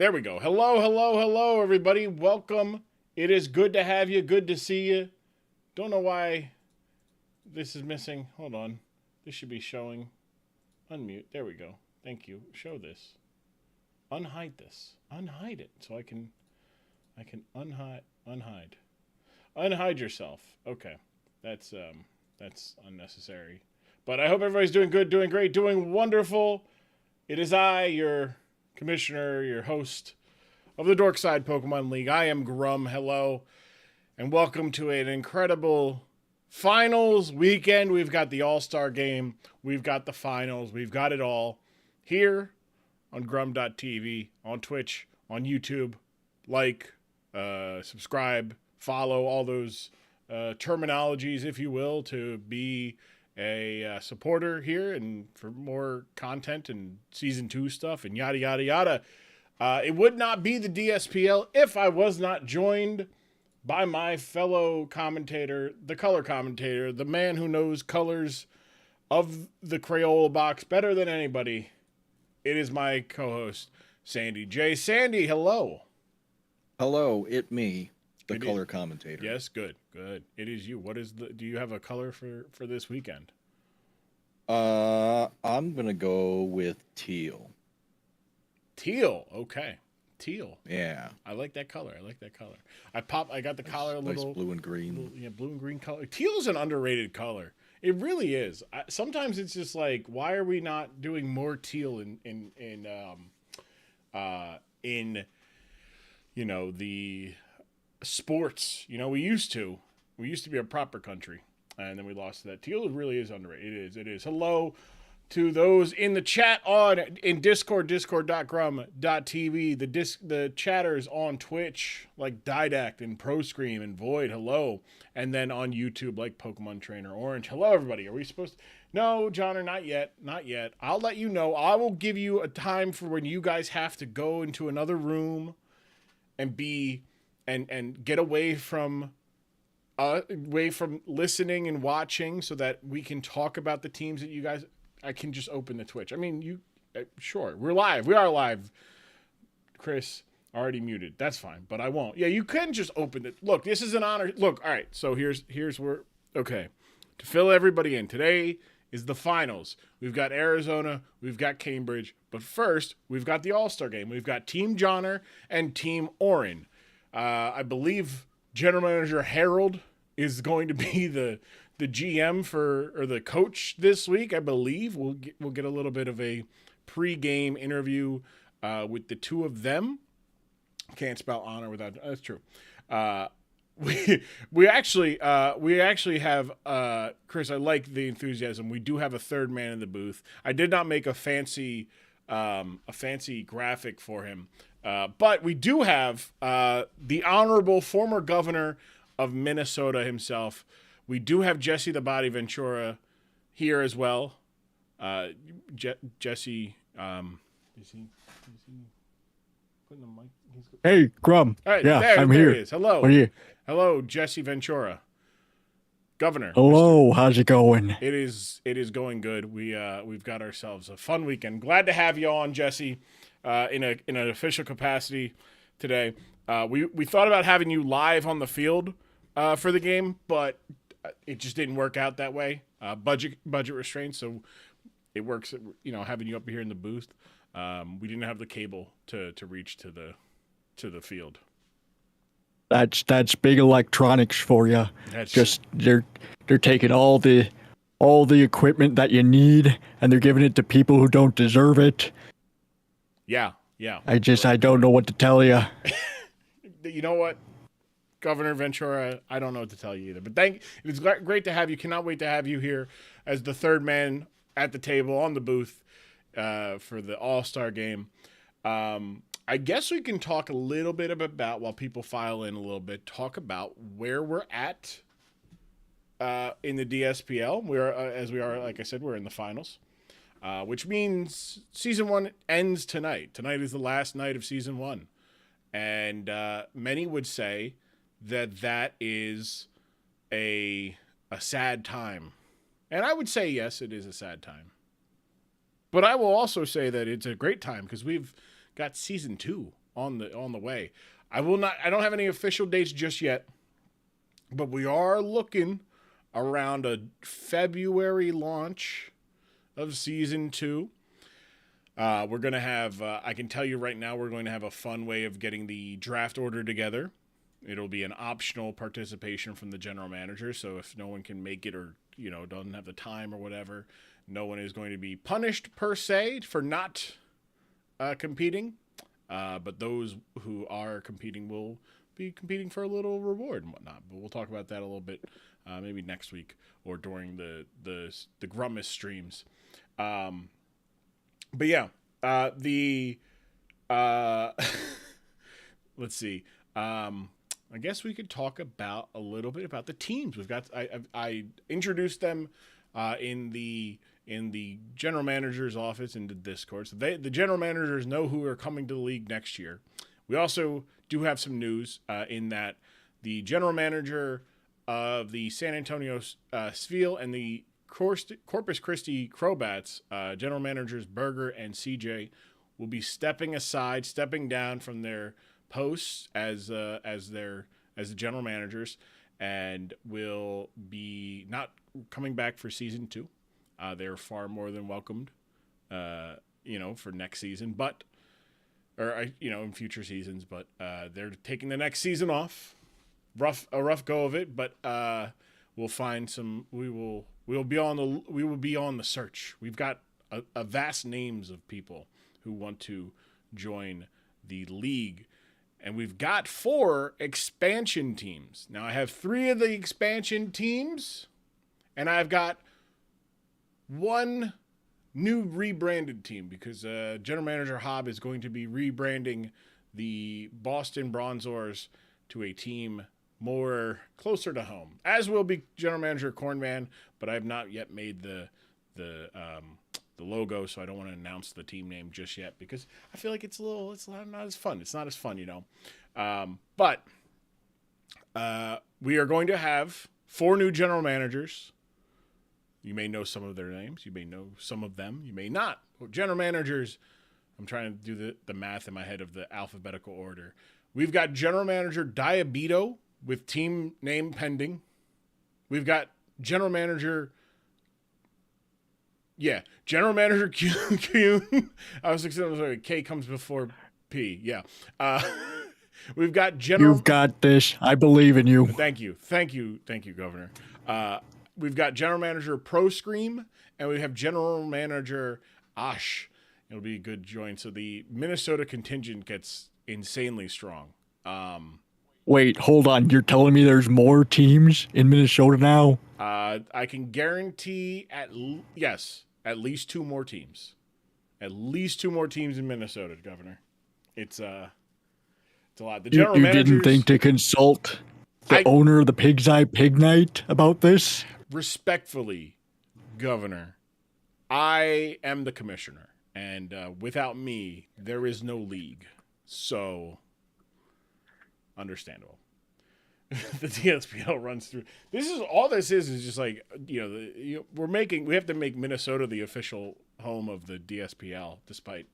There we go. Hello, hello, hello, everybody. Welcome. It is good to have you. Good to see you. Don't know why this is missing. Hold on. This should be showing. Unmute. There we go. Thank you. Show this. Unhide this. Unhide it so I can unhide. Unhide yourself. Okay. That's unnecessary. But I hope everybody's doing good, doing great, doing wonderful. It is I, your commissioner, your host of the Dork Side Pokemon League. I am Grumm. Hello. And welcome to an incredible finals weekend. We've got the All-Star game. We've got the finals. We've got it all here on Grumm.tv, on Twitch, on YouTube. Like, subscribe, follow, all those terminologies, if you will, to be a supporter here and for more content and season 2 stuff and yada, yada, yada. It would not be the DSPL if I was not joined by my fellow commentator, the color commentator, the man who knows colors of the Crayola box better than anybody. It is my co-host, Sandy J. Sandy, hello. Hello, me, the color commentator. Yes, good. It is you. Do you have a color for this weekend? I'm gonna go with teal. Teal, okay. Teal. Yeah. I like that color. I got the collar a little. Nice blue and green. Blue and green color. Teal is an underrated color. It really is. Sometimes it's just like, why are we not doing more teal in the sports? We used to be a proper country, and then we lost that. Teal really is underrated. It is. Hello to those in the chat in Discord, discord.grumm.tv, the chatters on Twitch like Didact and ProScream and Void, hello, and then on YouTube like Pokemon Trainer Orange. Hello, everybody. Are we supposed to? No, John, or not yet. I'll let you know. I will give you a time for when you guys have to go into another room and and get away from listening and watching so that we can talk about the teams that you guys. I can just open the Twitch. I mean, sure, we're live. We are live. Chris, already muted. That's fine, but I won't. Yeah, you can just open it. Look, this is an honor. Look, all right, so here's where, okay, to fill everybody in, today is the finals. We've got Arizona, we've got Cambridge, but first, we've got the All-Star game. We've got Team Johnner and Team Orin. I believe General Manager Harold is going to be the GM or the coach this week. I believe we'll get a little bit of a pre-game interview with the two of them. Can't spell honor without. That's true. We actually have Chris. I like the enthusiasm. We do have a third man in the booth. I did not make a fancy graphic for him, but we do have the honorable former governor of Minnesota himself. We do have Jesse the Body Ventura here as well. Jesse, is he putting the mic? Hey, Grumm. Right, yeah, I'm here. He is. Hello. What are you? Hello, Jesse Ventura, Governor. Hello, how's it going? It is going good. We've got ourselves a fun weekend. Glad to have you on, Jesse, in an official capacity today. We thought about having you live on the field for the game, but it just didn't work out that way. Budget restraints, so it works. Having you up here in the booth. We didn't have the cable to reach to the field. That's big electronics for you. Just they're taking all the equipment that you need and they're giving it to people who don't deserve it. Yeah. I don't know what to tell you. You know what? Governor Ventura, I don't know what to tell you either. But it's great to have you. Cannot wait to have you here as the third man at the table on the booth for the All-Star game. I guess we can talk a little bit about, while people file in a little bit, talk about where we're at in the DSPL. Like I said, we're in the finals, which means Season 1 ends tonight. Tonight is the last night of Season 1. And many would say that is a sad time. And I would say, yes, it is a sad time. But I will also say that it's a great time because we've got Season 2 on the way. I don't have any official dates just yet, but we are looking around a February launch of season 2. We're going to have, I can tell you right now, we're going to have a fun way of getting the draft order together. It'll be an optional participation from the general manager. So if no one can make it or, doesn't have the time or whatever, no one is going to be punished per se for not competing. But those who are competing will be competing for a little reward and whatnot. But we'll talk about that a little bit, maybe next week or during the Grummus streams. But yeah, let's see. I guess we could talk about a little bit about the teams. We've got, I introduced them, in the general manager's office in the Discord. So the general managers know who are coming to the league next year. We also do have some news, in that the general manager of the San Antonio Spheel and the Corpus Christi Crowbats, general managers Berger and CJ, will be stepping down from their posts as the general managers, and will be not coming back for season 2. They're far more than welcomed, for next season, in future seasons. But they're taking the next season off. A rough go of it, but we'll find some. We will be on the search. We've got a vast names of people who want to join the league, and we've got 4 expansion teams. Now I have 3 of the expansion teams, and I've got 1 new rebranded team because General Manager Hobb is going to be rebranding the Boston Bronzors to a team more closer to home, as will be General Manager Cornman, but I have not yet made the logo, so I don't want to announce the team name just yet because I feel like it's not as fun. It's not as fun, But we are going to have 4 new general managers. You may know some of their names. You may know some of them. You may not. General managers, I'm trying to do the math in my head of the alphabetical order. We've got General Manager Diabito with team name pending. We've got General Manager Q. I was sorry, K comes before P. Yeah. We've got General. You've got this. I believe in you. Thank you, Governor. We've got General Manager Pro Scream, and we have General Manager Ash. It'll be a good join. So the Minnesota contingent gets insanely strong. Wait, hold on. You're telling me there's more teams in Minnesota now? I can guarantee at least 2 more teams. At least 2 more teams in Minnesota, Governor. It's a lot. The general you managers, didn't think to consult the owner of the Pig's Eye Pig Night about this? Respectfully, Governor, I am the commissioner, and without me, there is no league. So, understandable. The DSPL runs through. This is just like, we have to make Minnesota the official home of the DSPL, despite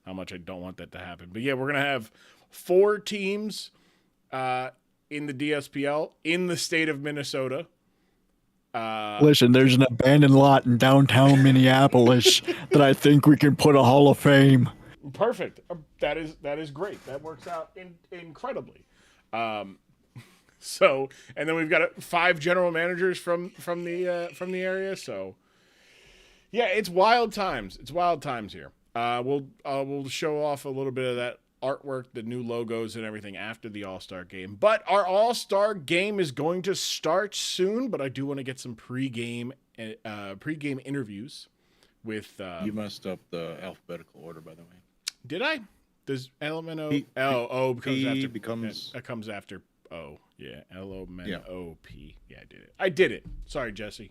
how much I don't want that to happen. But yeah, we're going to have 4 teams in the DSPL in the state of Minnesota. Listen, there's an abandoned lot in downtown Minneapolis that I think we can put a Hall of Fame. Perfect. That is great. That works out incredibly. So, and then we've got 5 general managers from the area. So, yeah, it's wild times. It's wild times here. We'll show off a little bit of that artwork, the new logos and everything after the All-Star game. But our All-Star game is going to start soon. But I do want to get some pregame interviews with. You messed up the alphabetical order, by the way. Did I? Does LMNO? O comes after O. Yeah, LMNOP. Yeah, I did it. Sorry, Jesse.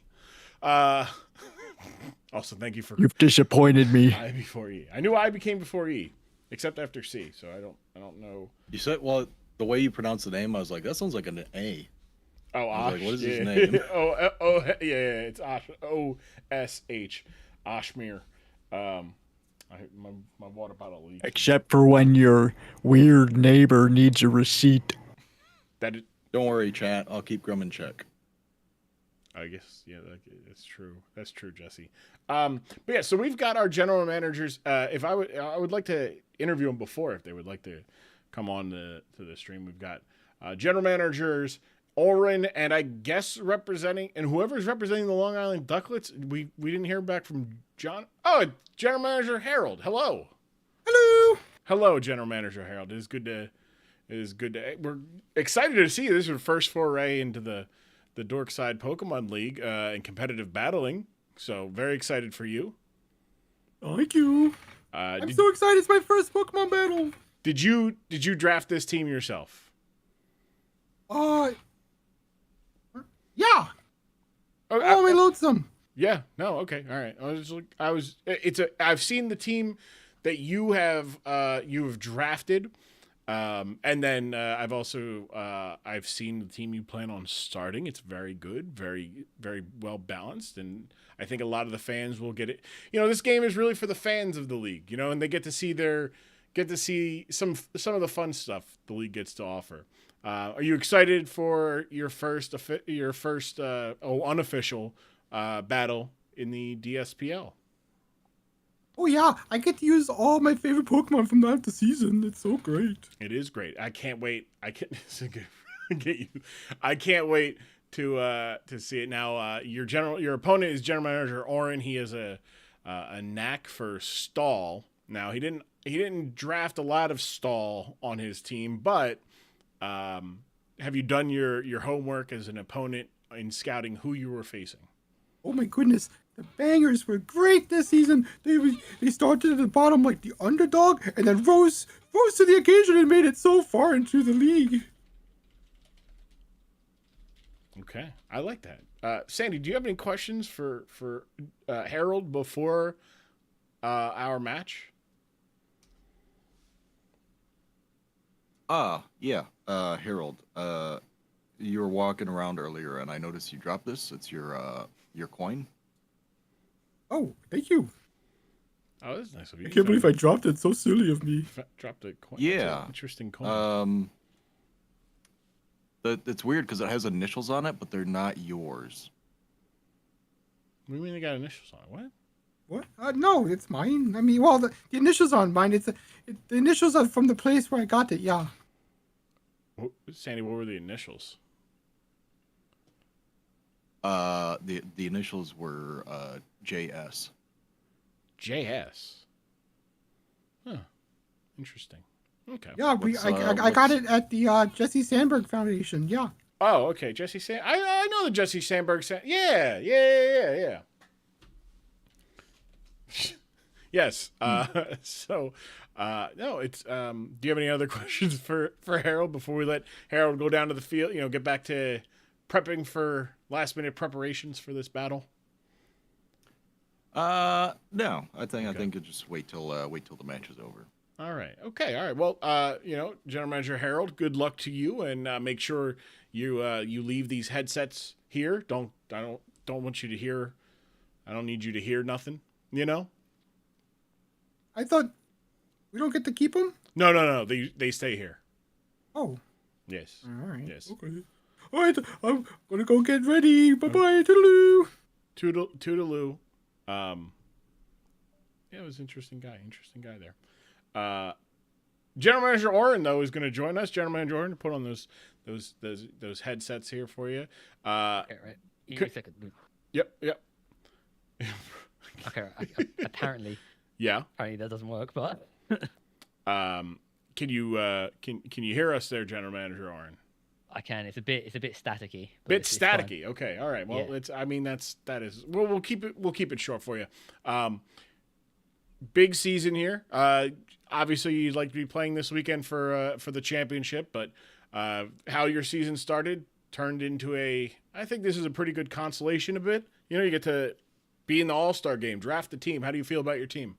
Also, thank you for. You've disappointed me. I before E. I knew I became before E, except after C. So I don't know. You said the way you pronounce the name, I was like, that sounds like an A. Oh, Osh. Like, what is his name? Yeah, it's Osh. OSH. Oshmir. My water bottle leaks. Except for when your weird neighbor needs a receipt. Don't worry, chat. I'll keep Grumm in check. I guess, yeah, that's true. That's true, Jesse. But yeah, so we've got our general managers. If I would like to interview them before if they would like to come on to the stream. We've got general managers Oren, and I guess representing, and whoever's representing the Long Island Ducklets. We didn't hear back from John. Oh, general manager Harold. Hello. Hello, general manager Harold. It is good to. We're excited to see you. This is your first foray into the Dork Side Pokemon League and competitive battling. So very excited for you. Thank you. I'm so excited. It's my first Pokemon battle. Did you draft this team yourself? Yeah. Oh, my lonesome. Yeah. No. Okay. All right. I've seen the team that you have drafted. And then I've also I've seen the team you plan on starting. It's very good, very, very well balanced, and I think a lot of the fans will get it. This game is really for the fans of the league, and they get to see some of the fun stuff the league gets to offer. Are you excited for your first unofficial battle in the DSPL? Oh yeah, I get to use all my favorite Pokemon from the season. It's so great. It is great. I can't wait. I can't wait to see it now. Your opponent is General Manager Oren. He has a knack for stall. Now he didn't draft a lot of stall on his team, but have you done your homework as an opponent in scouting who you were facing? Oh my goodness. The bangers were great this season. They started at the bottom like the underdog and then rose to the occasion and made it so far into the league. Okay, I like that. Sandy, do you have any questions for Harold before our match? Yeah. Harold, you were walking around earlier and I noticed you dropped this. It's your coin. Oh, thank you. Oh, that's nice of you. I can't believe I dropped it. So silly of me. Dropped a coin. Yeah. Interesting coin. It's weird because it has initials on it, but they're not yours. What do you mean they got initials on it? What? No, it's mine. I mean, well, the initials on mine. The initials are from the place where I got it. Yeah. Sandy, what were the initials? The initials were JS. JS. Huh. Interesting. Okay. Yeah, I got it at the Jesse Sandberg Foundation. Yeah. Oh, okay. Jesse Sand. I know the Jesse Sandberg. Yeah. Yes. So, no. It's. Do you have any other questions for Harold before we let Harold go down to the field? Get back to prepping for last-minute preparations for this battle. No. I think you'll just wait till the match is over. All right. Okay. All right. Well, General Manager Harold, good luck to you, and make sure you leave these headsets here. I don't want you to hear. I don't need you to hear nothing. I thought we don't get to keep them. No. They stay here. Oh. Yes. All right. Yes. Okay. All right. I'm gonna go get ready. Bye bye. Toodaloo. Toodaloo. Yeah, it was an interesting guy there. General Manager Oren, though, is going to join us. General Manager Oren, put on those headsets here for you. Okay, right. Give me a second. Yep. Okay, apparently. Yeah. Apparently that doesn't work, but. Can you hear us there, General Manager Oren? I can. It's a bit staticky. Bit it's staticky. Okay. All right. Well, yeah. that is. Well, we'll keep it short for you. Big season here. Obviously, you'd like to be playing this weekend for the championship, but how your season started turned into I think this is a pretty good consolation a bit. You get to be in the All-Star game, draft the team. How do you feel about your team?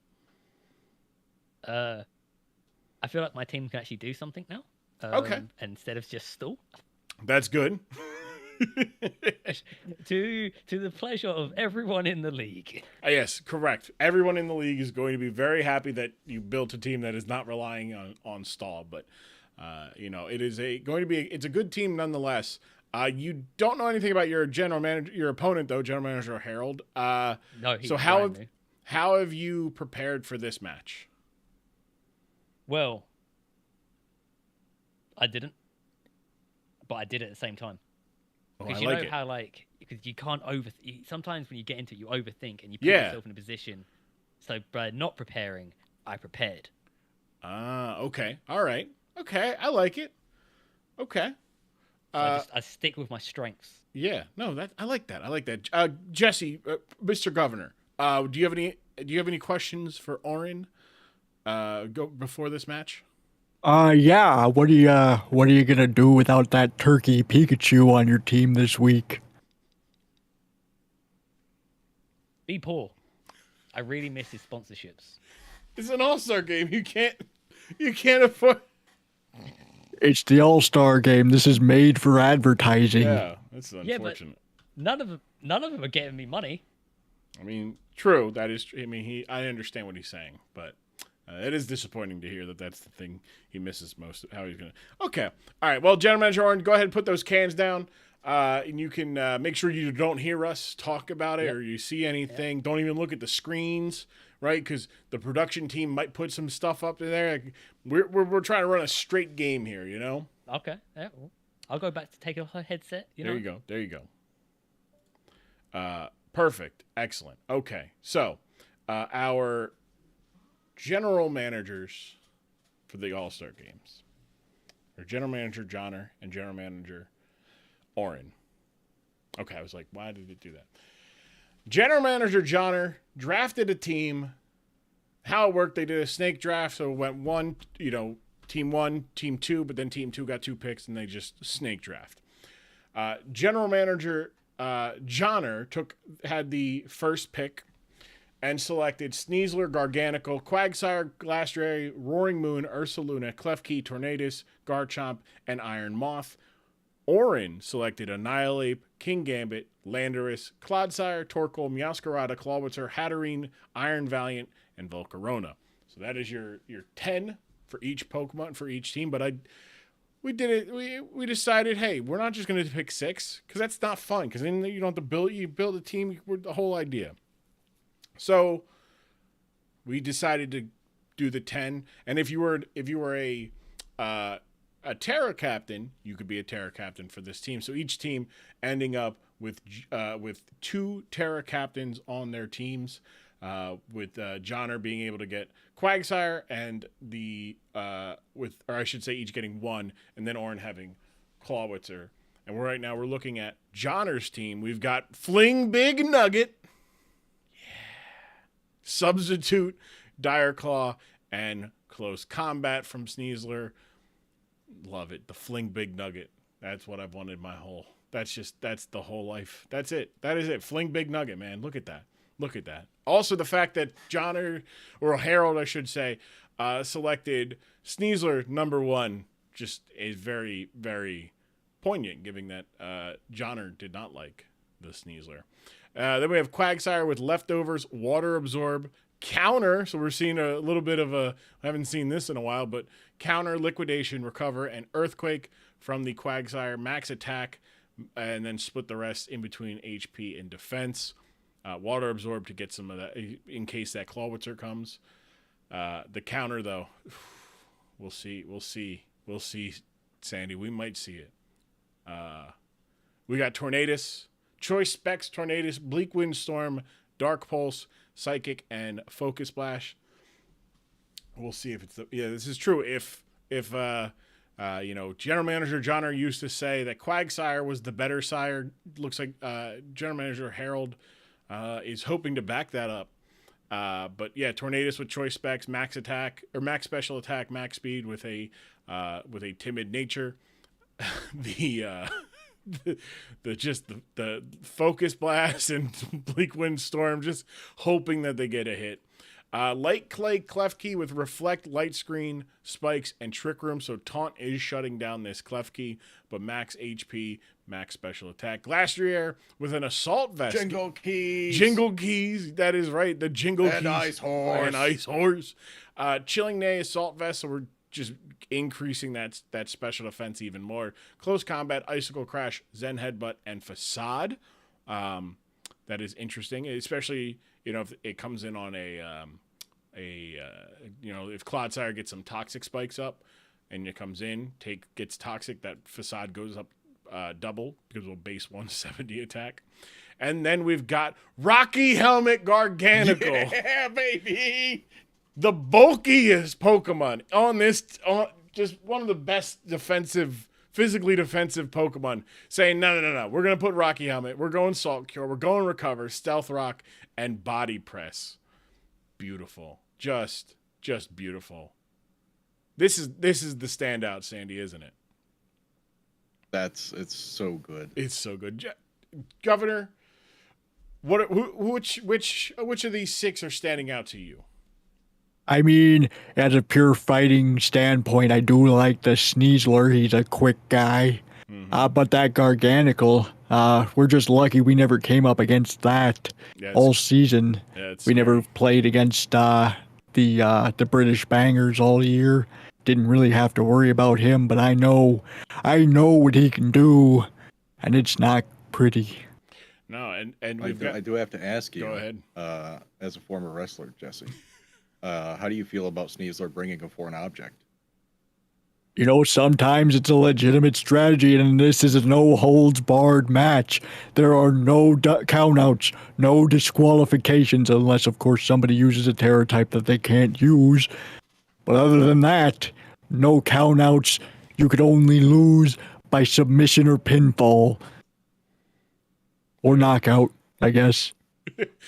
I feel like my team can actually do something now. Okay. Instead of just stall. That's good. to the pleasure of everyone in the league. Yes, correct. Everyone in the league is going to be very happy that you built a team that is not relying on stall. But it is it's a good team nonetheless. You don't know anything about your opponent though, General Manager Harold. No, so how have you prepared for this match? Well, I didn't, but I did at the same time. Because you know how because you can't sometimes when you get into it, you overthink and you put yourself in a position. So by not preparing, I prepared. Okay. All right. Okay. I like it. Okay. So I stick with my strengths. Yeah. No, I like that. I like that. Jesse, Mr. Governor, do you have any questions for Orin? Go before this match? Yeah. What are you gonna do without that turkey Pikachu on your team this week? Be poor. I really miss his sponsorships. It's an all-star game. You can't afford. It's the All-Star game. This is made for advertising. Yeah, that's unfortunate. Yeah, but none of them are getting me money. I mean, true. That is. I mean, I understand what he's saying, but it is disappointing to hear that that's the thing he misses most. How he's gonna. Okay. All right. Well, General Manager Orange, go ahead and put those cans down, and you can make sure you don't hear us talk about it or you see anything. Don't even look at the screens, right? Because the production team might put some stuff up there. We're trying to run a straight game here, you know. Okay. Yeah. Well, I'll go back to take off her headset. There you go. Perfect. Excellent. Okay. So, our general managers for the All-Star games are General Manager Johnner and General Manager Orin. Okay. I was like, why did it do that? General Manager Johnner drafted a team. How it worked, they did a snake draft, so it went team 1, team 2, but then team 2 got 2 picks, and they just snake draft. General Manager Johnner had the first pick and selected Sneasler, Garganical, Quagsire, Glastrieri, Roaring Moon, Ursaluna, Klefki, Tornadus, Garchomp, and Iron Moth. Orin selected Annihilate, King Gambit, Landorus, Clodsire, Torkoal, Meowscarada, Clawitzer, Hatterene, Iron Valiant, and Volcarona. So that is your 10 for each Pokemon for each team. But we did it. We decided, hey, we're not just going to pick 6 because that's not fun. Because then you don't have to build a team. The whole idea. So we decided to do the 10. And if you were a Terra Captain, you could be a Terra Captain for this team. So each team ending up with 2 Terra Captains on their teams, with Johnner being able to get Quagsire and each getting 1, and then Orin having Clawitzer. And right now we're looking at Johnner's team. We've got Fling Big Nugget, Substitute, Dire Claw, and Close Combat from Sneasler. Love it. The Fling Big Nugget. That's what I've wanted my whole. That's the whole life. That's it. That is it. Fling Big Nugget, man. Look at that. Look at that. Also, the fact that Johnner, or Harold, I should say, selected Sneasler number 1 just is very, very poignant, given that Johnner did not like the Sneasler. Then we have Quagsire with Leftovers, Water Absorb, Counter. So we're seeing a little bit of I haven't seen this in a while, but Counter, Liquidation, Recover, and Earthquake from the Quagsire, Max Attack, and then split the rest in between HP and Defense. Water Absorb to get some of that in case that Clawitzer comes. The Counter, though, we'll see, Sandy. We might see it. We got Tornadus, Choice Specs, Tornadus, Bleak Windstorm, Dark Pulse, Psychic, and Focus Splash. We'll see if it's this is true. If General Manager Johnner used to say that Quagsire was the better sire, looks like General Manager Harold is hoping to back that up. But yeah, Tornadus with Choice Specs, Max Attack or Max Special Attack, Max Speed with a timid nature. The Focus Blast and Bleak Windstorm, just hoping that they get a hit. Light Clay Klefki with Reflect, Light Screen, Spikes, and Trick Room. So Taunt is shutting down this Klefki, but max HP max special attack. Glastrier with an assault vest. Jingle keys. Jingle keys. That is right. The jingle and keys. Ice horse. And ice horse. Chilling Neigh assault vest. So we're just increasing that special defense even more. Close combat, icicle crash, Zen headbutt, and facade. That is interesting, especially if it comes in on if Clodsire gets some toxic spikes up, and it comes in, gets toxic, that facade goes up double because we'll base 170 attack. And then we've got Rocky Helmet Garganacl. Yeah, baby. The bulkiest Pokemon just one of the best physically defensive Pokemon, saying, no. We're going to put Rocky Helmet. We're going Salt Cure. We're going Recover, Stealth Rock, and Body Press. Beautiful. Just beautiful. This is the standout, Sandy, isn't it? It's so good. It's so good. Governor, which of these 6 are standing out to you? I mean, as a pure fighting standpoint, I do like the Sneasler. He's a quick guy. Mm-hmm. But that Garganacl, we're just lucky we never came up against that all season. We never played against the British bangers all year. Didn't really have to worry about him, but I know what he can do, and it's not pretty. No, and I do have to ask you. Go ahead. As a former wrestler, Jesse. How do you feel about Sneasler bringing a foreign object? Sometimes it's a legitimate strategy, and this is a no-holds-barred match. There are no countouts, no disqualifications, unless, of course, somebody uses a Terra type that they can't use. But other than that, no countouts. You could only lose by submission or pinfall. Or knockout, I guess.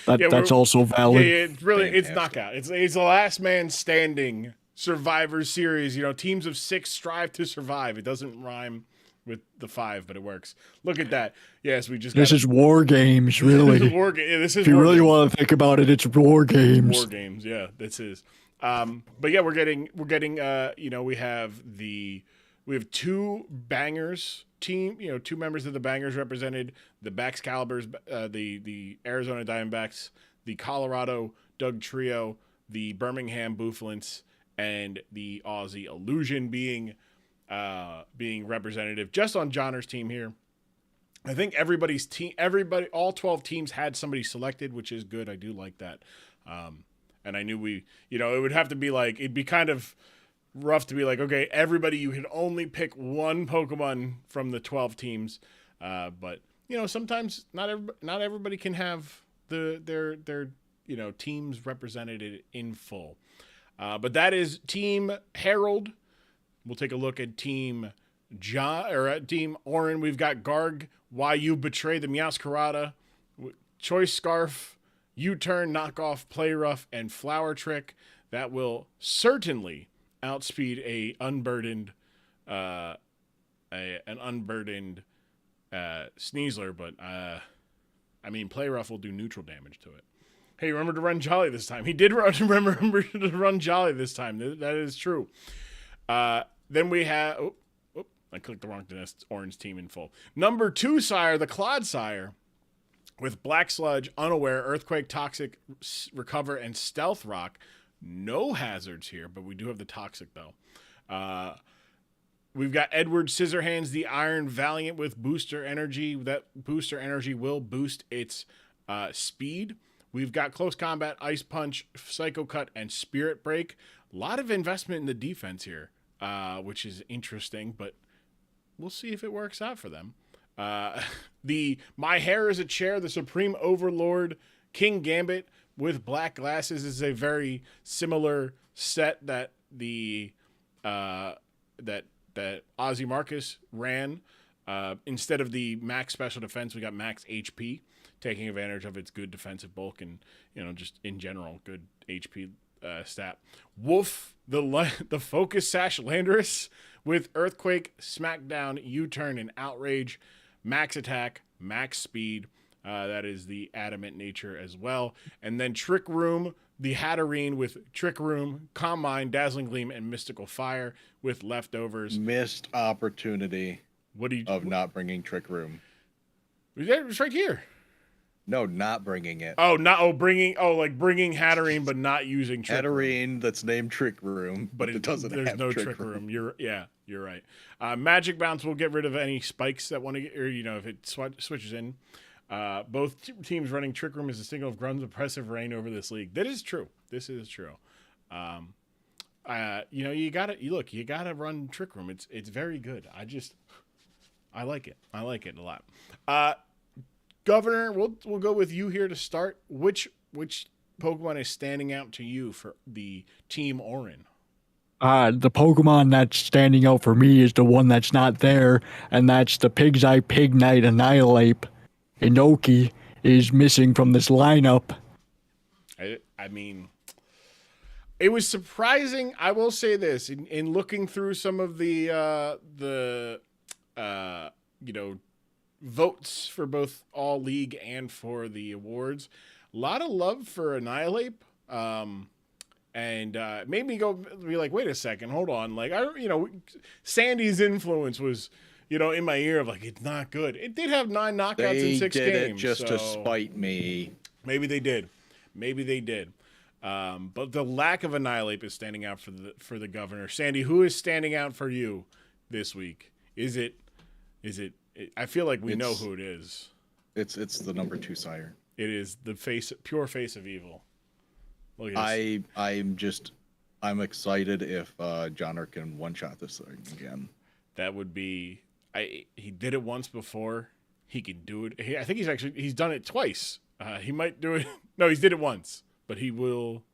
That's also valid. Yeah, it's knockout. It's the last man standing Survivor Series. Teams of 6 strive to survive. It doesn't rhyme with the 5, but it works. Look at that. Yes, we just. This is War Games, really. This is War Games. Yeah, if you really want to think about it, it's War Games. War Games. Yeah, this is. But yeah, we're getting. We have 2 bangers team. 2 members of the bangers represented: the Baxcaliburs, the Arizona Diamondbacks, the Colorado Doug Trio, the Birmingham Bouffalints, and the Aussie Illusion being representative. Just on Johnner's team here, I think all 12 teams had somebody selected, which is good. I do like that. And I knew it would have to be it'd be kind of rough to be okay, everybody, you can only pick one Pokemon from the 12 teams. But sometimes not everybody can have their teams represented in full. But that is Team Harold. We'll take a look at Team Team Orin. We've got Garg, Why You Betray the Meowscarada, Choice Scarf, U-Turn, Knockoff, Play Rough, and Flower Trick. That will certainly outspeed an unburdened Sneasler, but Play Rough will do neutral damage to it. Hey, remember to run Jolly this time. He did remember to run Jolly this time. That is true. Then we have... I clicked the wrong Orange team in full. Number 2 sire, the Clodsire, with Black Sludge, Unaware, Earthquake, Toxic, Recover, and Stealth Rock. No hazards here, but we do have the Toxic, though. We've got Edward Scissorhands, the Iron Valiant, with Booster Energy. That Booster Energy will boost its speed. We've got Close Combat, Ice Punch, Psycho Cut, and Spirit Break. A lot of investment in the defense here, which is interesting, but we'll see if it works out for them. The My Hair is a Chair, the Supreme Overlord, King Gambit with Black Glasses is a very similar set that that Ozzy Marcus ran. Instead of the max special defense, we got max HP, taking advantage of its good defensive bulk and just in general good HP stat. Wolf, the Focus Sash Landorus with Earthquake, Smackdown, U-Turn, and Outrage. Max attack, max speed. That is the adamant nature as well. And then Trick Room, the Hatterene with Trick Room, Calm Mind, Dazzling Gleam, and Mystical Fire with leftovers. Missed opportunity. What do you of not bringing Trick Room? It's right here. No, not bringing it. Bringing Hatterene, but not using Trick Room. Hatterene that's named Trick Room, but it doesn't there's have no Trick Room. You're right. Magic Bounce will get rid of any spikes that want to get, or if it switches in. Both teams running Trick Room is a signal of Grumm's oppressive reign over this league. That is true. This is true. You gotta run Trick Room. It's very good. I like it. I like it a lot. Governor, we'll go with you here to start. Which Pokemon is standing out to you for the Team Orin? The Pokemon that's standing out for me is the one that's not there, and that's the Pig's Eye Pignite Annihilate. Inoki is missing from this lineup. I mean, it was surprising. I will say this in looking through some of the votes for both All League and for the awards. A lot of love for Annihilate, and made me be like, wait a second, hold on. Like Sandy's influence was, in my ear of like, it's not good. It did have 9 knockouts in 6 games. They did it just to spite me. Maybe they did. But the lack of Annihilate is standing out for the Governor. Sandy, who is standing out for you this week? Is it? I feel like we know who it is. It's the number 2 sire. It is the pure face of evil. Look at this. I'm excited if Johnner can one-shot this thing again. That would be. He did it once before. He can do it. I think he's done it twice. He might do it. No, he did it once, but he will.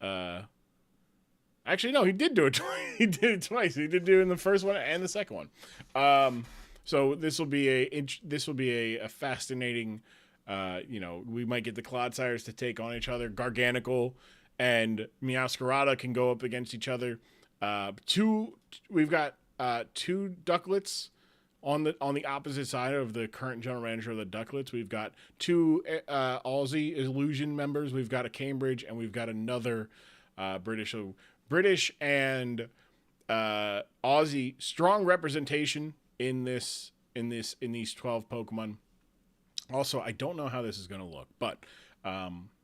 Actually, no, he did do it twice. He did it twice. He did do it in the first one and the second one. So this will be a fascinating. We might get the Clodsires to take on each other. Garganical and Meowscarada can go up against each other. We've got 2 Ducklets on the opposite side of the current general manager of the Ducklets. We've got 2 Aussie Illusion members. We've got a Cambridge, and we've got another British. So British and Aussie strong representation in these 12 Pokemon. Also, I don't know how this is going to look, but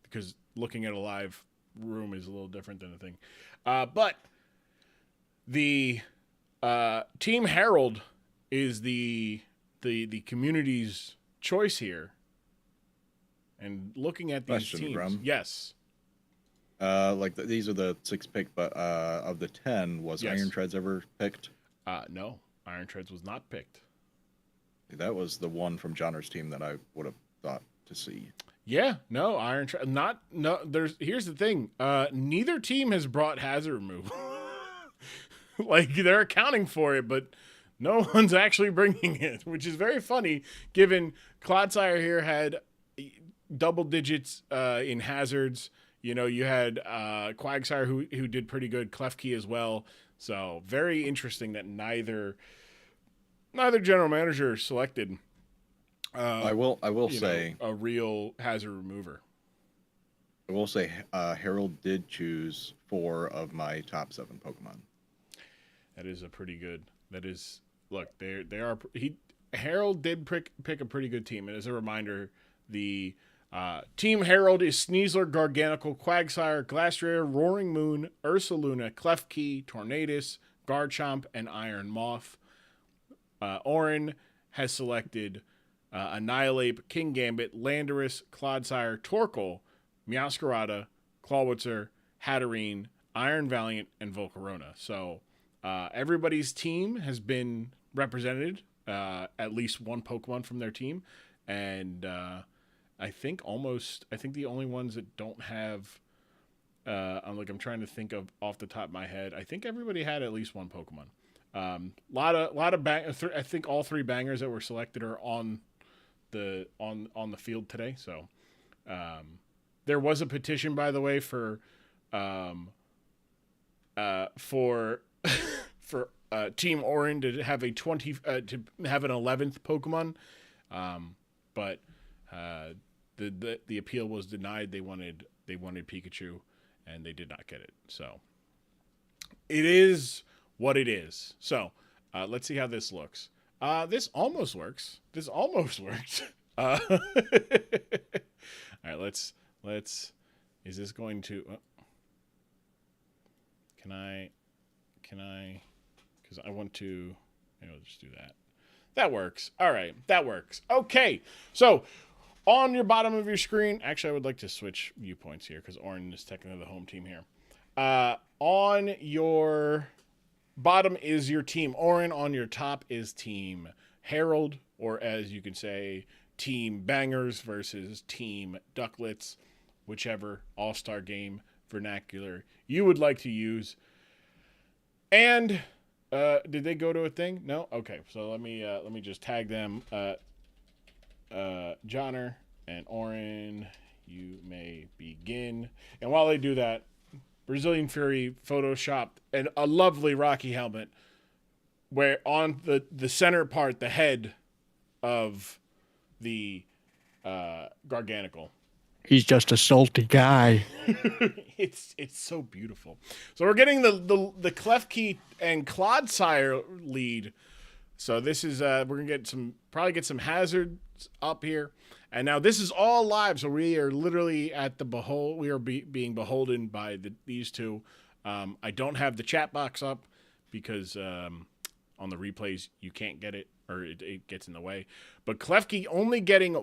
because looking at a live room is a little different than a thing. But the Team Herald is the community's choice here. And looking at these teams, Grumm. Yes. These are the 6 picked, but of the 10, was Iron Treads ever picked? No, Iron Treads was not picked. That was the one from Johnner's team that I would have thought to see. Yeah, no, Iron Treads, here's the thing. Neither team has brought hazard removal. Like, they're accounting for it, but no one's actually bringing it, which is very funny, given Clodsire here had double digits in hazards. You had Quagsire who did pretty good, Klefki as well. So very interesting that neither general manager selected. I will say a real hazard remover. I will say Harold did choose 4 of my top 7 Pokemon. That is a pretty good. That is look. Harold did pick a pretty good team, and as a reminder, the Team Herald is Sneasler, Garganical, Quagsire, Glastrier, Roaring Moon, Ursaluna, Klefki, Tornadus, Garchomp, and Iron Moth. Orin has selected Annihilate, King Gambit, Landorus, Clodsire, Torkoal, Meowscarada, Clawitzer, Hatterene, Iron Valiant, and Volcarona. So everybody's team has been represented, at least one Pokemon from their team, and I think the only ones that don't have, I'm trying to think of off the top of my head. I think everybody had at least one Pokemon. Lot of I think all 3 bangers that were selected are on the field today. So, there was a petition, by the way, for Team Orin to have an 11th Pokemon, but the appeal was denied. They wanted Pikachu, and they did not get it. So it is what it is. So let's see how this looks. This almost works. This almost worked. All right, let's. Is this going to? Can I? Because I want to. Maybe I'll just do that. That works. All right, that works. Okay, so on your bottom of your screen, actually, I would like to switch viewpoints here because Orin is technically the home team here. On your bottom is your team Orin. On your top is Team Harold, or as you can say, Team Bangers versus Team Ducklets, whichever all-star game vernacular you would like to use. And did they go to a thing? No? Okay, so let me just tag them. Johnner and Orin, you may begin. And while they do that, Brazilian Fury photoshopped a lovely Rocky helmet where on the center part, the head of the Garganacl. He's just a salty guy. It's so beautiful. So we're getting the Klefki and Clodsire lead. So this is we're gonna probably get some hazards up here. And now this is all live, so we are literally at the we are being beholden by these two. I don't have the chat box up because on the replays you can't get it, or it gets in the way. But Klefki only getting a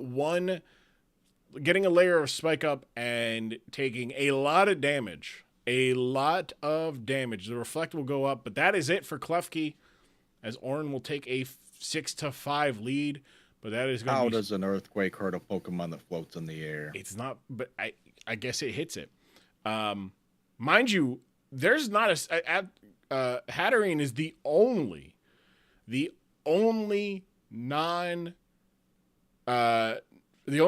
layer of spike up and taking a lot of damage. A lot of damage. The reflect will go up, but that is it for Klefki, as Orin will take a 6-5 lead. But that is going to How does an earthquake hurt a Pokemon that floats in the air? It's not, but I guess it hits it. Mind you, there's not Hatterene is the only the only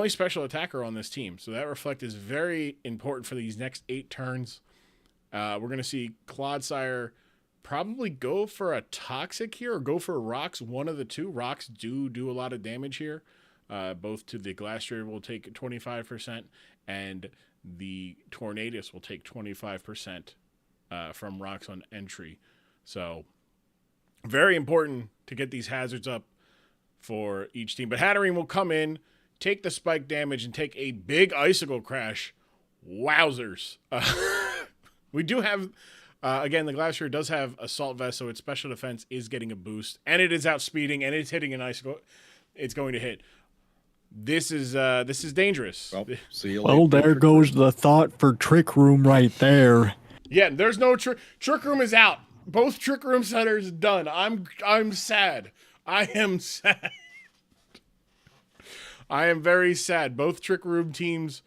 special attacker on this team. So that reflect is very important for these next 8 turns. We're going to see Clodsire probably go for a Toxic here or go for Rocks, one of the two. Rocks do a lot of damage here. Both to the Glastrier will take 25% and the Tornadus will take 25% from Rocks on entry. So very important to get these hazards up for each team. But Hatterene will come in, take the spike damage, and take a big Icicle Crash. Wowzers. We do have, again, the Glacier does have Assault Vest, so its special defense is getting a boost. And it is outspeeding, and it's hitting an Icicle. It's going to hit. This is dangerous. Well, see you well later. there goes the thought for Trick Room right there. Yeah, there's no Trick Room is out. Both Trick Room centers done. I'm sad. I am sad. I am very sad. Both Trick Room teams,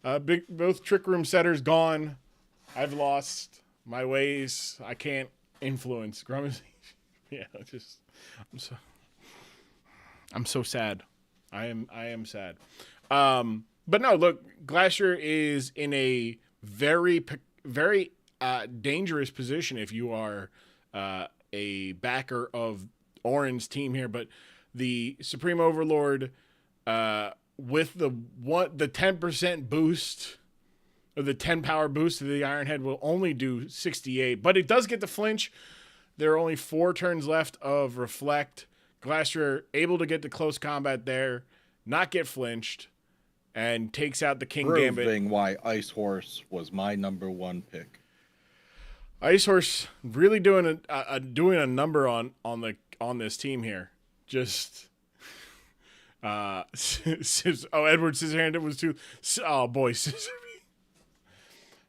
both Trick Room setters gone. I've lost my ways. I can't influence. Grumm is, yeah, I'm so sad. I am sad. But no, look, Glacier is in a very dangerous position if you are a backer of Orin's team here. But the Supreme Overlord, with the 10% boost, or the 10 power boost to the Iron Head, will only do 68. But it does get the flinch. There are only 4 turns left of Reflect. Glacier able to get the close combat there, not get flinched, and takes out the King Gambit. Proving why Ice Horse was my number 1 pick. Ice Horse really doing a number on this team here. Just Edward Scissorhand was too. Oh boy, Scissor.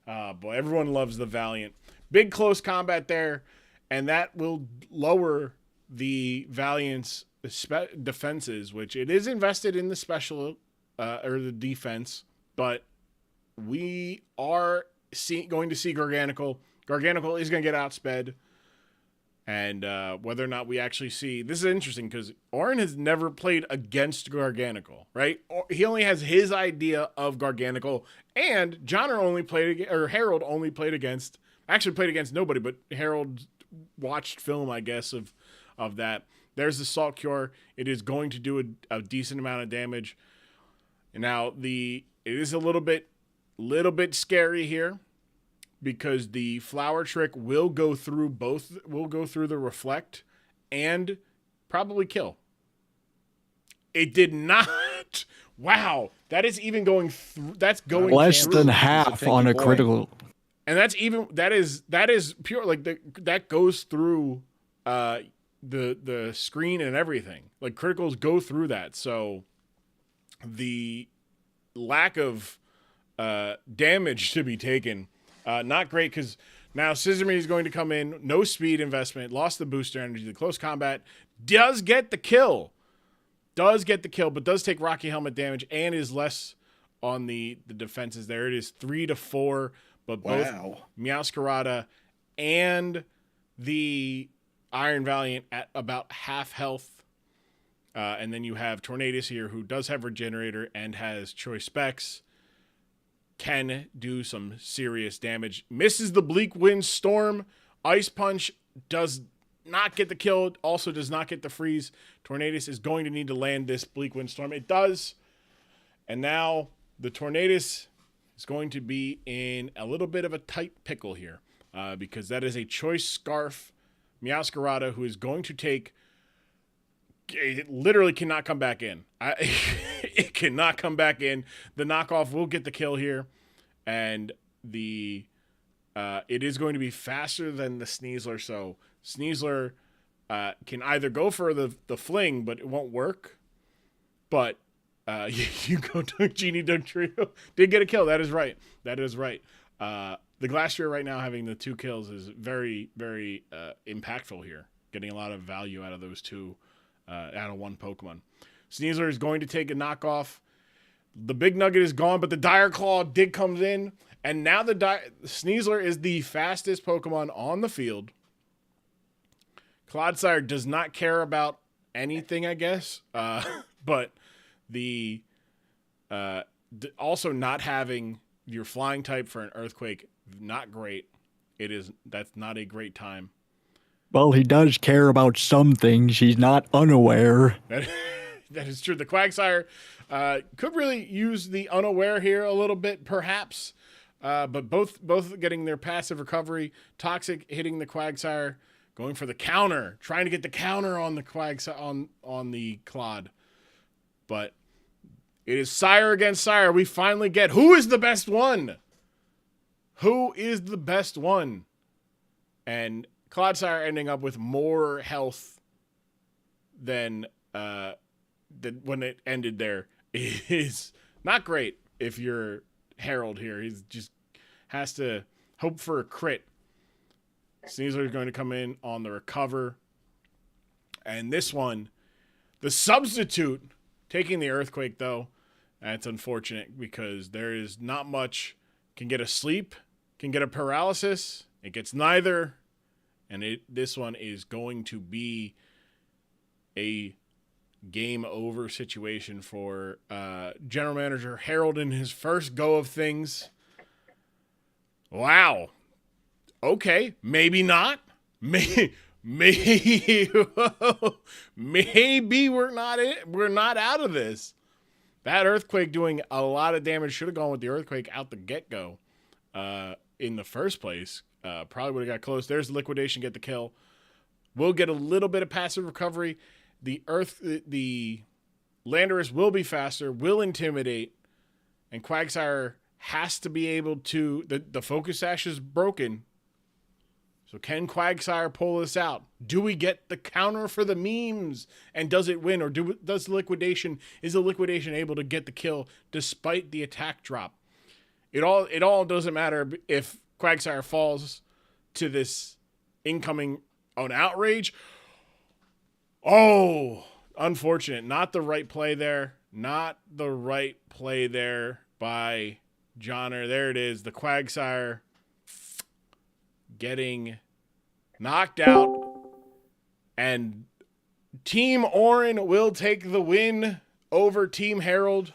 Oh boy, everyone loves the Valiant. Big close combat there, and that will lower the Valiant's defenses, which it is invested in the special or the defense, but we are going to see Garganacl. Garganacl is going to get outsped, and whether or not we actually see... This is interesting because Orin has never played against Garganacl, right? He only has his idea of Garganacl, and Harold only played against... Actually played against nobody, but Harold watched film, I guess, of that. There's the Salt Cure. It is going to do a decent amount of damage. And now it is a little bit scary here because the Flower Trick will go through the Reflect and probably kill. It did not. Wow, that is even going through. That's going less through. than half on a critical. And that's even that is pure like that goes through the screen and everything. Like criticals go through that. So the lack of damage to be taken, not great, because now Scissorme is going to come in, no speed investment, lost the booster energy, the close combat, does get the kill, but does take Rocky Helmet damage and is less on the defenses there. It is 3-4, but both Meowscarada and the Iron Valiant at about half health. And then you have Tornadus here, who does have Regenerator and has Choice Specs, can do some serious damage. Misses the Bleak Wind Storm. Ice Punch does not get the kill, also does not get the freeze. Tornadus is going to need to land this Bleak Wind Storm. It does. And now the Tornadus is going to be in a little bit of a tight pickle here, because that is a Choice Scarf Meowscarada who is going to take. It literally cannot come back in. It cannot come back in. The knockoff will get the kill here, and it is going to be faster than the Sneasler. So Sneasler can either go for the fling, but it won't work. But you go to Genie Dunk Trio. Did get a kill. That is right. The Glastrier right now having the 2 kills is very, very impactful here. Getting a lot of value out of those 2. Out of 1 Pokemon. Sneasler is going to take a knockoff. The Big Nugget is gone, but the Dire Claw did comes in, and now the Sneasler is the fastest Pokemon on the field. Clodsire does not care about anything, I guess, but the also not having your flying type for an Earthquake, not great. That's not a great time. Well, he does care about some things. He's not unaware. That is true. The Quagsire could really use the unaware here a little bit, perhaps. But both getting their passive recovery. Toxic hitting the Quagsire, going for the counter, trying to get the counter on the Quagsire on the Clod. But it is Sire against Sire. We finally get who is the best one. Who is the best one? And Clodsire ending up with more health than when it ended there is not great if you're Harold here. He just has to hope for a crit. Sneasler is going to come in on the recover. And this one, the substitute, taking the Earthquake, though. That's unfortunate because there is not much. Can get a sleep, can get a paralysis. It gets neither. And this one is going to be a game over situation for General Manager Harold in his first go of things. Wow. Okay, maybe not. Maybe we're not out of this. That Earthquake doing a lot of damage. Should have gone with the Earthquake out the get-go in the first place. Probably would have got close. There's Liquidation, get the kill. We'll get a little bit of passive recovery. The Landorus will be faster, will intimidate, and Quagsire has to be able to. The Focus Sash is broken. So can Quagsire pull this out? Do we get the counter for the memes? And does it win? Or is the Liquidation able to get the kill despite the attack drop? It all doesn't matter if Quagsire falls to this incoming Outrage. Oh, unfortunate. Not the right play there. By Johnner. There it is. The Quagsire getting knocked out. And Team Orin will take the win over Team Harold.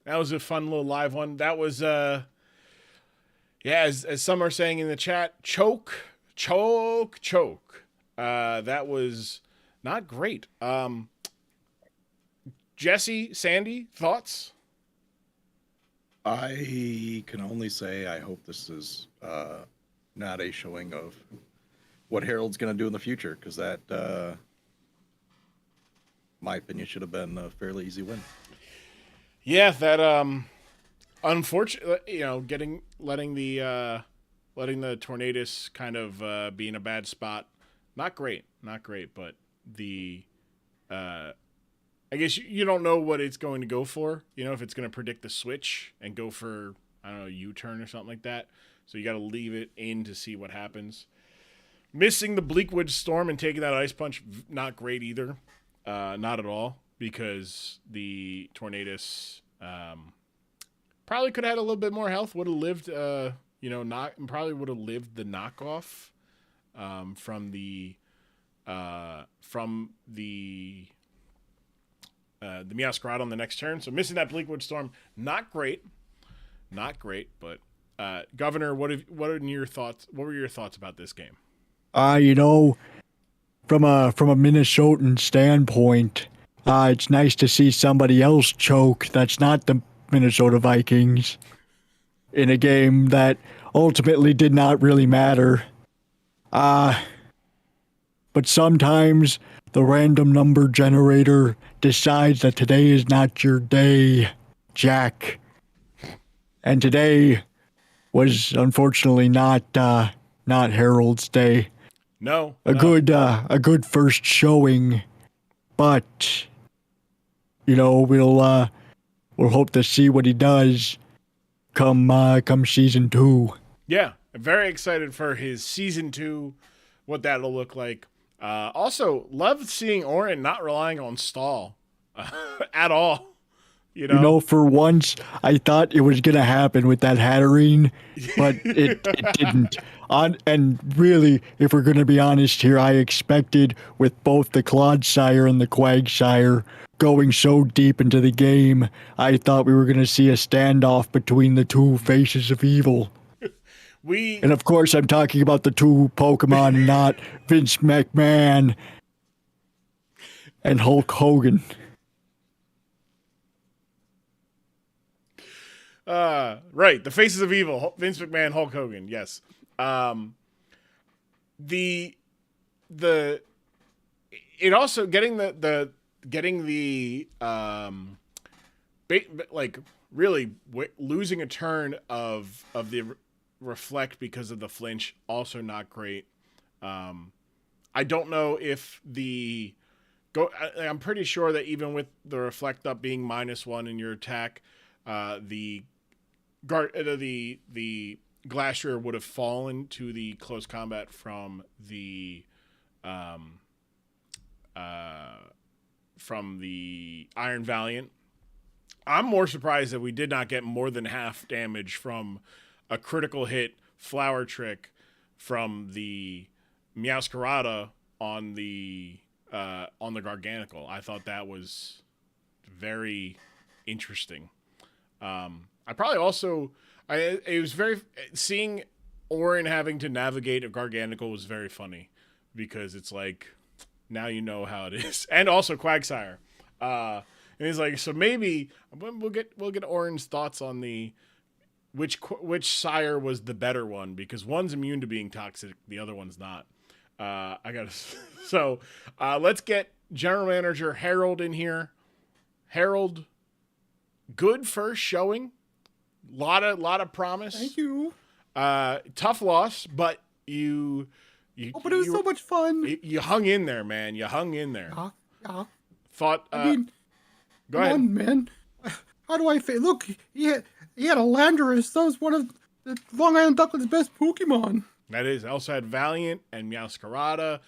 That was a fun little live one. That was, as some are saying in the chat, choke. That was not great. Jesse, Sandy, thoughts? I can only say I hope this is not a showing of what Harold's going to do in the future, because that my opinion, should have been a fairly easy win. Yeah, that unfortunately, letting the Tornadus kind of be in a bad spot, not great, but the I guess you don't know what it's going to go for. If it's going to predict the switch and go for, I don't know, U-turn or something like that. So you got to leave it in to see what happens. Missing the Bleakwood Storm and taking that Ice Punch, not great either. Not at all, because the Tornadus probably could have had a little bit more health. Would have lived, probably would have lived the knockoff from the Meowscarada on the next turn. So missing that Bleakwood Storm, not great, but Governor, what were your thoughts about this game? From a Minnesotan standpoint, it's nice to see somebody else choke that's not the Minnesota Vikings in a game that ultimately did not really matter. But sometimes the random number generator decides that today is not your day, Jack. And today was unfortunately not Harold's day. No. A good first showing, but we'll hope to see what he does come season 2. Yeah, I'm very excited for his season 2, what that'll look like. Also, love seeing Orin not relying on stall at all. For once, I thought it was going to happen with that Hatterene, but it didn't. And really, if we're going to be honest here, I expected with both the Clodsire and the Quagsire going so deep into the game, I thought we were going to see a standoff between the two faces of evil. And of course, I'm talking about the two Pokemon, not Vince McMahon and Hulk Hogan. Right, the faces of evil, Vince McMahon, Hulk Hogan, yes. It also getting losing a turn of the reflect because of the flinch, also not great. I don't know if I'm pretty sure that even with the reflect up being -1 in your attack, the Glacier would have fallen to the close combat from the Iron Valiant. I'm more surprised that we did not get more than half damage from a critical hit Flower Trick from the Meowscarada on the Garganacl. I thought that was very interesting. It was very, seeing Orin having to navigate a Garganacl was very funny, because it's like, now you know how it is. And also Quagsire. And he's like, so maybe we'll get Orin's thoughts on which sire was the better one, because one's immune to being toxic, the other one's not. So let's get General Manager Harold in here. Harold, good first showing. Lot of promise. Thank you. Tough loss, but you but it was so much fun. You hung in there, man. You hung in there. Yeah. Thought. Go ahead, man. How do I feel? Look, he had a Landorus. That was one of the Long Island Duckland's best Pokemon. That is. I also had Valiant and Meowscarada,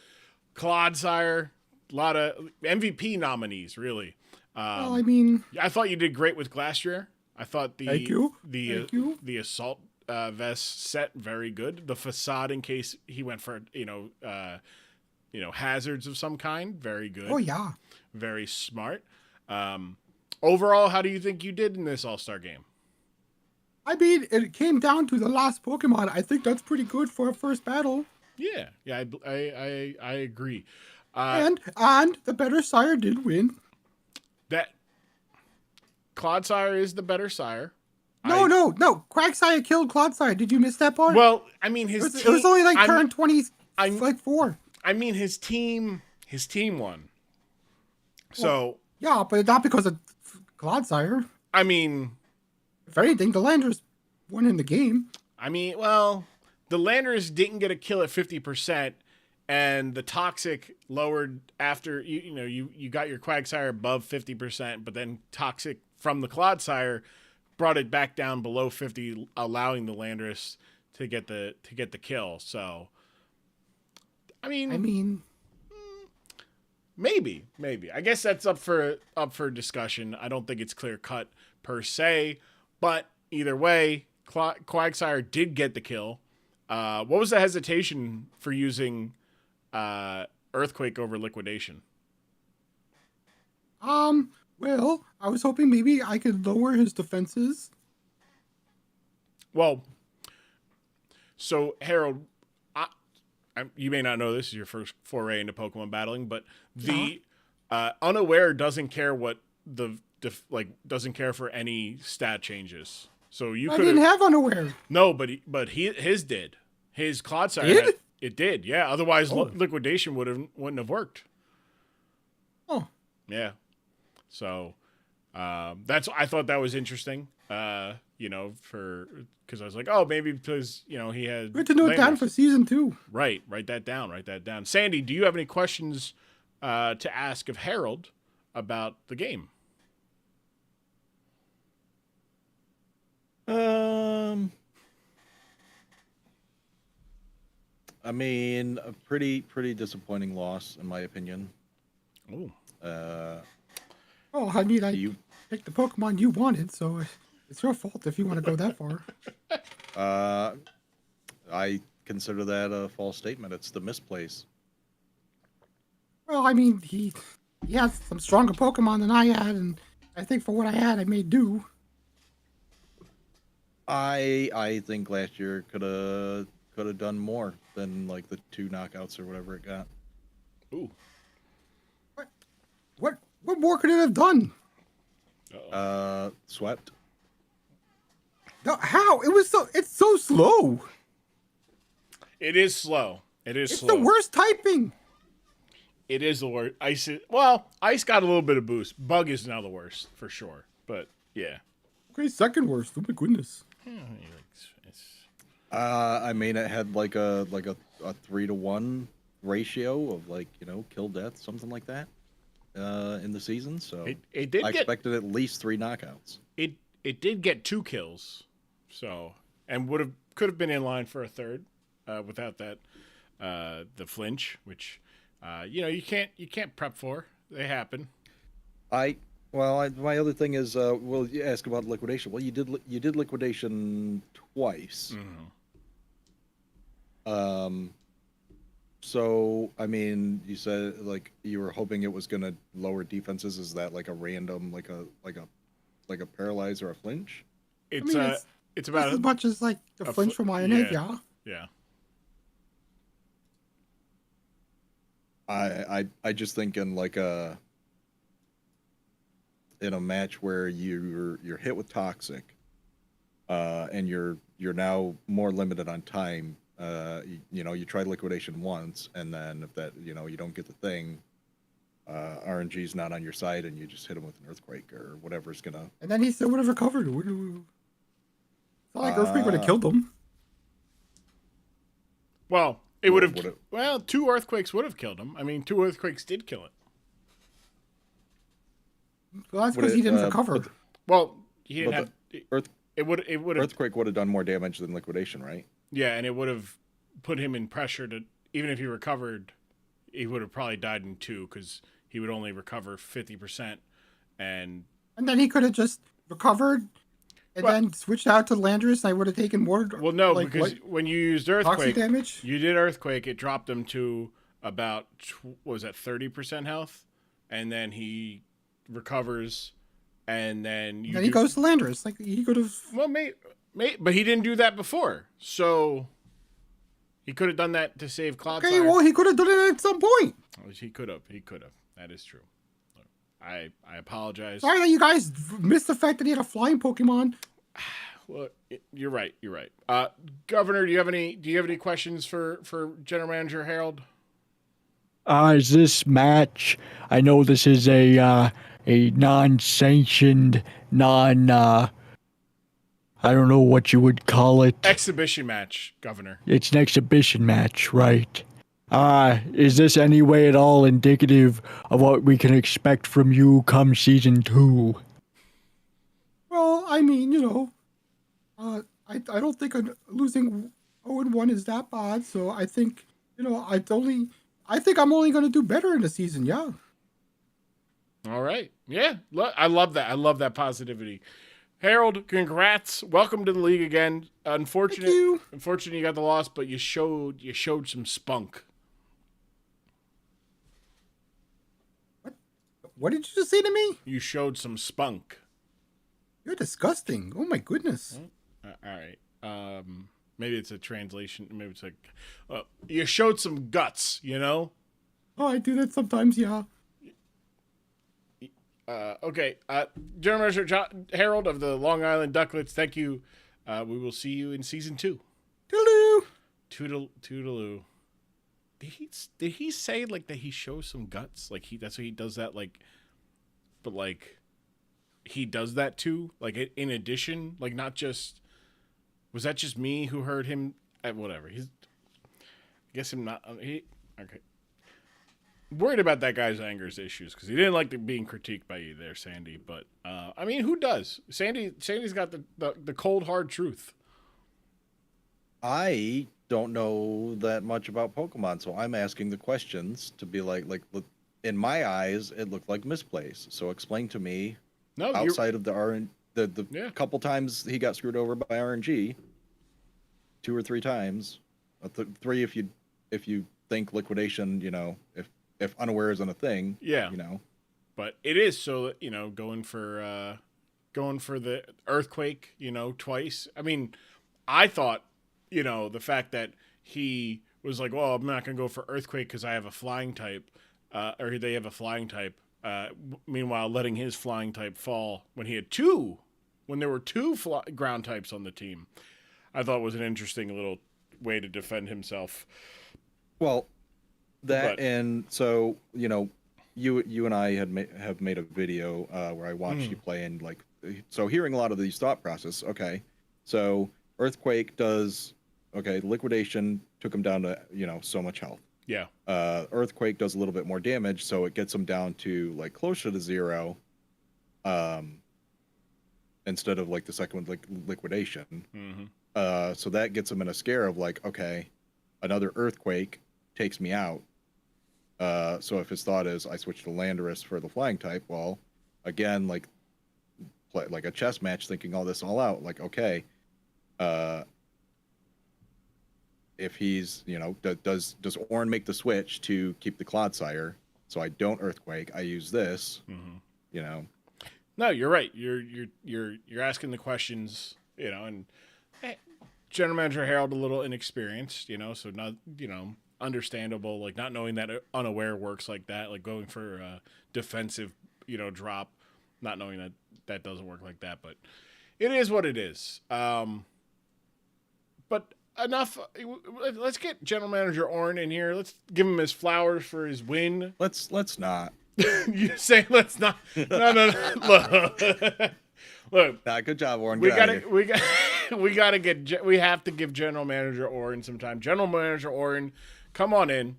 Clodsire. A lot of MVP nominees, really. I thought you did great with Glastrier. I thought Thank you. The Assault Vest set, very good. The Facade, in case he went for hazards of some kind, very good. Oh yeah, very smart. Overall, how do you think you did in this All-Star game? I mean, it came down to the last Pokemon. I think that's pretty good for a first battle. Yeah, I agree. And the better sire did win. That Clodsire is the better sire. No. Quagsire killed Clodsire. Did you miss that part? Well, I mean, it was only like turn 20, like 4. I mean, his team won. So yeah, but not because of Clodsire. I mean, if anything, the Landers won in the game. I mean, well, the Landers didn't get a kill at 50%, and the Toxic lowered after you got your Quagsire above 50%, but then Toxic from the Clodsire brought it back down below 50, allowing the Landers to get the kill. So, I mean, maybe. I guess that's up for discussion. I don't think it's clear cut per se, but either way, Quagsire did get the kill. What was the hesitation for using Earthquake over Liquidation? Well, I was hoping maybe I could lower his defenses. Well, so Harold, you may not know this is your first foray into Pokemon battling, but the Unaware doesn't care what doesn't care for any stat changes. So I didn't have Unaware. No, but his did. His Clodsire did? It did, yeah. Otherwise, Liquidation wouldn't have worked. Oh, yeah. So I thought that was interesting. Because I was like, oh, maybe because he had. Good to note it down for season 2. Right, write that down. Sandy, do you have any questions to ask of Harold about the game? I mean, a pretty disappointing loss in my opinion. Oh. I mean, you picked the Pokemon you wanted, so it's your fault if you want to go that far. I consider that a false statement. It's the misplace. Well, I mean, he has some stronger Pokemon than I had, and I think for what I had, I made do. I think last year could have done more than like the 2 knockouts or whatever it got. Ooh. What more could it have done? Swept. No, how? It's so slow. It is slow. It's slow. The worst typing. It is the worst. Ice got a little bit of boost. Bug is now the worst for sure. But yeah. Okay, second worst. Oh my goodness. I mean, it had like a 3-to-1 ratio of kill death, something like that, in the season. So it did. I expected at least 3 knockouts. It did get 2 kills, so and could have been in line for a third, without that the flinch, which you can't prep for. They happen. My other thing is, you ask about liquidation. Well, you did liquidation twice. Mm-hmm. So I mean, you said you were hoping it was gonna lower defenses. Is that like a random, like a paralyze or a flinch? It's about as much as like the flinch from Ionave, yeah. I just think in in a match where you're hit with Toxic, and you're now more limited on time. You try liquidation once, and then if that you don't get the thing, RNG's not on your side, and you just hit him with an Earthquake or whatever's gonna. And then he still would have recovered. It's not like Earthquake would have killed him. Well, it would have. Well, 2 Earthquakes would have killed him. I mean, 2 Earthquakes did kill it. Well, that's because he didn't recover. He didn't have. It would have. Earthquake would have done more damage than liquidation, right? Yeah, and it would have put him in pressure to. Even if he recovered, he would have probably died in 2 because he would only recover 50%, and then he could have just recovered and then switched out to Landorus, and I would have taken more. Well, no, because when you used Earthquake, damage? You did Earthquake. It dropped him to about 30% health, and then he recovers, and then he goes to Landorus. Like he could have. Well, but he didn't do that before, so he could have done that to save Clodsire. Okay, well, he could have done it at some point. He could have. That is true. I apologize. Sorry that you guys missed the fact that he had a flying Pokemon. Well, you're right. Governor, do you have any questions for General Manager Harold? Is this match? I know this is a non-sanctioned, I don't know what you would call it. Exhibition match, Governor. It's an exhibition match, right? Is this any way at all indicative of what we can expect from you come season 2? Well, I mean, I don't think losing 0-1 is that bad. So I think, I think I'm only going to do better in the season. Yeah. All right. Yeah. I love that. I love that positivity. Harold, congrats. Welcome to the league again. Unfortunately, you got the loss, but you showed some spunk. What did you just say to me? You showed some spunk. You're disgusting. Oh my goodness. All right. Maybe it's a translation. Maybe it's like you showed some guts. Oh, I do that sometimes. Yeah. Okay. General Manager Harold of the Long Island Ducklets, thank you. We will see you in season 2. Toodaloo. Toodaloo. Did he say like that he shows some guts? Like that's what he does that like, but like he does that too. Like in addition, like not just. Was that just me who heard him? Whatever. I guess I'm not. Okay. Worried about that guy's anger issues because he didn't like being critiqued by you there, Sandy. But I mean, who does? Sandy's got the cold hard truth. I don't know that much about Pokemon, so I'm asking the questions to be like in my eyes, it looked like misplays. So explain to me, outside of the couple times he got screwed over by RNG, 2 or 3 times, 3 if you think liquidation, if unaware isn't a thing, But it is, so going for the earthquake, twice. I mean, I thought, the fact that he was like, well, I'm not gonna go for earthquake because I have a flying type, or they have a flying type. Meanwhile, letting his flying type fall when there were 2 ground types on the team, I thought was an interesting little way to defend himself. Well. And so you and I have made a video where I watched you play, and so hearing a lot of these thought process. Okay, so earthquake does liquidation took him down to so much health. Yeah. Earthquake does a little bit more damage, so it gets him down to closer to 0. Instead of the second one, liquidation. Mm-hmm. So that gets him in a scare of okay, another earthquake takes me out. So if his thought is I switch to Landorus for the flying type, well, again, play a chess match, thinking all this all out. Okay, if he's does Orin make the switch to keep the Clodsire? So I don't earthquake. I use this. Mm-hmm. No, you're right. You're asking the questions. And General Manager Harold a little inexperienced. So not understandable, not knowing that unaware works like that, going for a defensive, drop, not knowing that doesn't work like that, but it is what it is. But enough. Let's get General Manager Orin in here. Let's give him his flowers for his win. Let's not. You say let's not. No. Look. Good job, Orin. We have to give General Manager Orin some time. General Manager Orin, come on in.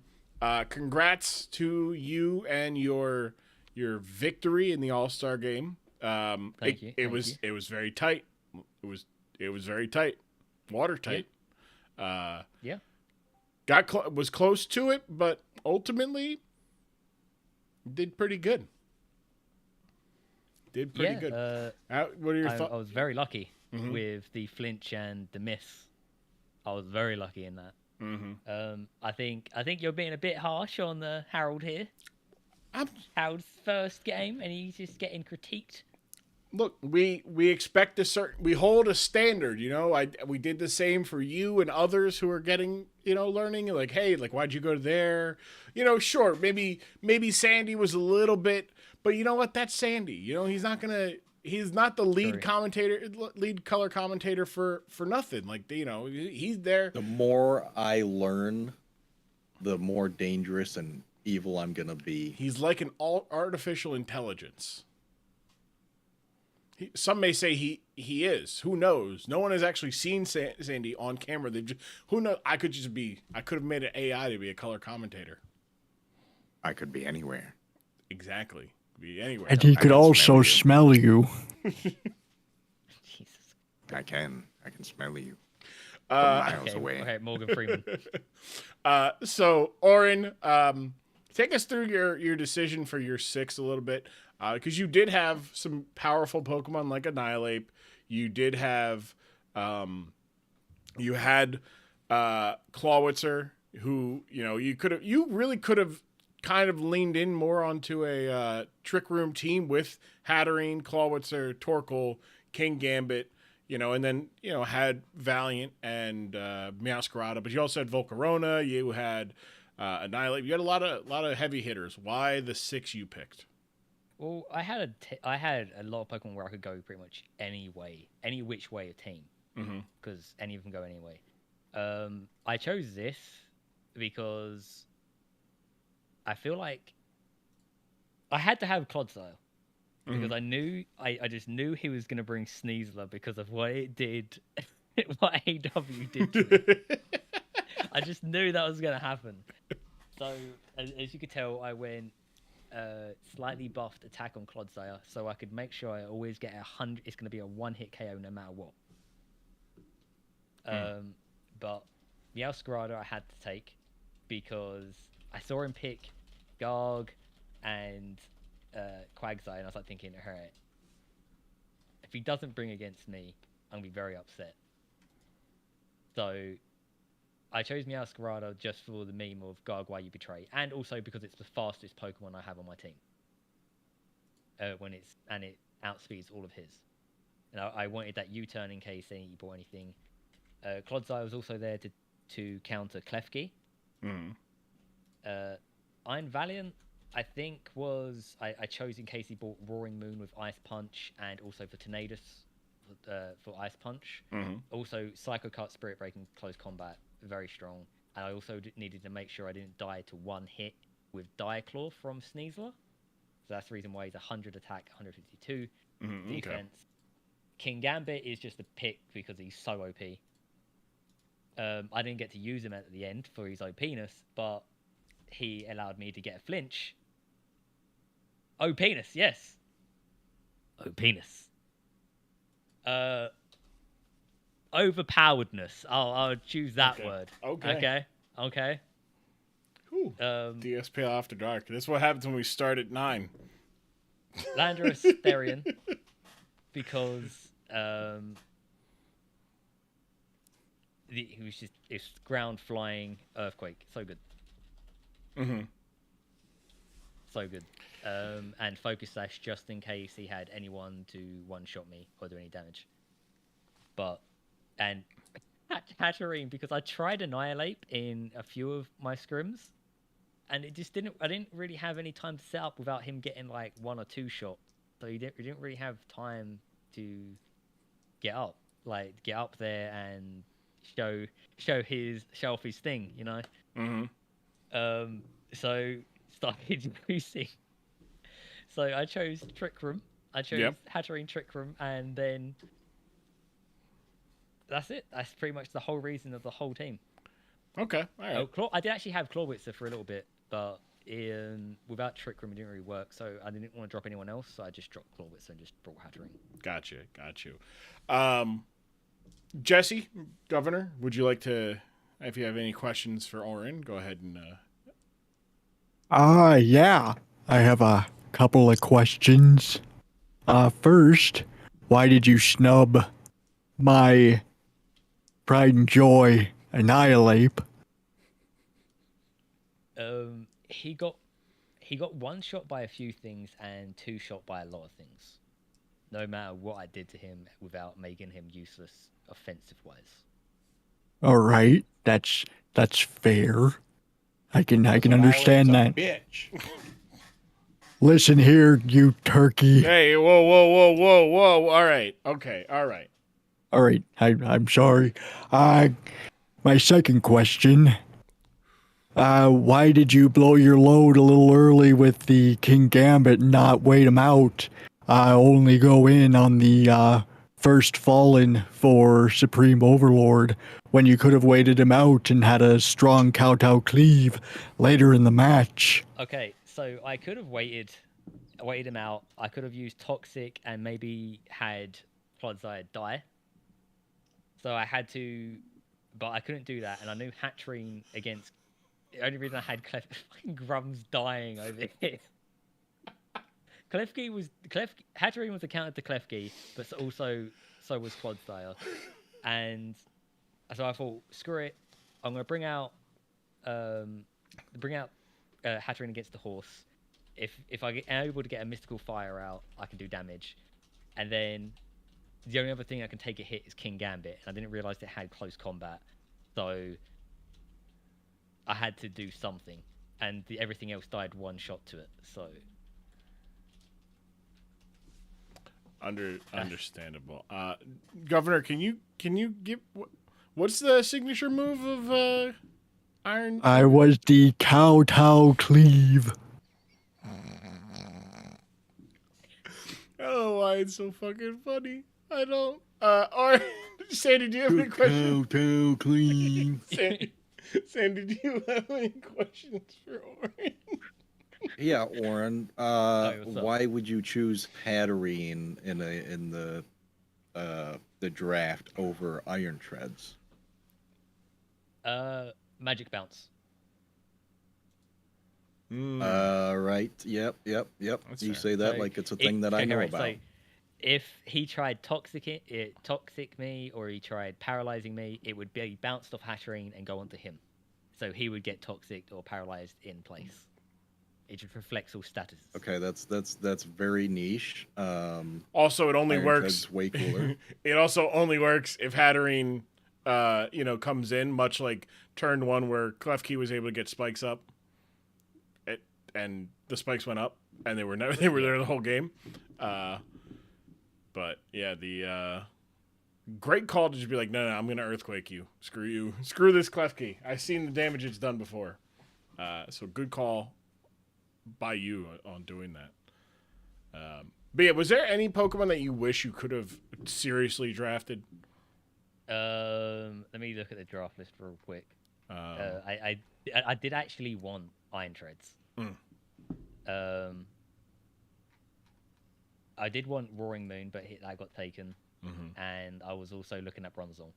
Congrats to you and your victory in the All-Star game. Thank you. It was very tight. It was very tight. Watertight. Yeah. Was close to it, but ultimately did pretty good. What are your thoughts? I was very lucky with the flinch and the miss. I was very lucky in that. Mm-hmm. I think you're being a bit harsh on Harold here. Harold's first game, and he's just getting critiqued. Look, we expect we hold a standard. We did the same for you and others who are getting learning. Hey, why'd you go there? Sure, maybe Sandy was a little bit. But you know what? That's Sandy. He's not the lead color commentator for nothing. He's there. The more I learn, the more dangerous and evil I'm gonna be. He's like an artificial intelligence. Some may say he is. Who knows? No one has actually seen Sandy on camera. Who knows? I could have made an AI to be a color commentator. I could be anywhere. Exactly. Be anywhere. And he could also smell you. Jesus. I can smell you. From miles away. Okay, Morgan Freeman. So Oren, take us through your decision for your 6 a little bit, because you did have some powerful Pokemon like Annihilate. You did have, you had Clawitzer, who you really could have kind of leaned in more onto a Trick Room team with Hatterene, Clawitzer, Torkoal, King Gambit. And then, had Valiant and Meowscarada, but you also had Volcarona, you had Annihilate. You had a lot of heavy hitters. Why the 6 you picked? Well, I had a lot of Pokemon where I could go pretty much any which way a team, because any of them go any way. I chose this because I feel like I had to have Clodsire. Because I just knew he was going to bring Sneasler because of what it did, what AW did to it. I just knew that was going to happen. So, as you could tell, I went slightly buffed attack on Clodsire, so I could make sure I always get 100. It's going to be a one-hit KO no matter what. But Meowscarada I had to take because I saw him pick Garg and Quagsire, and I was like thinking, alright, if he doesn't bring against me, I'm gonna be very upset. So I chose Meowscarada just for the meme of Garg, why you betray, and also because it's the fastest Pokemon I have on my team. It outspeeds all of his. And I wanted that U-turn in case he brought anything. Clodsire was also there to counter Klefki. Iron Valiant, I think I chose in case he bought Roaring Moon with Ice Punch, and also for Tornadus for Ice Punch. Also Psycho Cut, Spirit Breaking, Close Combat, very strong. And I also needed to make sure I didn't die to one hit with Diaclaw from Sneasler. So that's the reason why he's 100 attack, 152 defense. Okay. King Gambit is just a pick because he's so OP. I didn't get to use him at the end for his OPness, but he allowed me to get a flinch. OPness, yes. OPness. Overpoweredness. I'll choose that word. Okay. Whew. DSPL After Dark. That's what happens when we start at 9. Landorus Therian. Because it's ground flying earthquake. So good. So good. And Focus Sash just in case he had anyone to one-shot me or do any damage. And Hatterene, because I tried Annihilate in a few of my scrims, and I didn't really have any time to set up without him getting like 1 or 2 shots. So he didn't really have time to get up there and show off his thing, So started using. So I chose Trick Room. I chose Hatterene Trick Room, and then that's it. That's pretty much the whole reason of the whole team. Okay, all right. I did actually have Clawitzer for a little bit, but without Trick Room, it didn't really work. So I didn't want to drop anyone else, so I just dropped Clawitzer and just brought Hatterene. Got you. Jesse, Governor, would you like to, if you have any questions for Oren, go ahead and... Yeah. I have a couple of questions. First, why did you snub my pride and joy Annihilate? He got one shot by a few things and 2 shot by a lot of things. No matter what I did to him without making him useless offensive wise. All right, that's fair. I can understand that. Bitch. Listen here, you turkey. Hey, whoa. All right. Okay. All right. I'm sorry. My second question. Why did you blow your load a little early with the King Gambit and not wait him out? Only go in on the first fallen for Supreme Overlord when you could have waited him out and had a strong kowtow cleave later in the match. Okay, so I could have waited him out. I could have used Toxic and maybe had Clodsire die. So I had to, but I couldn't do that, and I knew Hatterene against. The only reason I had Grumm's dying over here. Hatterene was the counter to Klefki, but also so was Clodsire, and so I thought, screw it, I'm gonna bring out Hatterene against the horse. If I am able to get a mystical fire out, I can do damage, and then the only other thing I can take a hit is King Gambit, and I didn't realize it had close combat, so I had to do something, and everything else died one shot to it. So understandable. Governor, can you give what's the signature move of Iron? I was the kowtow cleave. I don't know why it's so fucking funny. I don't. Or Sandy, do you have any questions? Kowtow cleave. Sandy, do you have any questions for Oren? Yeah, Oren. Why would you choose Hatterene in the draft over Iron Treads? Magic bounce. Right. Yep. That's You fair. say that like it's a thing that I know about. So if he tried toxic me, or he tried paralyzing me, it would be bounced off Hatterene and go onto him. So he would get toxic or paralyzed in place. It just reflects all statuses. Okay, that's very niche. Also, it only Iron works. Tread's way cooler. It also only works if Hatterene, comes in, much like turn one where Klefki was able to get spikes up. And the spikes went up, and they were there the whole game. But yeah, the great call to just be like, no, I'm gonna earthquake you. Screw you. Screw this Klefki. I've seen the damage it's done before. So good call by you on doing that. But yeah, was there any Pokemon that you wish you could have seriously drafted? Let me look at the draft list real quick. I did actually want Iron Treads. I did want Roaring Moon, but that got taken. Mm-hmm. And I was also looking at Bronzong.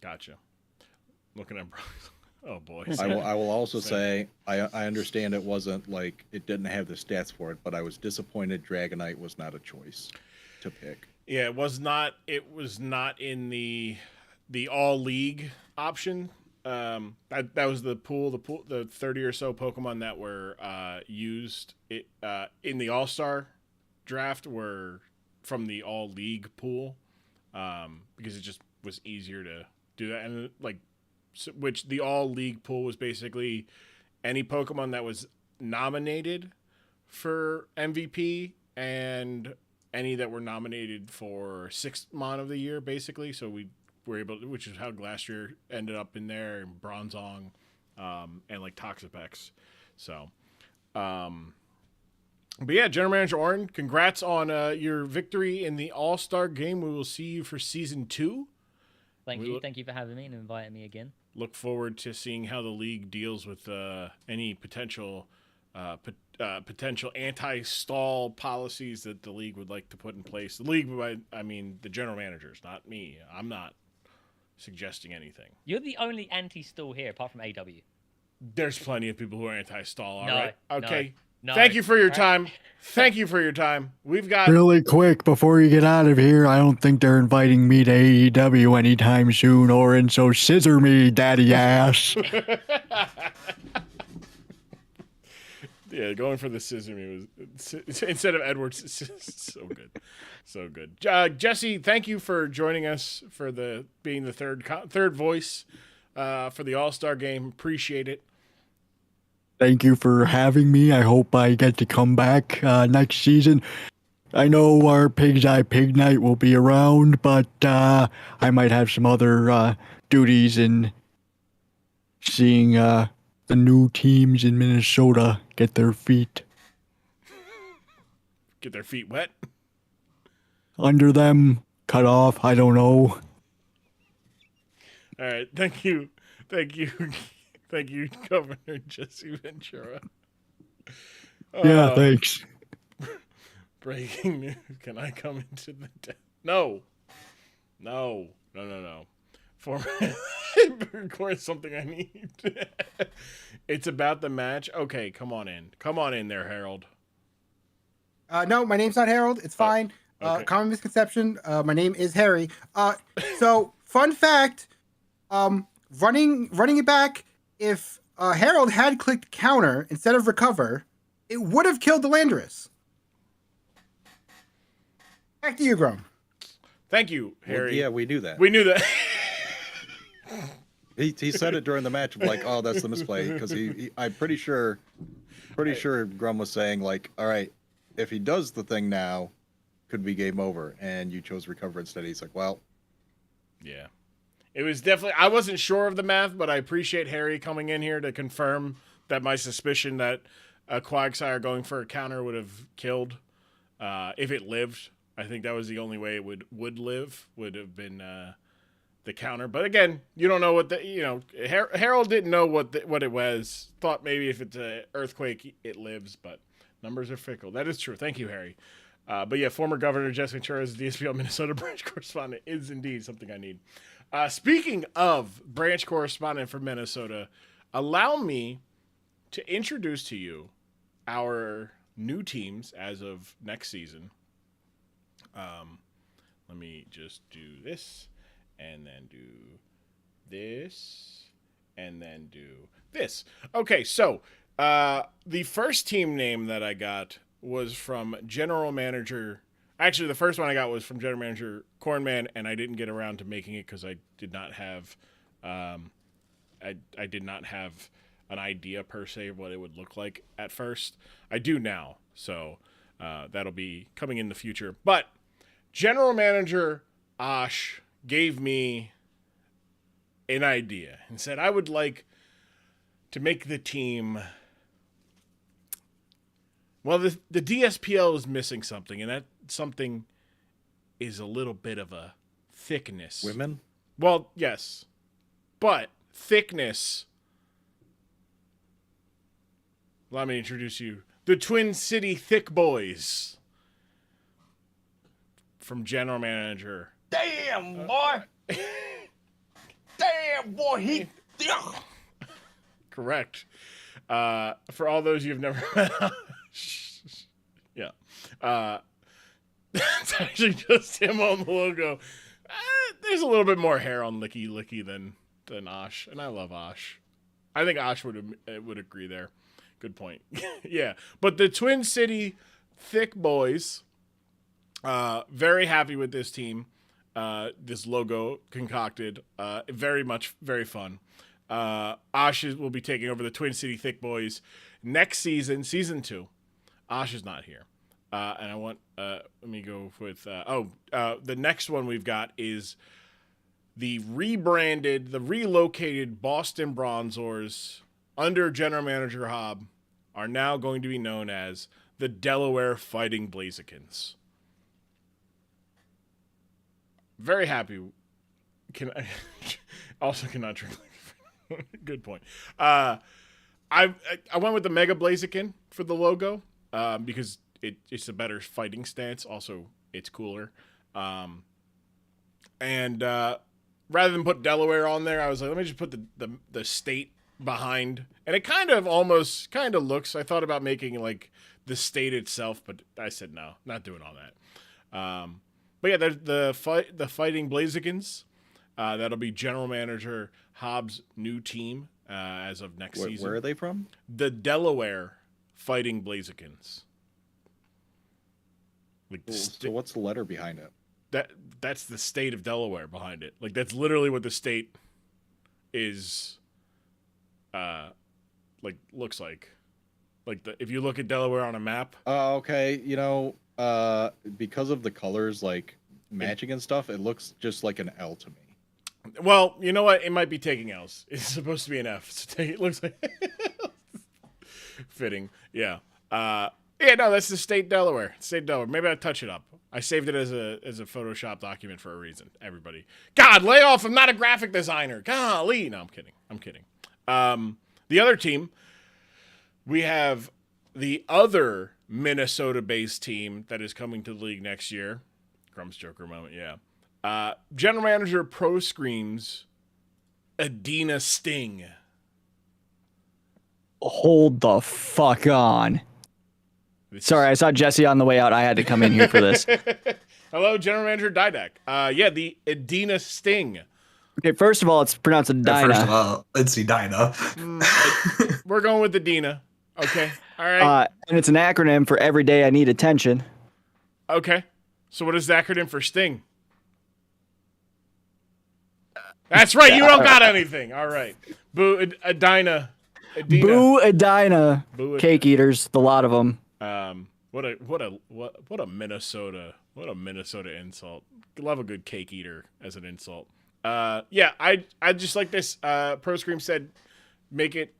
Gotcha. Looking at Bronzong. Oh boy. I will also say I understand it wasn't like it didn't have the stats for it, but I was disappointed Dragonite was not a choice to pick. Yeah, it was not in the all league option. That was the pool, the 30 or so Pokemon that were used in the All-Star draft were from the all league pool, because it just was easier to do that. And which the all league pool was basically any Pokemon that was nominated for MVP and any that were nominated for 6th Mon of the year, basically. So we were able to, which is how Glastrier ended up in there, and Bronzong, and like Toxapex. So, but yeah, General Manager Oren, congrats on your victory in the All-Star game. We will see you for Season 2. Thank you for having me and inviting me again. Look forward to seeing how the league deals with any potential anti-stall policies that the league would like to put in place. The league, I mean the general managers, not me. I'm not suggesting anything. You're the only anti-stall here, apart from AW. There's plenty of people who are anti-stall. All No, right. Okay. No. Thank you for your time. Thank you for your time. We've got Really quick, before you get out of here, I don't think they're inviting me to AEW anytime soon, Oren, so scissor me, daddy ass. Yeah, going for the scissor me was instead of Edwards. So good, so good. Jesse, thank you for joining us for being the third voice for the All-Star game. Appreciate it. Thank you for having me. I hope I get to come back next season. I know our Pig's Eye Pig Night will be around, but I might have some other duties in seeing the the new teams in Minnesota get their feet wet. under them, cut off. I don't know. All right, thank you, Governor Jesse Ventura. Yeah, thanks. Breaking news. Can I come into the No. For of course, something I need. It's about the match. Okay, come on in there, Harold. No, my name's not Harold. It's fine. Okay. Common misconception. My name is Harry. So fun fact. Running it back. If Harold had clicked counter instead of recover, it would have killed the Landorus. Back to you, Grumm. Thank you, Harry. Well, yeah, we knew that. We knew that. He said it during the match, like, "Oh, that's the misplay," because I'm pretty sure Grumm was saying, like, "All right, if he does the thing now, could be game over," and you chose recover instead. He's like, "Well, yeah." It was definitely. I wasn't sure of the math, but I appreciate Harry coming in here to confirm that my suspicion that a Quagsire going for a counter would have killed if it lived. I think that was the only way it would live. Would have been the counter. But again, you don't know what Harold didn't know what it was. Thought maybe if it's an earthquake, it lives. But numbers are fickle. That is true. Thank you, Harry. But yeah, former Governor Jesse Ventura's DSPL Minnesota branch correspondent is indeed something I need. Speaking of branch correspondent for Minnesota, allow me to introduce to you our new teams as of next season. Let me just do this, and then do this, and then do this. Okay, so the first team name that I got was from General Manager. Actually, the first one I got was from General Manager Cornman, and I didn't get around to making it because I did not have, I did not have an idea per se of what it would look like at first. I do now, so that'll be coming in the future. But General Manager Ash gave me an idea and said I would like to make the team. Well, the DSPL is missing something, and that something is a little bit of a thickness. women." Well, yes, but thickness. Allow me to introduce you, the Twin City Thick Boys from General Manager. Damn, boy. Damn, boy. He. Correct. For all those you've never met. Yeah. It's actually just him on the logo. There's a little bit more hair on Licky Licky than Osh, and I love Osh. I think Osh would agree there. Good point. Yeah, but the Twin City Thick Boys, very happy with this team. This logo concocted, very fun. Osh will be taking over the Twin City Thick Boys next season, season 2. Osh is not here. And I want, let me go with, the next one we've got is the relocated Boston Bronzors under General Manager Hobb are now going to be known as the Delaware Fighting Blazikins. Very happy. Also cannot drink. Good point. I went with the Mega Blaziken for the logo because it's a better fighting stance. Also, it's cooler. And rather than put Delaware on there, I was like, let me just put the state behind. And it kind of looks. I thought about making like the state itself, but I said no, not doing all that. But yeah, there's the Fighting Blazikins. That'll be General Manager Hobbs' new team as of next season. Where are they from? The Delaware Fighting Blazikins. Like So what's the letter behind it? That's the state of Delaware behind it. Like that's literally what the state is. Like looks like. Like if you look at Delaware on a map. Okay. Because of the colors like matching and stuff, it looks just like an L to me. Well, you know what? It might be taking L's. It's supposed to be an F. So it looks like fitting. Yeah. Yeah. No, that's the state Delaware. State Delaware. Maybe I touch it up. I saved it as a Photoshop document for a reason. Everybody. God, lay off! I'm not a graphic designer. Golly. No, I'm kidding. I'm kidding. The other team, we have the other Minnesota-based team that is coming to the league next year. Grumm's Joker moment. Yeah. General Manager Pro Screams, Adina Sting. Hold the fuck on. Sorry, I saw Jesse on the way out. I had to come in here for this. Hello, General Manager Didak. Yeah, the Adina Sting. Okay, first of all, it's pronounced Adina. First of all, it's Edina. We're going with Adina. Okay. All right. And it's an acronym for Every Day I Need Attention. Okay. So what is the acronym for Sting? That's right. You don't got anything. All right. Boo, Adina. Boo, Adina. Boo, Cake eaters, the lot of them. What a Minnesota insult. Love a good cake eater as an insult. Yeah, I just like this. Pro Scream said, make it,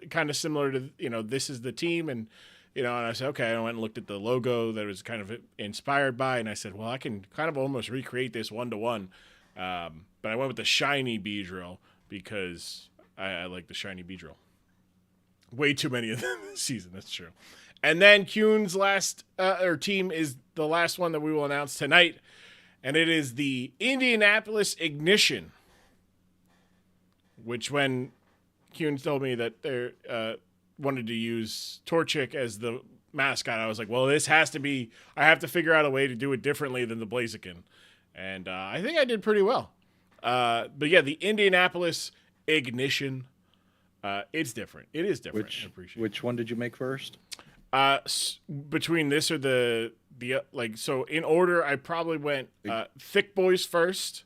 kind of similar to, this is the team. And, and I said, okay, I went and looked at the logo that was kind of inspired by, and I said, well, I can kind of almost recreate this 1-to-1. But I went with the shiny Beedrill because I like the shiny Beedrill. Way too many of them this season. That's true. And then Kuhn's last team is the last one that we will announce tonight, and it is the Indianapolis Ignition. Which, when Kuhn told me that they wanted to use Torchic as the mascot, I was like, well, this has to be. I have to figure out a way to do it differently than the Blaziken, and I think I did pretty well. But yeah, the Indianapolis Ignition. It's different. It is different. Which one did you make first? Between this or the so in order, I probably went Thick Boys first.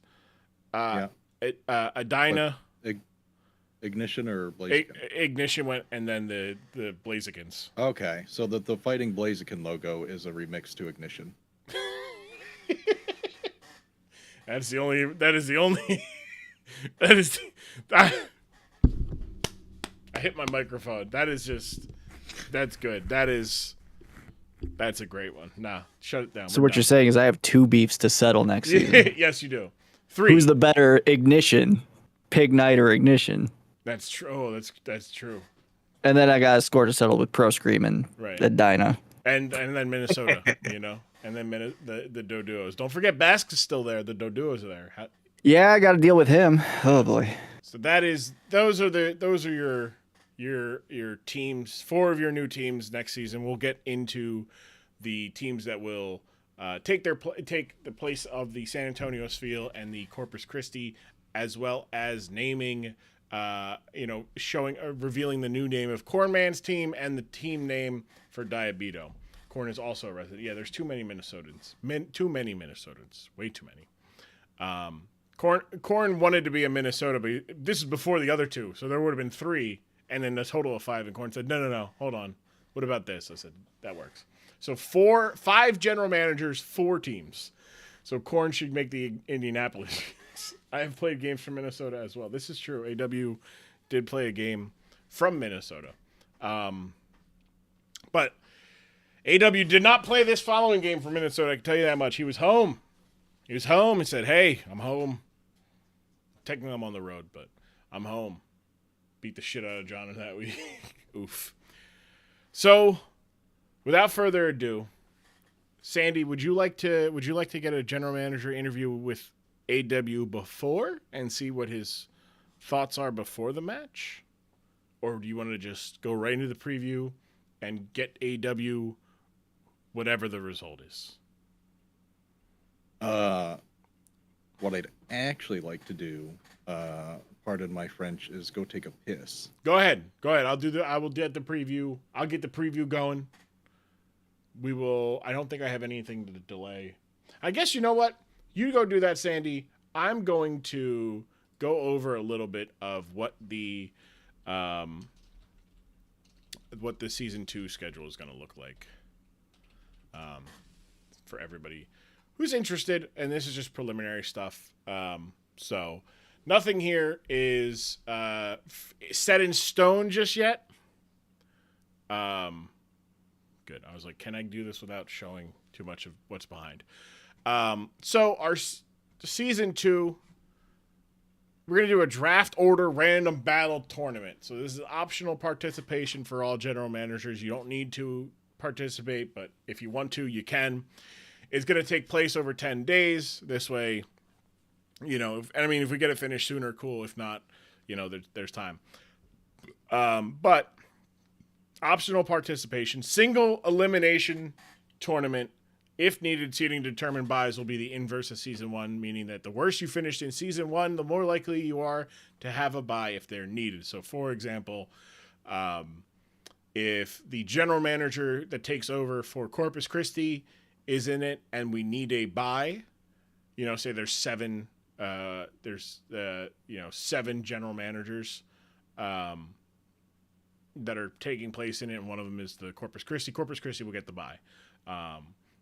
Adina. Ignition or Blaziken? Ignition went, and then the Blazikens. Okay, so the Fighting Blaziken logo is a remix to Ignition. That is the only. I hit my microphone. That's good. That's a great one. Nah, shut it down. So what you're saying is I have 2 beefs to settle next season. Yes, you do. 3. Who's the better Ignition? Pig Knight or Ignition? That's true. Oh, that's true. And then I got a score to settle with Pro Scream and the Dyna. And then Minnesota, and then the Doduos. Don't forget Basque is still there. The Doduos are there. Yeah, I got to deal with him. Oh boy. So those are your teams. 4 of your new teams next season. We'll get into the teams that will take the place of the San Antonio Spiel and the Corpus Christi, as well as naming, revealing the new name of Cornman's team and the team name for Diabeto. Corn is also a resident. Yeah, there's too many Minnesotans. Too many Minnesotans. Way too many. Corn wanted to be a Minnesota, but this is before the other 2, so there would have been 3, and then a total of 5. And Corn said, no, hold on. What about this? I said, that works. So 5 general managers, 4 teams. So Corn should make the Indianapolis. I have played games from Minnesota as well. This is true. AW did play a game from Minnesota. But AW did not play this following game from Minnesota. I can tell you that much. He was home. He said, hey, I'm home. Technically, I'm on the road, but I'm home. Beat the shit out of John in that week. Oof. So, without further ado, Sandy, would you like to get a general manager interview with AW before and see what his thoughts are before the match? Or do you want to just go right into the preview and get AW whatever the result is? What I'd actually like to do, pardon my French, is go take a piss. Go ahead. I will get the preview. I'll get the preview going. I don't think I have anything to delay. I guess you know what? You go do that, Sandy. I'm going to go over a little bit of what the season 2 schedule is going to look like. For everybody who's interested, and this is just preliminary stuff. So nothing here is set in stone just yet. Good. I was like, can I do this without showing too much of what's behind? So our season 2, we're going to do a draft order random battle tournament. So this is optional participation for all general managers. You don't need to participate, but if you want to, you can. It's going to take place over 10 days. This way, if we get it finished sooner, cool. If not, there's time. But optional participation, single elimination tournament. If needed, seeding determined buys will be the inverse of Season 1, meaning that the worse you finished in Season 1, the more likely you are to have a buy if they're needed. So, for example, if the general manager that takes over for Corpus Christi is in it and we need a buy, say there's 7 general managers that are taking place in it, and one of them is the Corpus Christi. Corpus Christi will get the buy.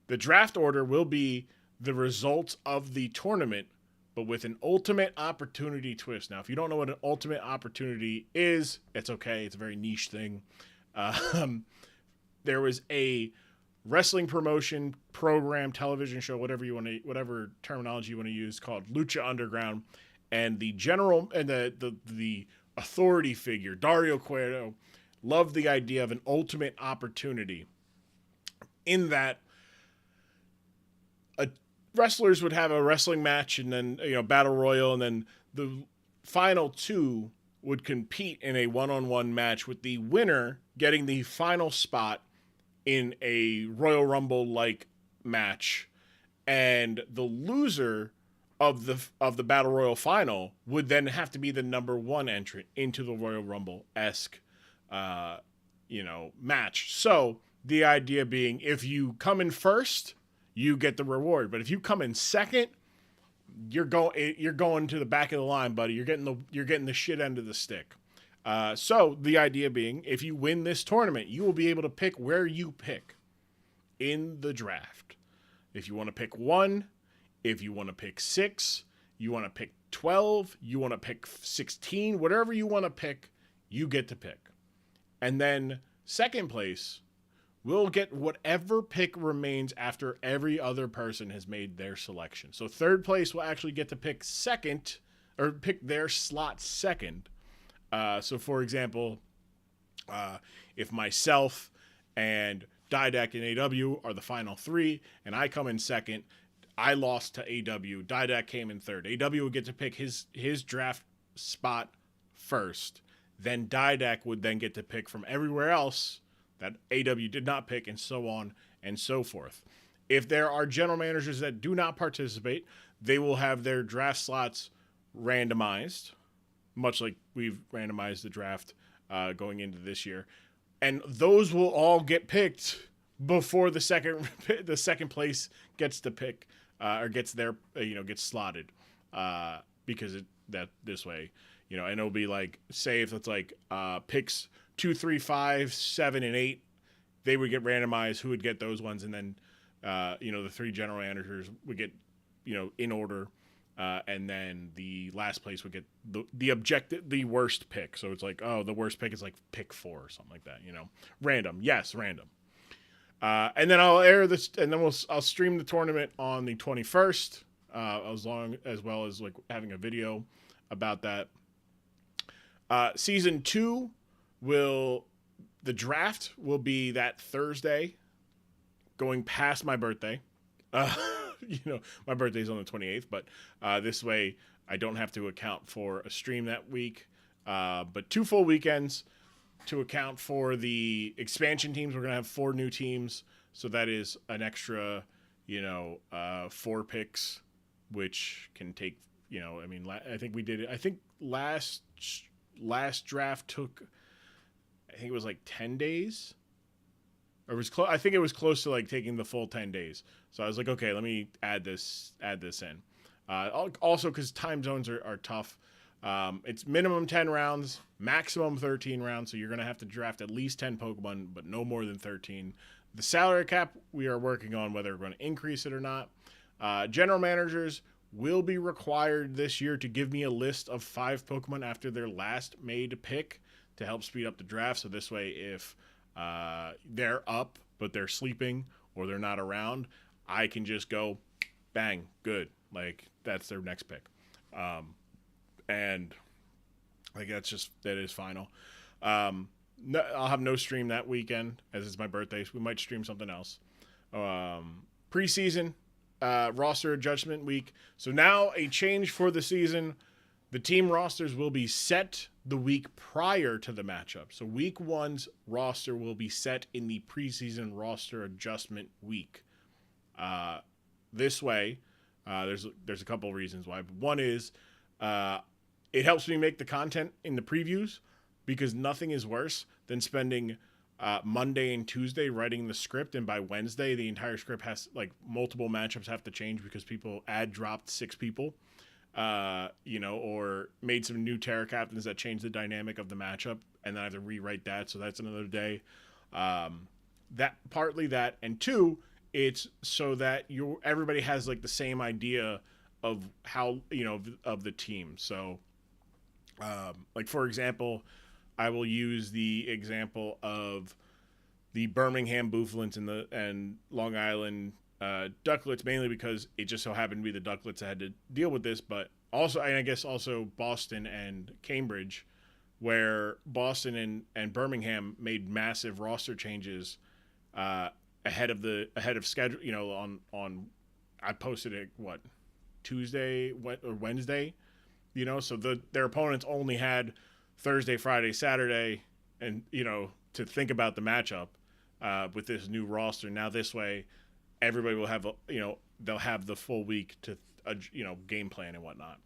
The draft order will be the results of the tournament, but with an ultimate opportunity twist. Now, if you don't know what an ultimate opportunity is, it's okay. It's a very niche thing. There was a wrestling promotion, program, television show, whatever terminology you want to use, called Lucha Underground, and the general and the authority figure, Dario Cueto, loved the idea of an ultimate opportunity, in that wrestlers would have a wrestling match and then battle royal, and then the final 2 would compete in a one-on-one match, with the winner getting the final spot in a Royal Rumble like match, and the loser of the battle royal final would then have to be the number 1 entrant into the Royal Rumble-esque match. So the idea being, if you come in first, you get the reward. But if you come in second, you're going to the back of the line, buddy. You're getting the shit end of the stick. So the idea being, if you win this tournament, you will be able to pick where you pick in the draft. If you want to pick 1, if you want to pick 6, you want to pick 12, you want to pick 16, whatever you want to pick, you get to pick. And then second place will get whatever pick remains after every other person has made their selection. So third place will actually get to pick second, or pick their slot second. So for example, if myself and Didac and AW are the final 3, and I come in second, I lost to AW. Didac came in third. AW would get to pick his draft spot first. Then Didac would then get to pick from everywhere else that AW did not pick, and so on and so forth. If there are general managers that do not participate, they will have their draft slots randomized, much like we've randomized the draft going into this year. And those will all get picked before the second place gets to pick or gets their gets slotted, because this way, and it'll be like, say if it's like picks 2, 3, 5, 7, and 8, they would get randomized who would get those ones, and then the 3 general managers would get in order, and then the last place would get the worst pick. So it's like, the worst pick is like pick 4 or something like that. Random, yes, random. And then I'll air this, and then I'll stream the tournament on the 21st, as well as like having a video about that. Season 2. The draft will be that Thursday, going past my birthday. My birthday's on the 28th, but this way I don't have to account for a stream that week. But 2 full weekends to account for the expansion teams. We're going to have 4 new teams, so that is an extra, 4 picks, which can take, I think we did it. I think last draft took, I think it was like 10 days, or it was I think it was close to like taking the full 10 days. So I was like, okay, let me add this in. Also, because time zones are tough. It's minimum 10 rounds, maximum 13 rounds. So you're going to have to draft at least 10 Pokemon, but no more than 13. The salary cap, we are working on whether we're going to increase it or not. General managers, will be required this year to give me a list of 5 Pokemon after their last made pick to help speed up the draft. So this way, if they're up but they're sleeping or they're not around, I can just go bang, good. Like, that's their next pick. And like, that is final. No, I'll have no stream that weekend as it's my birthday. So we might stream something else. Preseason roster adjustment week. So now a change for the season. The team rosters will be set the week prior to the matchup. So week 1's roster will be set in the preseason roster adjustment week. This way, there's a couple of reasons why. One is it helps me make the content in the previews, because nothing is worse than spending Monday and Tuesday writing the script, and by Wednesday the entire script has, like, multiple matchups have to change because people dropped 6 people, or made some new Terra captains that changed the dynamic of the matchup, and then I have to rewrite that, so that's another day. That partly that, and 2, it's so that everybody has, like, the same idea of how, of the team. So, like, for example, I will use the example of the Birmingham Bouffalints and Long Island Ducklets, mainly because it just so happened to be the Ducklets that had to deal with this, but also, I guess also Boston and Cambridge, where Boston and Birmingham made massive roster changes ahead of schedule. On I posted it Tuesday or Wednesday, so their opponents only had Thursday, Friday, Saturday, and to think about the matchup with this new roster. Now this way, everybody will have they'll have the full week to game plan and whatnot.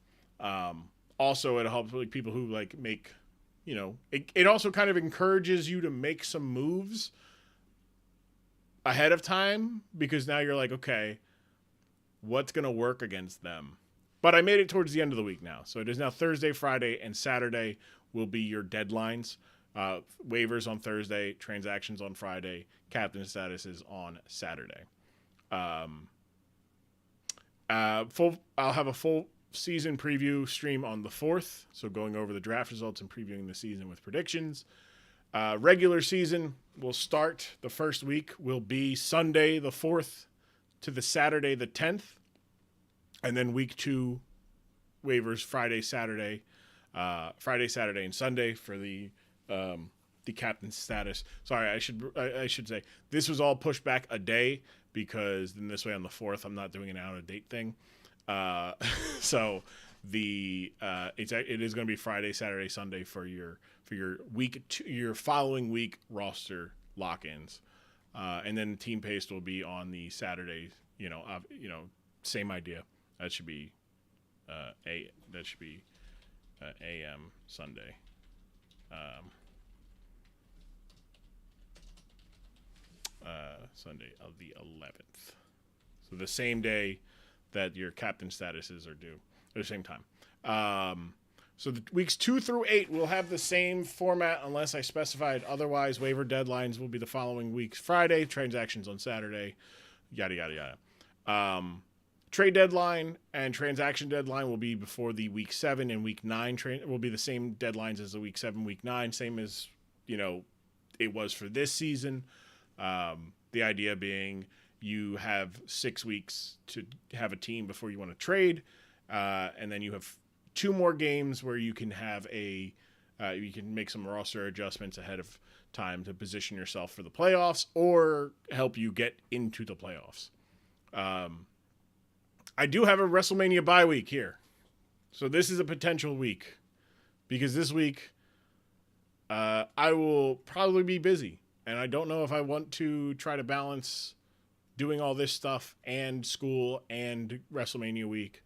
Also, it helps, like, people who, like, make it also kind of encourages you to make some moves ahead of time, because now you're like, okay, what's gonna work against them? But I made it towards the end of the week now, so it is now Thursday, Friday, and Saturday will be your deadlines. Waivers on Thursday, transactions on Friday, captain statuses on Saturday. I'll have a full season preview stream on the 4th, so going over the draft results and previewing the season with predictions. Regular season will start, the first week will be Sunday the 4th to the Saturday the 10th, and then week 2 waivers Friday, Saturday, and Sunday for the captain status. Sorry, I should say this was all pushed back a day, because then this way on the 4th I'm not doing an out of date thing. So it is going to be Friday, Saturday, Sunday for your your following week roster lock-ins, and then team paste will be on the Saturday. Same idea. That should be AM Sunday. Sunday of the 11th. So the same day that your captain statuses are due, at the same time. So the weeks 2 through 8 will have the same format unless I specified otherwise. Waiver deadlines will be the following week's Friday, transactions on Saturday, yada, yada, yada. Trade deadline and transaction deadline will be before the week 7 and week 9 will be the same deadlines as the week 7, week 9, same as, it was for this season. The idea being you have 6 weeks to have a team before you want to trade. And then you have 2 more games where you can have you can make some roster adjustments ahead of time to position yourself for the playoffs or help you get into the playoffs. I do have a WrestleMania bye week here. So this is a potential week, because this week I will probably be busy, and I don't know if I want to try to balance doing all this stuff and school and WrestleMania week.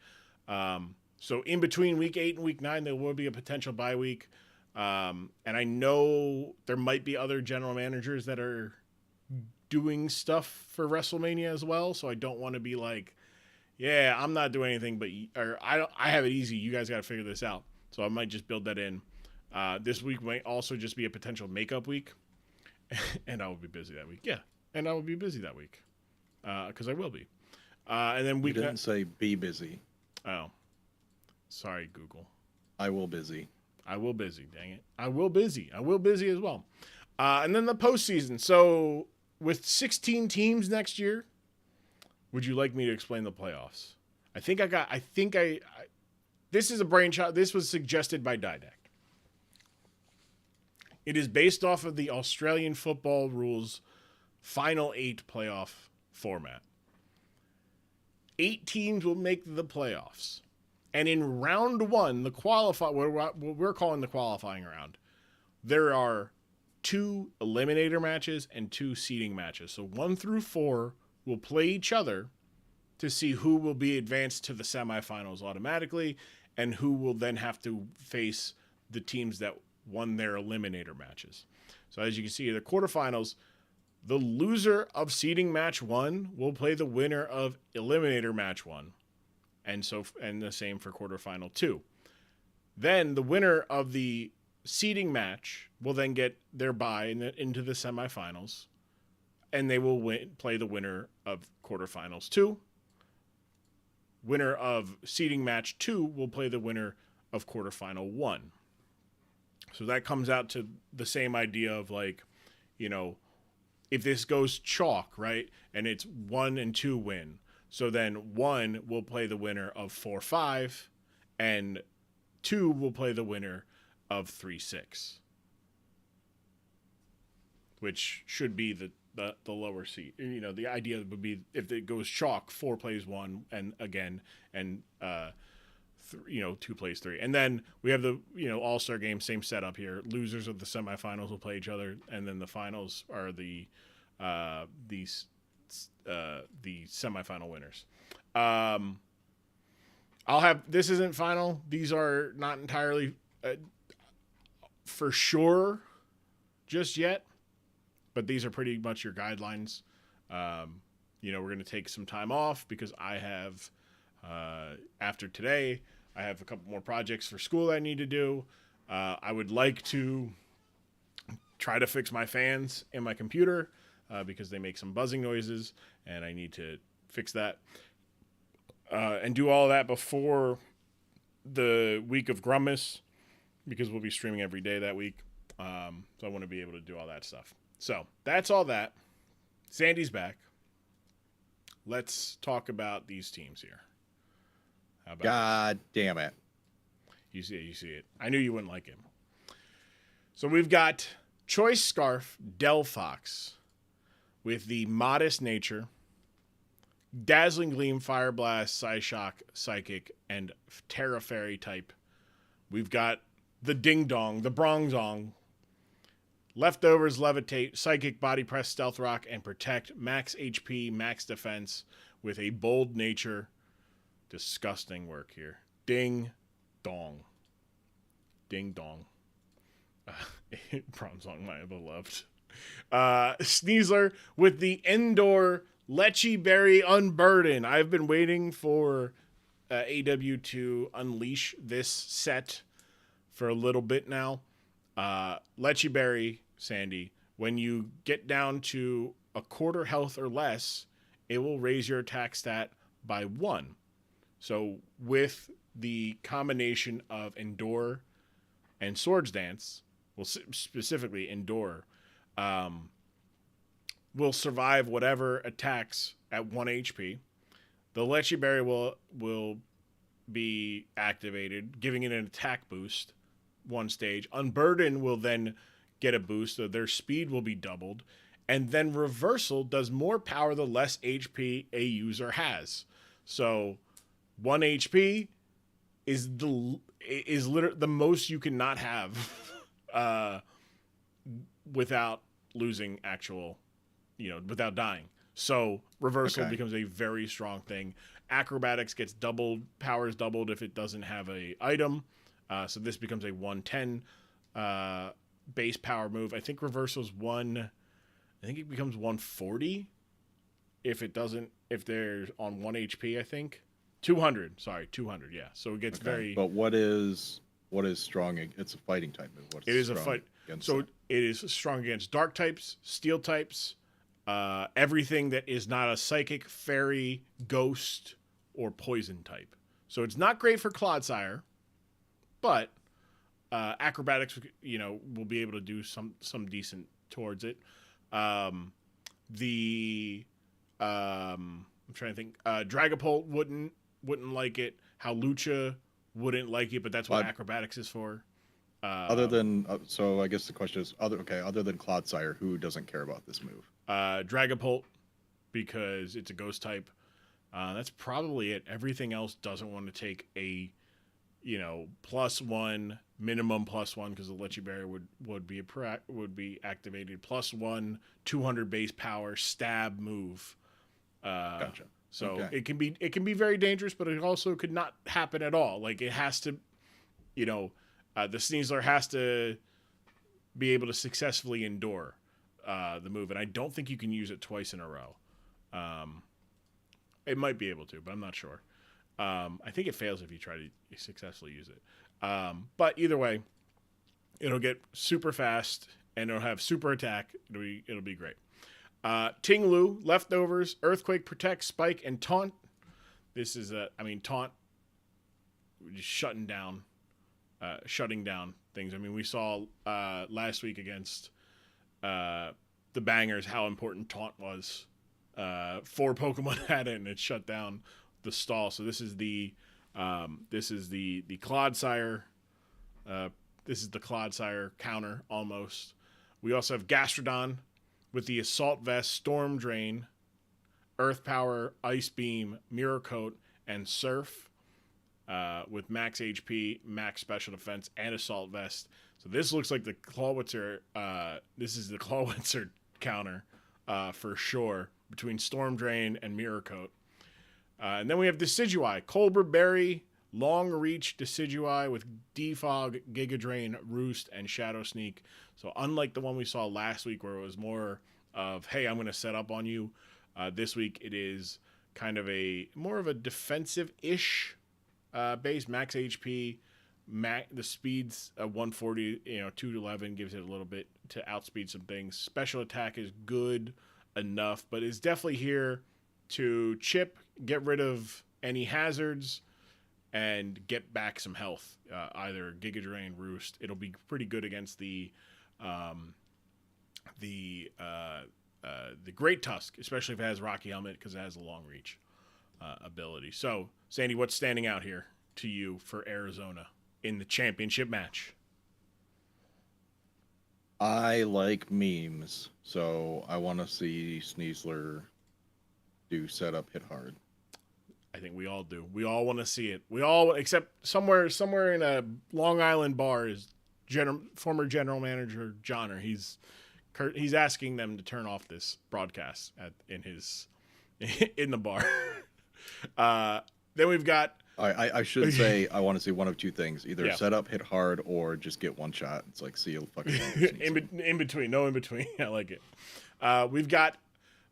So in between week 8 and week 9, there will be a potential bye week. And I know there might be other general managers that are doing stuff for WrestleMania as well. So I don't want to be like, yeah, I'm not doing anything, I have it easy. You guys got to figure this out. So I might just build that in. This week might also just be a potential makeup week. And I will be busy that week. Yeah. And I will be busy that week. Because I will be. And then You didn't say be busy. Oh, sorry, Google. I will busy. Dang it. I will busy as well. And then the postseason. So with 16 teams next year, would you like me to explain the playoffs? This is a brainchild. This was suggested by Didact. It is based off of the Australian football rules Final 8 playoff format. 8 teams will make the playoffs. And in round 1, what we're calling the qualifying round, there are 2 eliminator matches and 2 seeding matches. So 1 through 4 will play each other to see who will be advanced to the semifinals automatically and who will then have to face the teams that won their eliminator matches. So as you can see, the quarterfinals, the loser of seeding match 1 will play the winner of eliminator match 1. And the same for quarterfinal 2. Then the winner of the seeding match will then get their bye into the semifinals, and they will play the winner of quarterfinals 2. Winner of seeding match 2 will play the winner of quarterfinal 1. So that comes out to the same idea of if this goes chalk, right, and it's 1 and 2 win. So then 1 will play the winner of 4-5, and 2 will play the winner of 3-6, which should be the lower seed. The idea would be if it goes chalk, 4 plays 1, and again, and 2 plays 3, and then we have the All-Star game, same setup here. Losers of the semifinals will play each other, and then the finals are the semifinal winners. This isn't final. These are not entirely for sure just yet, but these are pretty much your guidelines. We're going to take some time off because I have, after today, I have a couple more projects for school I need to do. I would like to try to fix my fans in my computer because they make some buzzing noises, and I need to fix that. And do all that before the week of Grummas, because we'll be streaming every day that week. So I want to be able to do all that stuff. So that's all that. Sandy's back. Let's talk about these teams here. How about God damn it. You see it. I knew you wouldn't like him. So we've got Choice Scarf Delphox with the Modest Nature, Dazzling Gleam, Fire Blast, Psyshock, Psychic, and Terra Fairy type. We've got the Ding Dong, the Bronzong, Leftovers, Levitate, Psychic, Body Press, Stealth Rock, and Protect, max HP, max defense, with a Bold Nature. Disgusting work here. Ding Dong. Ding Dong. Bronzong, my beloved. Sneasler with the Indoor Lechi Berry Unburden. I've been waiting for AW to unleash this set for a little bit now. Lechi Berry, Sandy, when you get down to a quarter health or less, it will raise your attack stat by 1. So with the combination of Endure and Swords Dance, well, specifically Endure, will survive whatever attacks at 1 HP. The Lechi Berry will be activated, giving it an attack boost 1 stage. Unburden will then get a boost, so their speed will be doubled. And then Reversal does more power the less HP a user has. So 1 HP is literally the most you can not have without losing actual, without dying. So Reversal becomes a very strong thing. Acrobatics gets doubled, powers doubled if it doesn't have a item. So this becomes a 110 base power move. I think Reversal's it becomes 140 if they're on 1 HP, I think. 200, yeah. So it gets very... But what is strong? It's a fighting type move. It is a fight. So it is strong against dark types, steel types, everything that is not a psychic, fairy, ghost, or poison type. So it's not great for Clodsire, but acrobatics, will be able to do some decent towards it. I'm trying to think. Dragapult wouldn't like it. Howlucha wouldn't like it, but that's what acrobatics is for. Other than so I guess the question is other than Clodsire, who doesn't care about this move? Dragapult, because it's a ghost type. That's probably it. Everything else doesn't want to take a +1 minimum +1 because the Lechi Berry would be activated +1 200 base power stab move. Gotcha. So Okay. it can be very dangerous, but it also could not happen at all. Like it has to, the Sneasler has to be able to successfully endure the move, and I don't think you can use it twice in a row. It might be able to, but I'm not sure. I think it fails if you try to successfully use it. But either way, it'll get super fast and it'll have super attack. It'll be great. Ting-Lu, Leftovers, Earthquake, Protect, Spike, and Taunt. This is Taunt, just shutting down things. I mean, we saw last week against the Bangers how important Taunt was. 4 Pokemon had it and it shut down the stall. So this is the Clodsire. This is the Clodsire counter almost. We also have Gastrodon with the Assault Vest, Storm Drain, Earth Power, Ice Beam, Mirror Coat, and Surf with max HP, max special defense, and Assault Vest. So this looks like the Clawitzer. This is the Clawitzer counter for sure between Storm Drain and Mirror Coat. And then we have Decidueye, Colbur Berry, Long Reach Decidueye with Defog, Giga Drain, Roost, and Shadow Sneak. So unlike the one we saw last week where it was more of, hey, I'm going to set up on you, this week it is kind of more of a defensive-ish base, max HP, the speed's 140, 211 gives it a little bit to outspeed some things. Special attack is good enough, but is definitely here to chip, get rid of any hazards, and get back some health. Either Giga Drain, Roost. It'll be pretty good against the Great Tusk, especially if it has Rocky Helmet because it has a long reach ability. So, Sandy, what's standing out here to you for Arizona in the championship match? I like memes, so I want to see Sneasler do setup hit hard. I think we all do. We all want to see it. We all, except somewhere in a Long Island bar is former general manager Johnner. He's asking them to turn off this broadcast in the bar. Then we've got. I should say I want to see one of two things: either set up, hit hard, or just get one shot. It's like see you fucking in between, no in between. I like it. We've got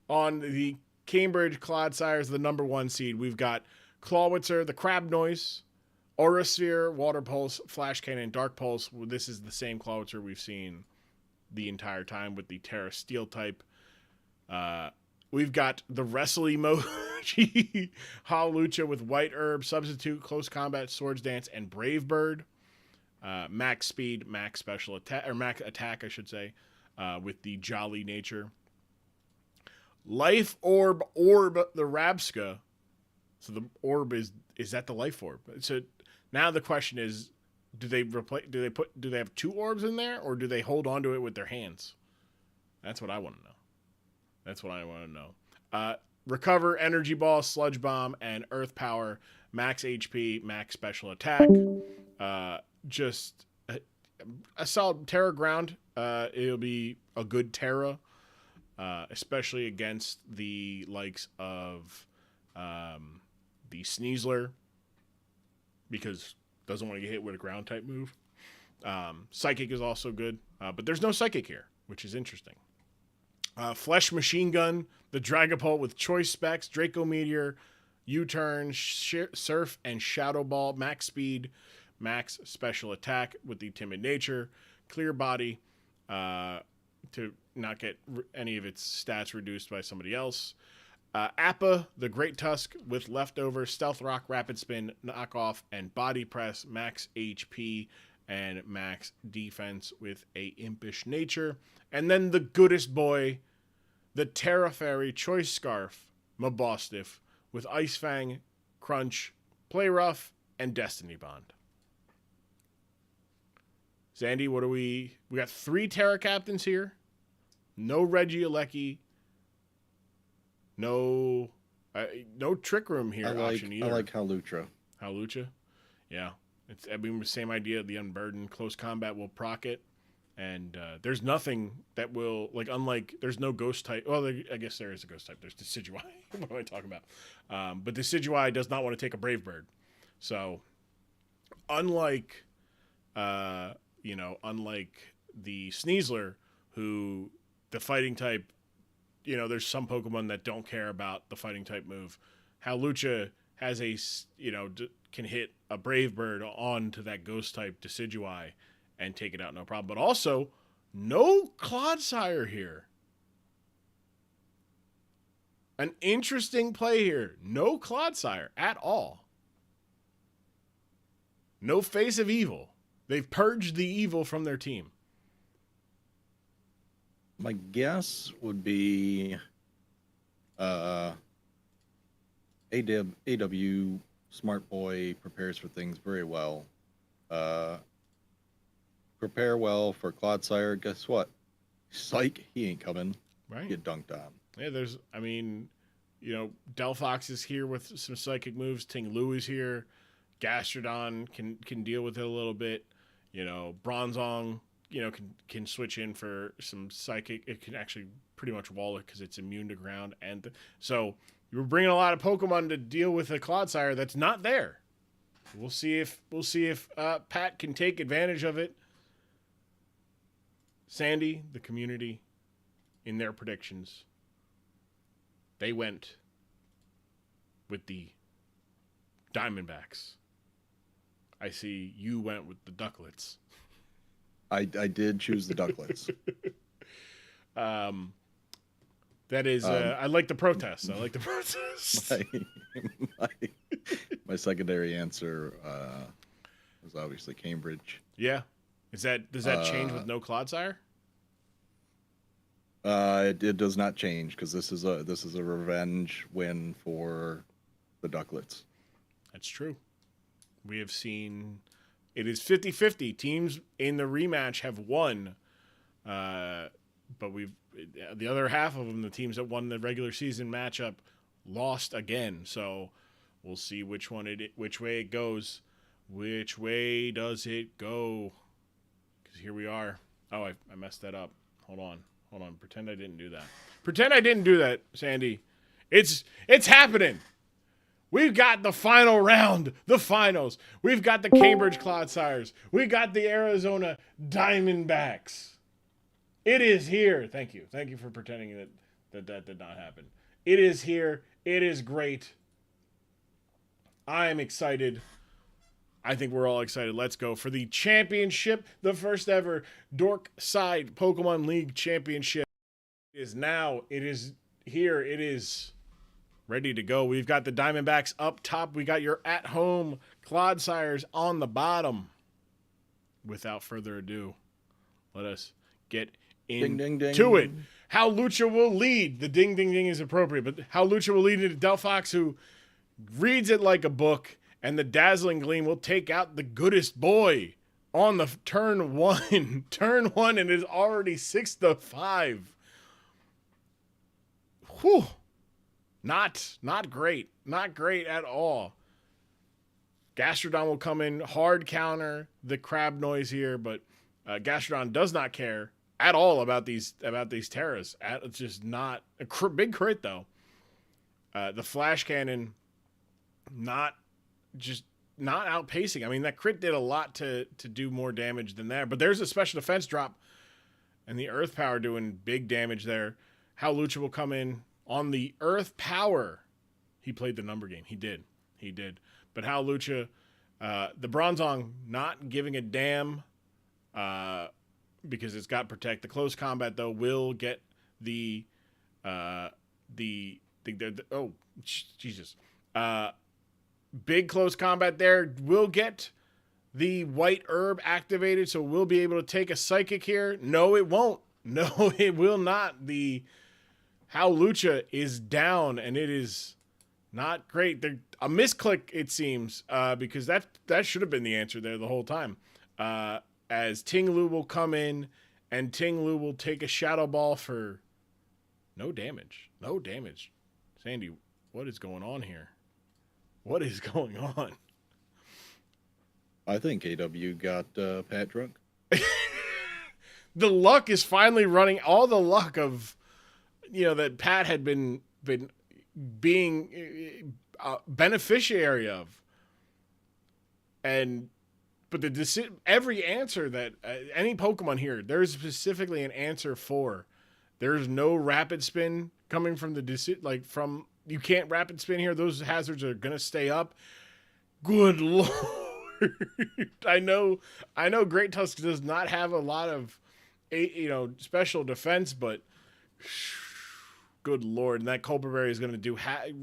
on the Cambridge Clodsires, the number 1 seed. We've got Clawitzer, the Crab Noise, Aura Sphere, Water Pulse, Flash Cannon, Dark Pulse. This is the same Clawitzer we've seen the entire time with the Terra Steel type. We've got the Wrestle emoji, Howlucha with White Herb, Substitute, Close Combat, Swords Dance, and Brave Bird. Max Speed, Max Special Attack, or Max Attack, I should say, with the Jolly Nature. Life Orb, the Rabska. So the orb is that the Life Orb? So now the question is, do they have 2 orbs in there, or do they hold on to it with their hands? That's what I want to know. Recover, Energy Ball, Sludge Bomb, and Earth Power, max HP, max special attack. Just a solid Terra ground. It'll be a good Terra, especially against the likes of the Sneasler, because doesn't want to get hit with a ground type move. Psychic is also good, but there's no Psychic here, which is interesting. Flesh Machine Gun, the Dragapult with Choice Specs, Draco Meteor, U-Turn, Surf, and Shadow Ball, max speed, max special attack with the Timid Nature, Clear Body to not get any of its stats reduced by somebody else. Appa, the Great Tusk with Leftover, Stealth Rock, Rapid Spin, Knockoff, and Body Press, max HP and max defense with a impish nature. And then the goodest boy, the Terra Fairy Choice Scarf, Mabostiff with Ice Fang, Crunch, Play Rough, and Destiny Bond. Sandy, what do we got 3 Terra Captains here. No Regieleki. No Trick Room here option either. I like Hawlucha. Hawlucha? Yeah. It's same idea. The Unburdened. Close combat will proc it. And there's nothing that will, unlike, there's no ghost type. Well, I guess there is a ghost type. There's Decidueye. What am I talking about? But Decidueye does not want to take a Brave Bird. So, unlike the Sneasler, who the fighting type, there's some Pokemon that don't care about the fighting type move. Hawlucha has can hit a Brave Bird onto that ghost type Decidueye and take it out no problem. But also, no Clodsire here. An interesting play here. No Clodsire at all. No Face of Evil. They've purged the evil from their team. My guess would be AW Smart Boy prepares for things very well. Prepare well for Clodsire. Guess what? Psych, he ain't coming. Right. Get dunked on. Yeah, Delphox is here with some psychic moves. Ting Lu is here. Gastrodon can deal with it a little bit. Bronzong, can switch in for some psychic. It can actually pretty much wall it because it's immune to ground. So you're bringing a lot of Pokemon to deal with a Clodsire that's not there. We'll see if Pat can take advantage of it. Sandy, the community, in their predictions, they went with the Diamondbacks. I see you went with the Ducklets. I did choose the Ducklets. That is, I like the protest. My secondary answer was obviously Cambridge. Yeah. Does that change with no Clodsire? It does not change because this is a revenge win for the Ducklets. That's true. We have seen it is 50-50. Teams in the rematch have won, but the other half of them, the teams that won the regular season matchup, lost again. So we'll see which way it goes. Which way does it go? Because here we are. Oh, I messed that up. Hold on. Pretend I didn't do that, Sandy. It's happening. We've got the final round, the finals. We've got the Cambridge Clodsires. We got the Arizona Diamondbacks. It is here. Thank you for pretending that did not happen. It is here. It is great. I am excited. I think we're all excited. Let's go for the championship, the first ever Dork Side Pokemon League championship. It is here. It is ready to go. We've got the Diamondbacks up top. We got your at-home Clodsires on the bottom. Without further ado, let us get into it. Hawlucha will lead. The ding, ding, ding is appropriate, but Hawlucha will lead into Delphox, who reads it like a book, and the Dazzling Gleam will take out the goodest boy on the turn one. Turn one, and it is already 6-5. Whew. Not great. Not great at all. Gastrodon will come in, hard counter the crab noise here, but Gastrodon does not care at all about these Terras. It's just not a big crit though. The Flash Cannon not outpacing. I mean, that crit did a lot to do more damage than that, but there's a special defense drop and the Earth Power doing big damage there. Hawlucha will come in on the Earth Power. He played the number game. He did. But Hawlucha, the Bronzong not giving a damn because it's got Protect. The close combat, though, will get the think Jesus. Big close combat there. We'll get the white herb activated, so we'll be able to take a psychic here. No, it won't. No, it will not. The Howlucha is down, and it is not great. A misclick, it seems, because that should have been the answer there the whole time. As Ting Lu will come in, and Ting Lu will take a Shadow Ball for no damage. No damage. Sandy, what is going on here? What is going on? I think AW got Pat drunk. The luck is finally running. All the luck of, that Pat had been being a beneficiary of. But every answer that any Pokemon here, there's specifically an answer for. There's no rapid spin coming from you can't rapid spin here. Those hazards are gonna stay up. Good Lord. I know Great Tusk does not have a lot of special defense, but good Lord. And that Culper Berry is going to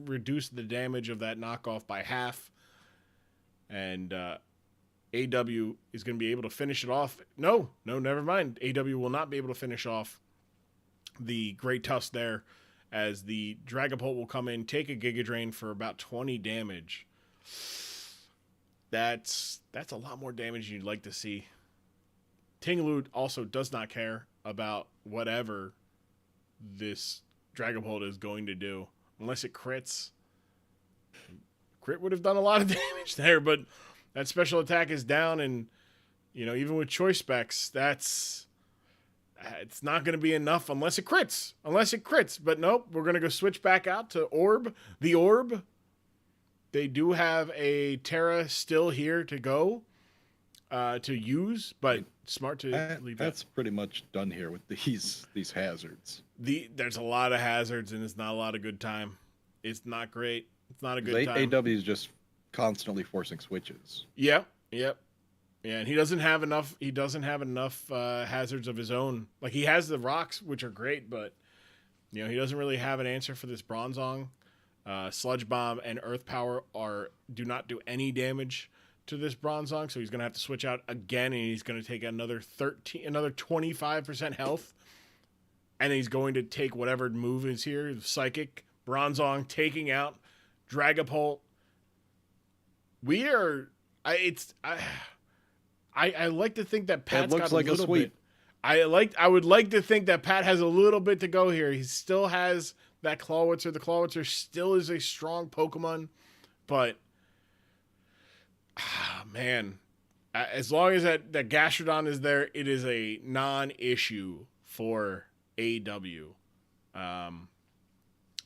reduce the damage of that knockoff by half. And AW is going to be able to finish it off. No, never mind. AW will not be able to finish off the Great Tusk there, as the Dragapult will come in, take a Giga Drain for about 20 damage. That's a lot more damage you'd like to see. Ting Lu also does not care about whatever this Dragapult is going to do, unless it crits. Crit would have done a lot of damage there, but that special attack is down, and even with choice specs, it's not going to be enough unless it crits. But nope, we're going to go switch back out to Orb. The Orb. They do have a Terra still here to go, to use, but smart to leave that's pretty much done here with these hazards. There's a lot of hazards, and it's not a lot of good time. It's not great. It's not a good time. AW is just constantly forcing switches. Yep. Yeah, and he doesn't have enough. He doesn't have enough hazards of his own. Like, he has the rocks, which are great, but he doesn't really have an answer for this Bronzong. Sludge Bomb and Earth Power do not do any damage to this Bronzong, so he's going to have to switch out again, and he's going to take another 25% health, and he's going to take whatever move is here. Psychic, Bronzong taking out Dragapult. I like to think that Pat's got a little bit. I would like to think that Pat has a little bit to go here. He still has that Clawitzer. The Clawitzer still is a strong Pokemon, but man, as long as that Gastrodon is there, it is a non-issue for AW.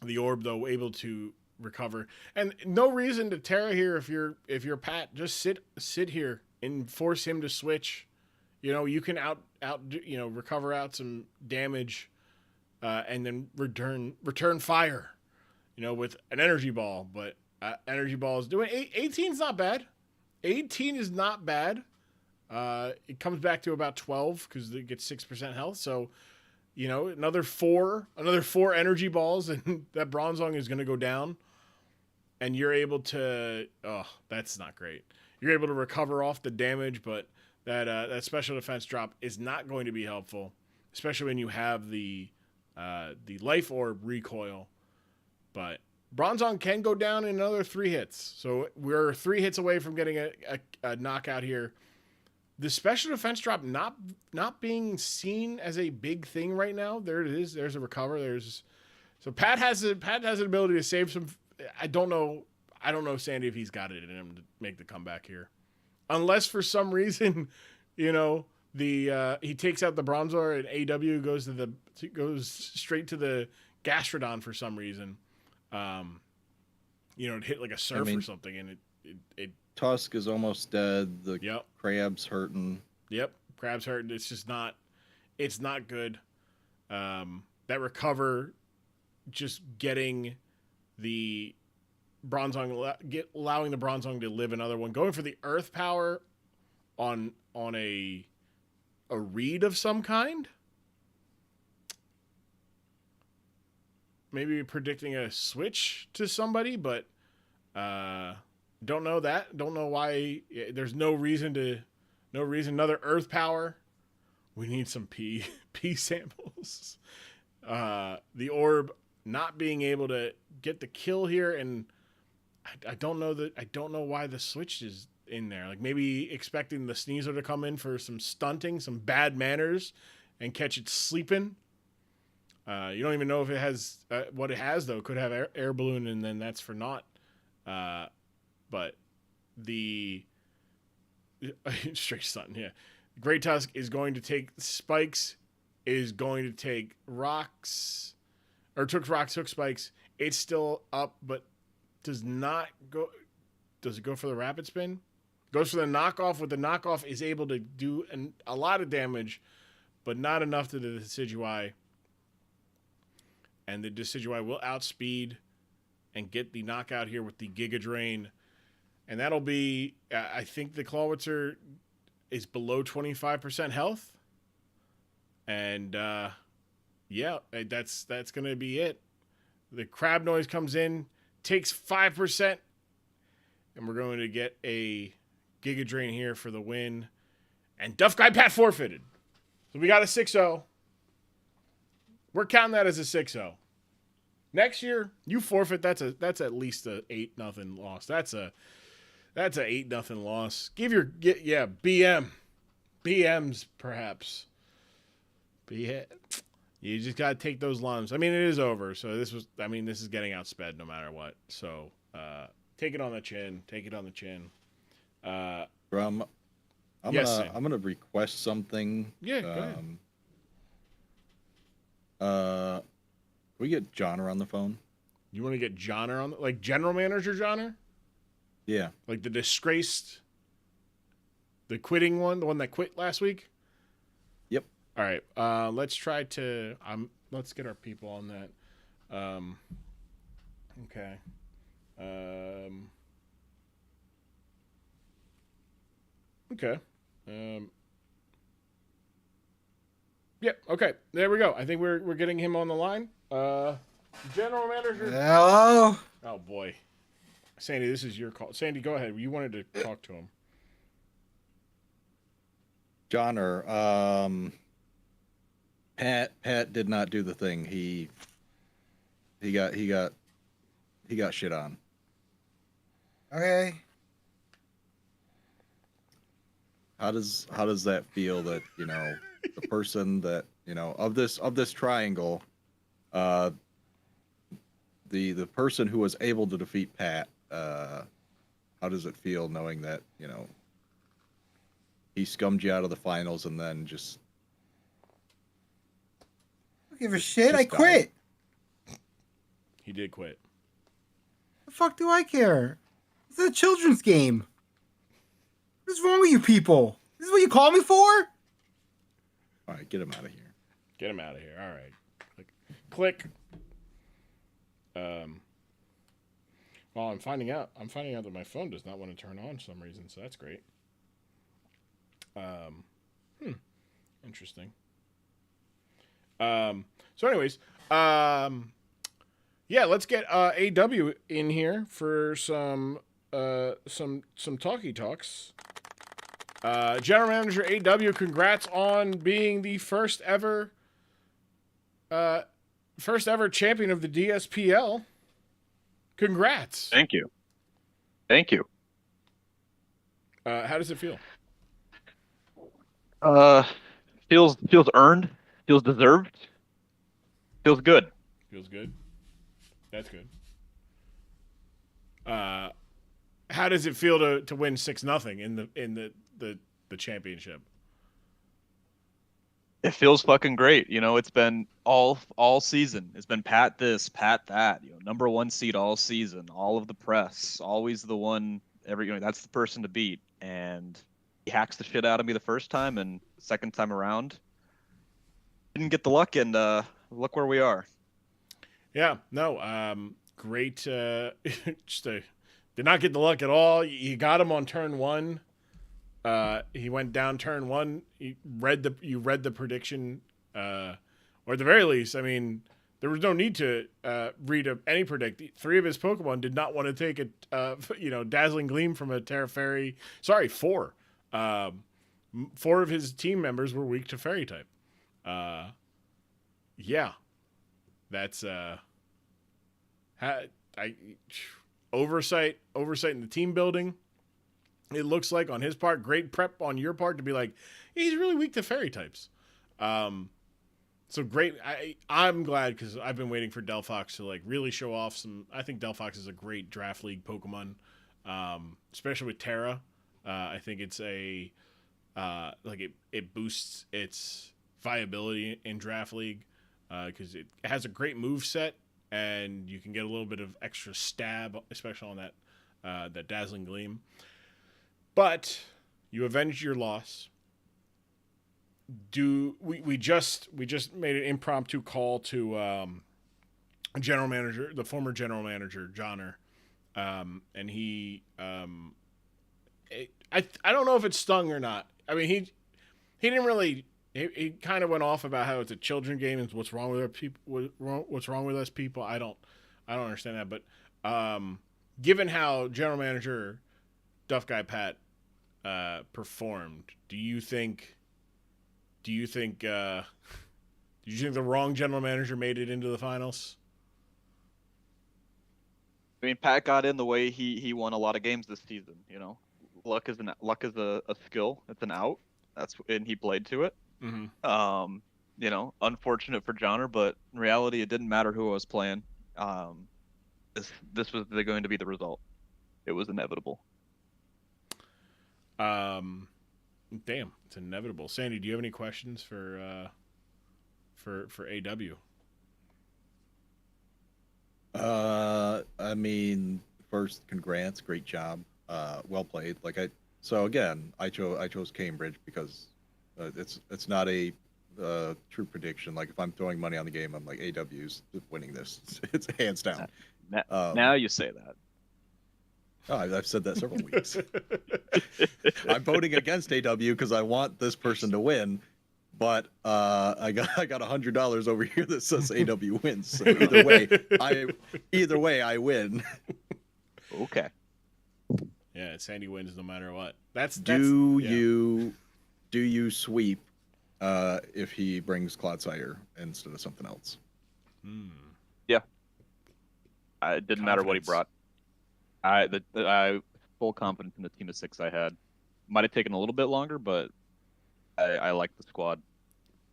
The Orb, though, able to recover, and no reason to Terra here if you're Pat. Just sit here and force him to switch. You can recover out some damage, and then return fire, with an Energy Ball. But Energy Ball is doing 18's not bad. 18 is not bad. It comes back to about 12 because it gets 6% health. So, another four Energy Balls, and that Bronzong is going to go down. And you're able to, that's not great. You're able to recover off the damage, but that special defense drop is not going to be helpful, especially when you have the Life Orb recoil. But Bronzong can go down in another 3 hits. So we're 3 hits away from getting a knockout here. The special defense drop not being seen as a big thing right now. There it is. There's a recover. So Pat has an ability to save some. I don't know, Sandy, if he's got it in him to make the comeback here, unless for some reason, he takes out the Bronzor and AW goes straight to the Gastrodon for some reason. It hit like a surf or something, and it Tusk is almost dead. The Crab's hurting. Yep, Crab's hurting. It's just not. It's not good. That recover, just getting the Bronzong, allowing the Bronzong to live another one, going for the Earth Power on a read of some kind. maybe predicting a switch to somebody, but don't know that. Don't know why. There's no reason. Another Earth Power. We need some P samples. The orb not being able to get the kill here, and I don't know why the switch is in there. Like maybe expecting the Sneasel to come in for some stunting, some bad manners, and catch it sleeping. You don't even know if it has what it has though. Could have air balloon, and then that's for naught. But the straight stun, yeah. Great Tusk is going to take spikes. Is going to take rocks, or took rocks, took spikes. It's still up, but does not go. Does it go for the rapid spin? Goes for the knockoff. With the knockoff, is able to do a lot of damage, but not enough to the Decidueye. And the Decidueye will outspeed and get the knockout here with the Giga Drain. And that'll be, I think the Clawitzer is below 25% health. And, yeah, that's going to be it. The Crab Noise comes in, takes 5%, and we're going to get a Giga Drain here for the win. And Duff Guy Pat forfeited. So we got a 6-0. We're counting that as a 6-0. Next year, you forfeit. That's at least a 8-0 loss. That's a 8-0 loss. BMs perhaps. But yeah, you just gotta take those lumps. I mean, it is over. So this is getting outsped no matter what. So take it on the chin. Take it on the chin. Grumm, I'm gonna request something. Yeah, go ahead. Can we get Johnner on the phone? You want to get Johnner on, like General Manager Johnner? Yeah. Like the quitting one, the one that quit last week? Yep. All right. Let's try to, let's get our people on that. Okay. Okay. Yep. Okay. There we go. I think we're getting him on the line. General Manager. Hello. Oh boy, Sandy, this is your call. Sandy, go ahead. You wanted to talk to him. Johnner, Pat did not do the thing. He got shit on. Okay. How does that feel that, the person that, of this triangle, the person who was able to defeat Pat, how does it feel knowing that, he scummed you out of the finals and then just I don't give a shit. I died? quit. He did quit. The fuck do I care? It's a children's game. What's wrong with you people? This is what you call me for? All right, get him out of here. Get him out of here. All right. Click. Well, I'm finding out that my phone does not want to turn on for some reason, so that's great. Interesting. So anyways, yeah, let's get AW in here for some talkie talks. General Manager AW, congrats on being the first ever champion of the DSPL. Congrats. Thank you. How does it feel? Feels earned, feels deserved, feels good. Feels good. That's good. How does it feel to win 6-0 in the championship? It feels fucking great. It's been all season. It's been Pat this, Pat that. Number 1 seed all season. All of the press, always the one. That's the person to beat. And he hacks the shit out of me the first time, and the second time around, didn't get the luck, and look where we are. Yeah. No. Great. Did not get the luck at all. You got him on turn 1. He went down turn 1. You read the prediction, or at the very least, I mean, there was no need to read any predict. 3 of his Pokemon did not want to take a Dazzling Gleam from a Terra Fairy. Sorry, 4. 4 of his team members were weak to Fairy type. Yeah, that's oversight in the team building. It looks like on his part, great prep on your part to be like, he's really weak to Fairy types. So great. I'm glad because I've been waiting for Delphox to like really show off some. I think Delphox is a great draft league Pokemon, especially with Terra. I think it's it boosts its viability in draft league because it has a great move set and you can get a little bit of extra stab, especially on that Dazzling Gleam. But you avenged your loss. We just made an impromptu call to general manager, the former general manager, Johnner, and he I don't know if it stung or not. I mean, he didn't really. He kind of went off about how it's a children game and what's wrong with our people. What's wrong with us people? I don't understand that. But given how general manager Duff Guy Pat performed, do you think the wrong general manager made it into the finals? I mean, Pat got in the way he won a lot of games this season. You know, luck is a skill. It's an out. And he played to it. Mm-hmm. You know, unfortunate for Johnner, but in reality, it didn't matter who I was playing. This was going to be the result. It was inevitable. Damn, it's inevitable. Sandy, do you have any questions for AW? I mean, first, congrats, great job, well played. So again, I chose Cambridge because it's not a true prediction. Like if I'm throwing money on the game, I'm like AW's winning this. It's hands down. Now you say that. Oh, I've said that several weeks. I'm voting against AW because I want this person to win, but I got $100 over here that says AW wins. So either way, I win. Okay. Yeah, Sandy wins no matter what. Do you sweep if he brings Clodsire instead of something else? Yeah. It didn't matter what he brought. I full confidence in the team of 6 I had. Might have taken a little bit longer, but I liked the squad.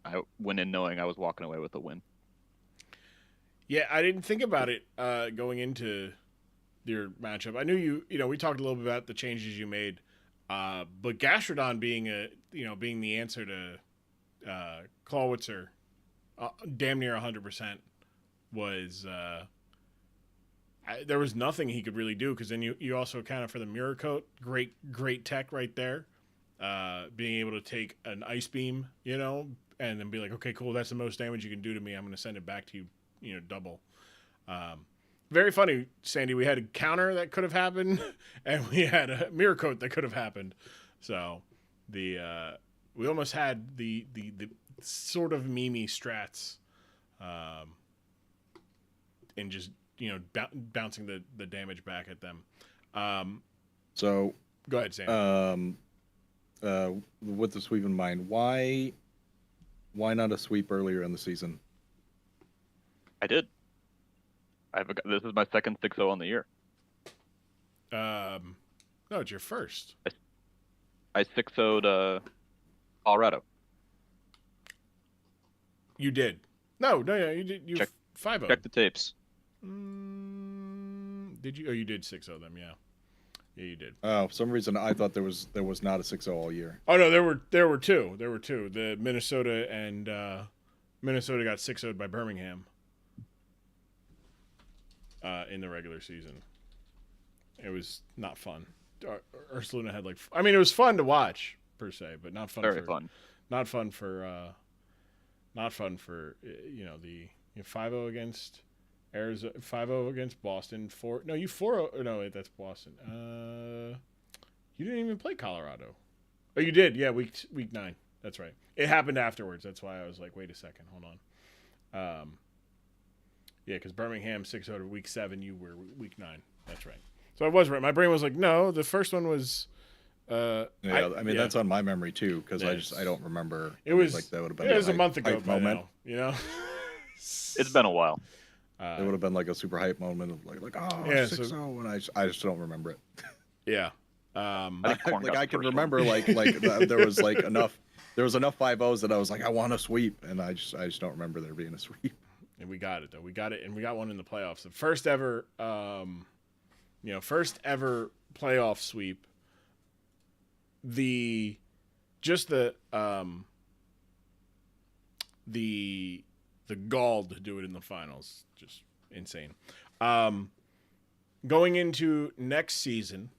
I went in knowing I was walking away with a win. Yeah, I didn't think about it going into your matchup. I knew we talked a little bit about the changes you made, but Gastrodon being the answer to Clawitzer, damn near 100% was. There was nothing he could really do because then you also accounted for the Mirror Coat. Great tech right there. Being able to take an Ice Beam, and then be like, okay, cool, that's the most damage you can do to me. I'm going to send it back to you, double. Very funny, Sandy. We had a counter that could have happened, and we had a Mirror Coat that could have happened. So we almost had the sort of Mimi strats, and just bouncing the damage back at them. So go ahead, Sandy. With the sweep in mind, why not a sweep earlier in the season? I did. This is my second 6-0 on the year. No, it's your first. I 6-0'd Colorado. You did. No, you did. You 5-0. Check the tapes. Did you? Oh, you did 6-0 them. Yeah, you did. Oh, for some reason I thought there was not a 6-0 all year. Oh no, there were two. The Minnesota and Minnesota got 6-0'd by Birmingham in the regular season. It was not fun. Ursuluna had it was fun to watch per se, but not fun. Very fun. Not fun for the 5-0 against Arizona, 5-0 against Boston. 4-0. No, wait, that's Boston. You didn't even play Colorado. Oh, you did. Yeah, week 9. That's right. It happened afterwards. That's why I was like, wait a second, hold on. Yeah, because Birmingham 6-0 week 7, you were week 9. That's right. So I was right. My brain was like, no, the first one was. I mean that's on my memory too, because I don't remember. It was like that would have been. It was a month ago by moment. now, you know. It's been a while. It would have been like a super hype moment of like 6-0, and I just don't remember it. Yeah. I can remember like there was like enough 5-0s that I was like, I want a sweep, and I just don't remember there being a sweep. And we got it though. We got it, and we got one in the playoffs. The first ever playoff sweep. The gall to do it in the finals, just insane. Going into next season,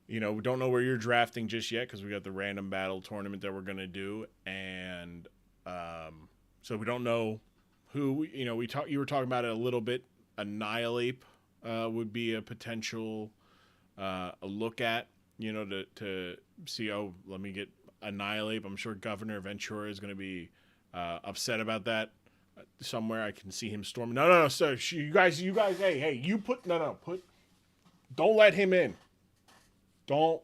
we don't know where you're drafting just yet because we got the random battle tournament that we're gonna do, and so we don't know who. You were talking about it a little bit. Annihilate would be a potential a look at. To see, let me get Annihilate. I'm sure Governor Ventura is going to be upset about that somewhere. I can see him storming. No, sir. You guys, hey, you don't let him in. Don't.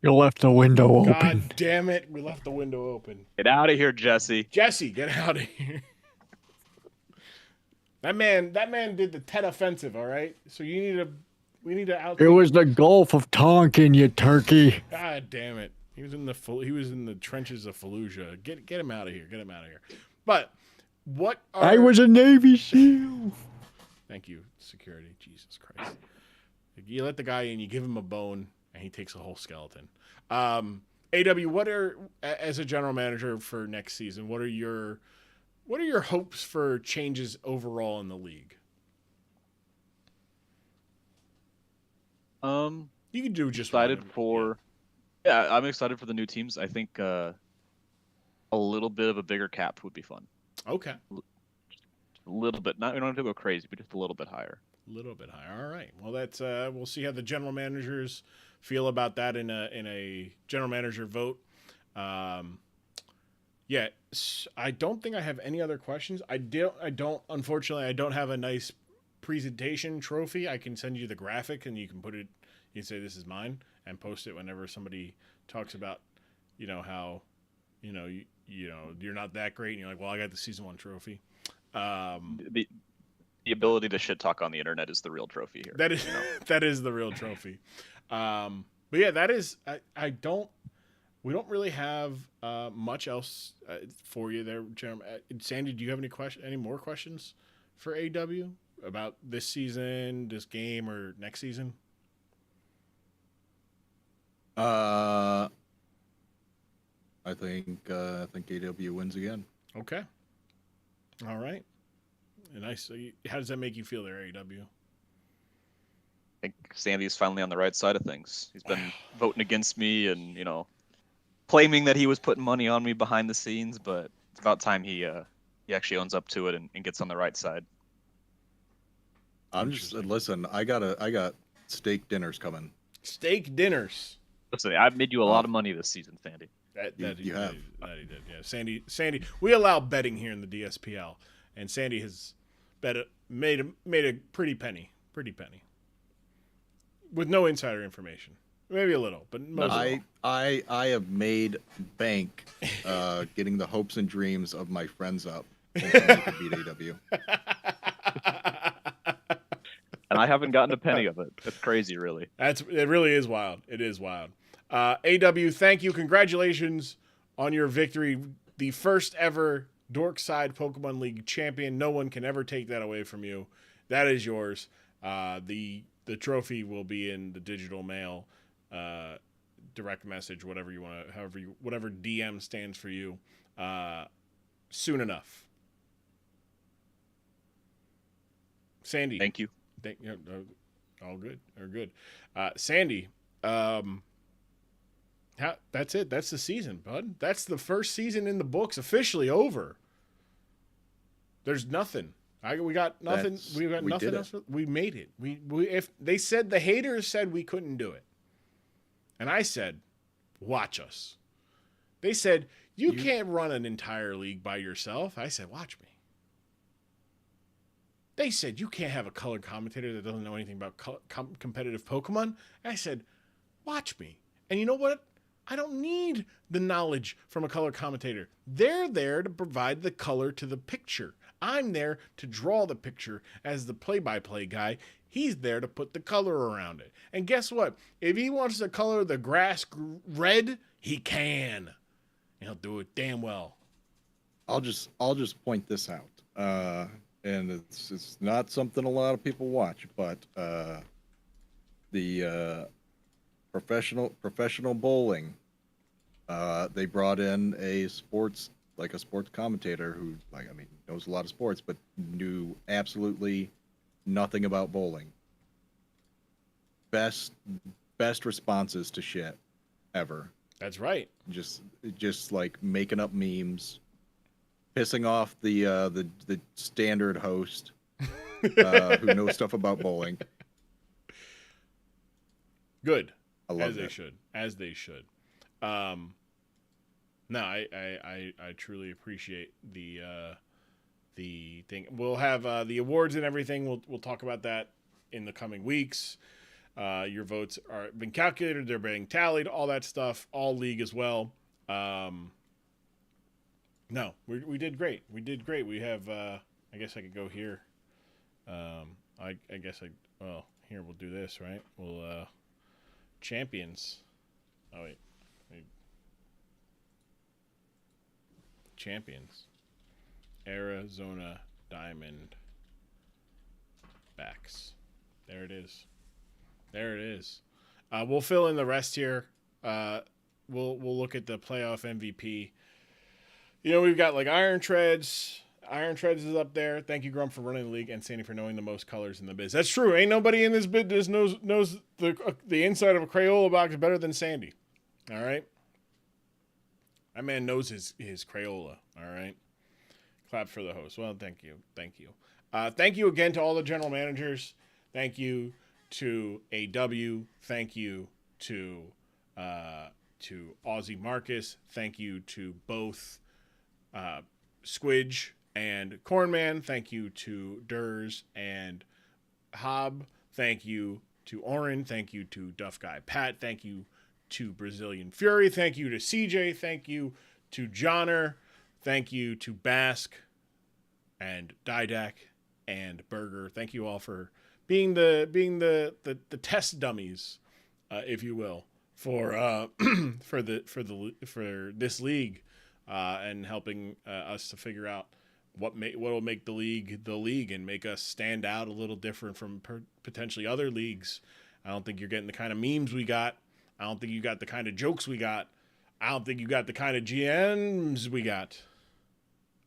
You left the window open. God damn it. We left the window open. Get out of here, Jesse. Jesse, get out of here. That man did the Tet offensive, all right? So we need to out. It was the Gulf of Tonkin, you turkey. God damn it! He was in the trenches of Fallujah. Get him out of here! Get him out of here! But what? I was a Navy SEAL. Thank you, security. Jesus Christ! You let the guy in, you give him a bone, and he takes a whole skeleton. AW, what are, as a general manager for next season? What are your hopes for changes overall in the league? You can do just excited for. Yeah, I'm excited for the new teams. I think a little bit of a bigger cap would be fun. Okay. Just a little bit. We don't have to go crazy, but just a little bit higher. A little bit higher. All right. Well, that's we'll see how the general managers feel about that in a general manager vote. Yeah, I don't think I have any other questions. Unfortunately, I don't have a nice presentation trophy. I can send you the graphic and you can put it, you can say this is mine and post it whenever somebody talks about, how, you're not that great. And you're like, well, I got the season 1 trophy. The ability to shit talk on the internet is the real trophy here. That is, that is the real trophy. But yeah, that is, we don't really have much else for you there, Jeremy. Sandy, do you have any more questions for AW about this season, this game, or next season? I think AW wins again. Okay. All right. Nice. How does that make you feel there, AW? I think Sandy's finally on the right side of things. He's been voting against me and, claiming that he was putting money on me behind the scenes, but it's about time he actually owns up to it and gets on the right side. I'm just listen. I got steak dinners coming. Steak dinners. Listen, I've made you a lot of money this season, Sandy. That he did. Yeah, Sandy. We allow betting here in the DSPL, and Sandy has made a pretty penny, with no insider information. Maybe a little, but most I have made bank getting the hopes and dreams of my friends up to beat AW. And I haven't gotten a penny of it. That's crazy, really. It really is wild. It is wild. AW, thank you. Congratulations on your victory. The first ever Dork Side Pokemon League champion. No one can ever take that away from you. That is yours. The trophy will be in the digital mail. Direct message, whatever you want to, whatever DM stands for you, soon enough. Sandy. Thank you. All good. Or good. Sandy, that's it. That's the season, bud. That's the first season in the books, officially over. There's nothing. We got nothing. We got nothing else. We made it. We if they said, the haters said we couldn't do it. And I said, watch us. They said, you can't run an entire league by yourself. I said, watch me. They said, you can't have a color commentator that doesn't know anything about competitive Pokemon. I said, watch me. And you know what? I don't need the knowledge from a color commentator. They're there to provide the color to the picture. I'm there to draw the picture as the play-by-play guy. He's there to put the color around it. And guess what? If he wants to color the grass red, he can. And he'll do it damn well. I'll just point this out. And it's not something a lot of people watch, but the professional bowling, they brought in a sports commentator who knows a lot of sports, but knew absolutely nothing about bowling. Best responses to shit ever. That's right. Just like making up memes, pissing off the standard host who knows stuff about bowling. Good. I love as that. they should. No, I truly appreciate the thing. We'll have the awards and everything. We'll talk about that in the coming weeks. Your votes are been calculated. They're being tallied. All that stuff. All league as well. No, we did great. We did great. We have. I guess I could go here. Here we'll do this, right? We'll champions. Oh wait. Champions. Arizona Diamondbax. There it is. There it is. We'll fill in the rest here. We'll look at the playoff MVP. You know, we've got like Iron Treads. Iron Treads is up there. Thank you, Grumm, for running the league, and Sandy for knowing the most colors in the biz. That's true. Ain't nobody in this business knows the inside of a Crayola box better than Sandy. All right? That man knows his Crayola. All right? Clap for the host. Well, thank you. Thank you. Thank you again to all the general managers. Thank you to AW. Thank you to Aussie Marcus. Thank you to both Squidge and Cornman. Thank you to Durs and Hob. Thank you to Oren. Thank you to Duff Guy Pat. Thank you to Brazilian Fury. Thank you to CJ. Thank you to Johnner. Thank you to Basque and Didac and Burger. Thank you all for being the test dummies, if you will, for for this league, and helping us to figure out what will make the league and make us stand out a little different from potentially other leagues. I don't think you're getting the kind of memes we got. I don't think you got the kind of jokes we got. I don't think you got the kind of GMs we got.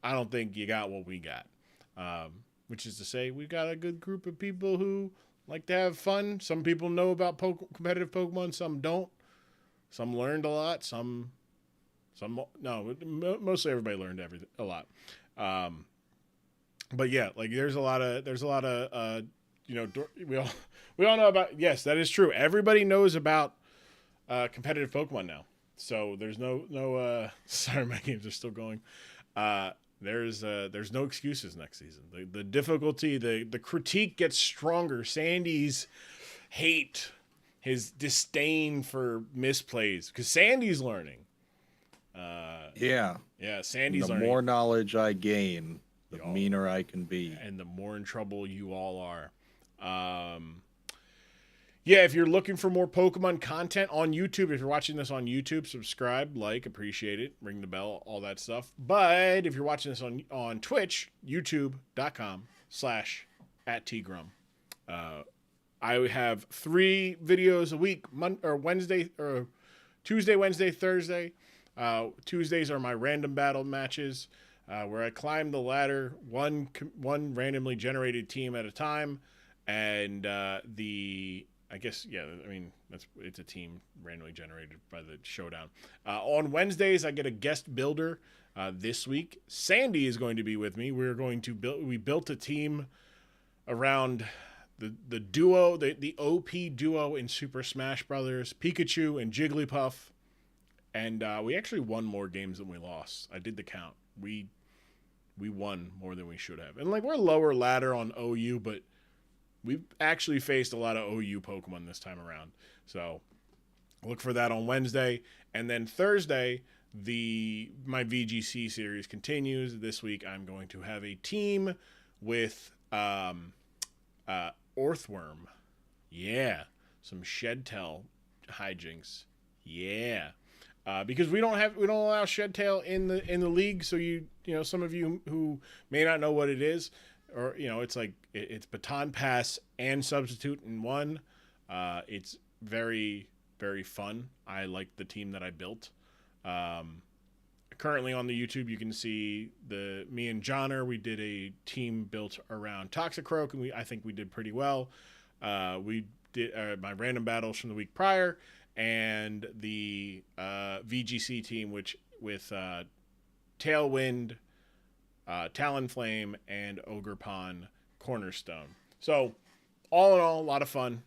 I don't think you got what we got. Which is to say, we've got a good group of people who like to have fun. Some people know about competitive Pokemon, some don't. Some learned a lot. Mostly everybody learned a lot. But yeah, like there's a lot of we all know about. Yes, that is true. Everybody knows about competitive Pokemon now. So there's no sorry, my games are still going. There's no excuses next season. The difficulty, the critique gets stronger. Sandy's hate, his disdain for misplays, because Sandy's learning. Sandy's the learning. The more knowledge I gain, the meaner I can be, and the more in trouble you all are. If you're looking for more Pokemon content on YouTube, if you're watching this on YouTube, subscribe, like, appreciate it, ring the bell, all that stuff. But if you're watching this on Twitch, youtube.com/@tgrum. I have 3 videos a week, Tuesday, Wednesday, Thursday. Tuesdays are my random battle matches, where I climb the ladder, one randomly generated team at a time, and it's a team randomly generated by the Showdown. On Wednesdays, I get a guest builder. This week, Sandy is going to be with me. We built a team around the duo, the OP duo in Super Smash Brothers, Pikachu and Jigglypuff. And we actually won more games than we lost. I did the count. We we won more than we should have. And like we're lower ladder on OU, but we've actually faced a lot of OU Pokemon this time around. So look for that on Wednesday. And then Thursday, my VGC series continues. This week I'm going to have a team with Orthworm. Yeah. Some Shedtail hijinks. Yeah. Because we don't allow Shedtail in the league, so you know some of you who may not know what it is, or it's like it's Baton Pass and Substitute in one. It's very, very fun. I like the team that I built. Currently on the YouTube, you can see me and Johnner. We did a team built around Toxicroak, and I think we did pretty well. We did my random battles from the week prior, and the VGC team, which with Tailwind, Talonflame, and Ogerpon Cornerstone. So all in all, a lot of fun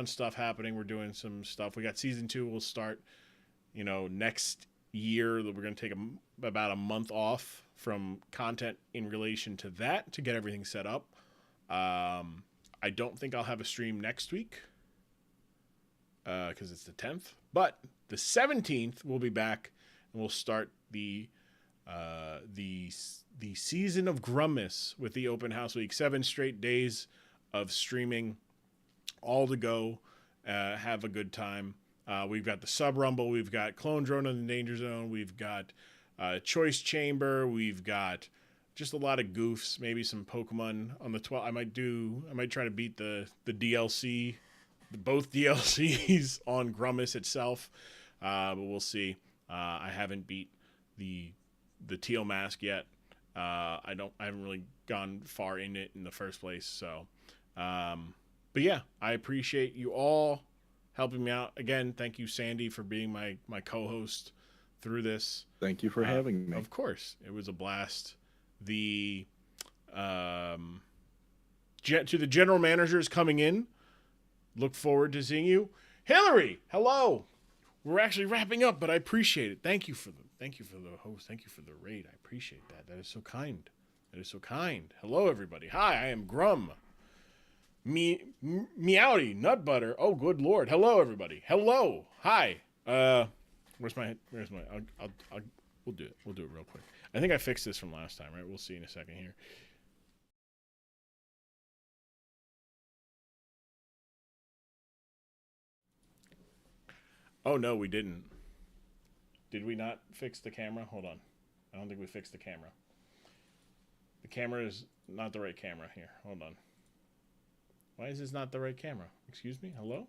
stuff happening. We're doing some stuff. We got season 2 will start, next year. We're going to take about a month off from content in relation to that to get everything set up. I don't think I'll have a stream next week because it's the 10th, but the 17th we'll be back and we'll start the season of Grummas with the open house week. 7 straight days of streaming, all to go. Have a good time. We've got the Sub Rumble, we've got Clone Drone in the Danger Zone, we've got Choice Chamber, we've got just a lot of goofs, maybe some Pokemon on the 12th. I might try to beat the DLC, both DLCs on Grummas itself, but we'll see. I haven't beat the Teal Mask yet. I haven't really gone far in it in the first place. So, but yeah, I appreciate you all helping me out. Again, thank you, Sandy, for being my co-host through this. Thank you for having me. Of course, it was a blast. To the general managers coming in, look forward to seeing you. Hillary, hello. We're actually wrapping up, but I appreciate it. Thank you for the host. Thank you for the raid. I appreciate that. That is so kind. Hello, everybody. Hi, I am Grumm. Meowdy, Nut Butter. Oh, good Lord. Hello, everybody. Hello. Hi. Where's my? We'll do it. We'll do it real quick. I think I fixed this from last time, right? We'll see in a second here. Oh, no, we didn't. Did we not fix the camera? Hold on. I don't think we fixed the camera. The camera is not the right camera here. Hold on. Why is this not the right camera? Excuse me? Hello?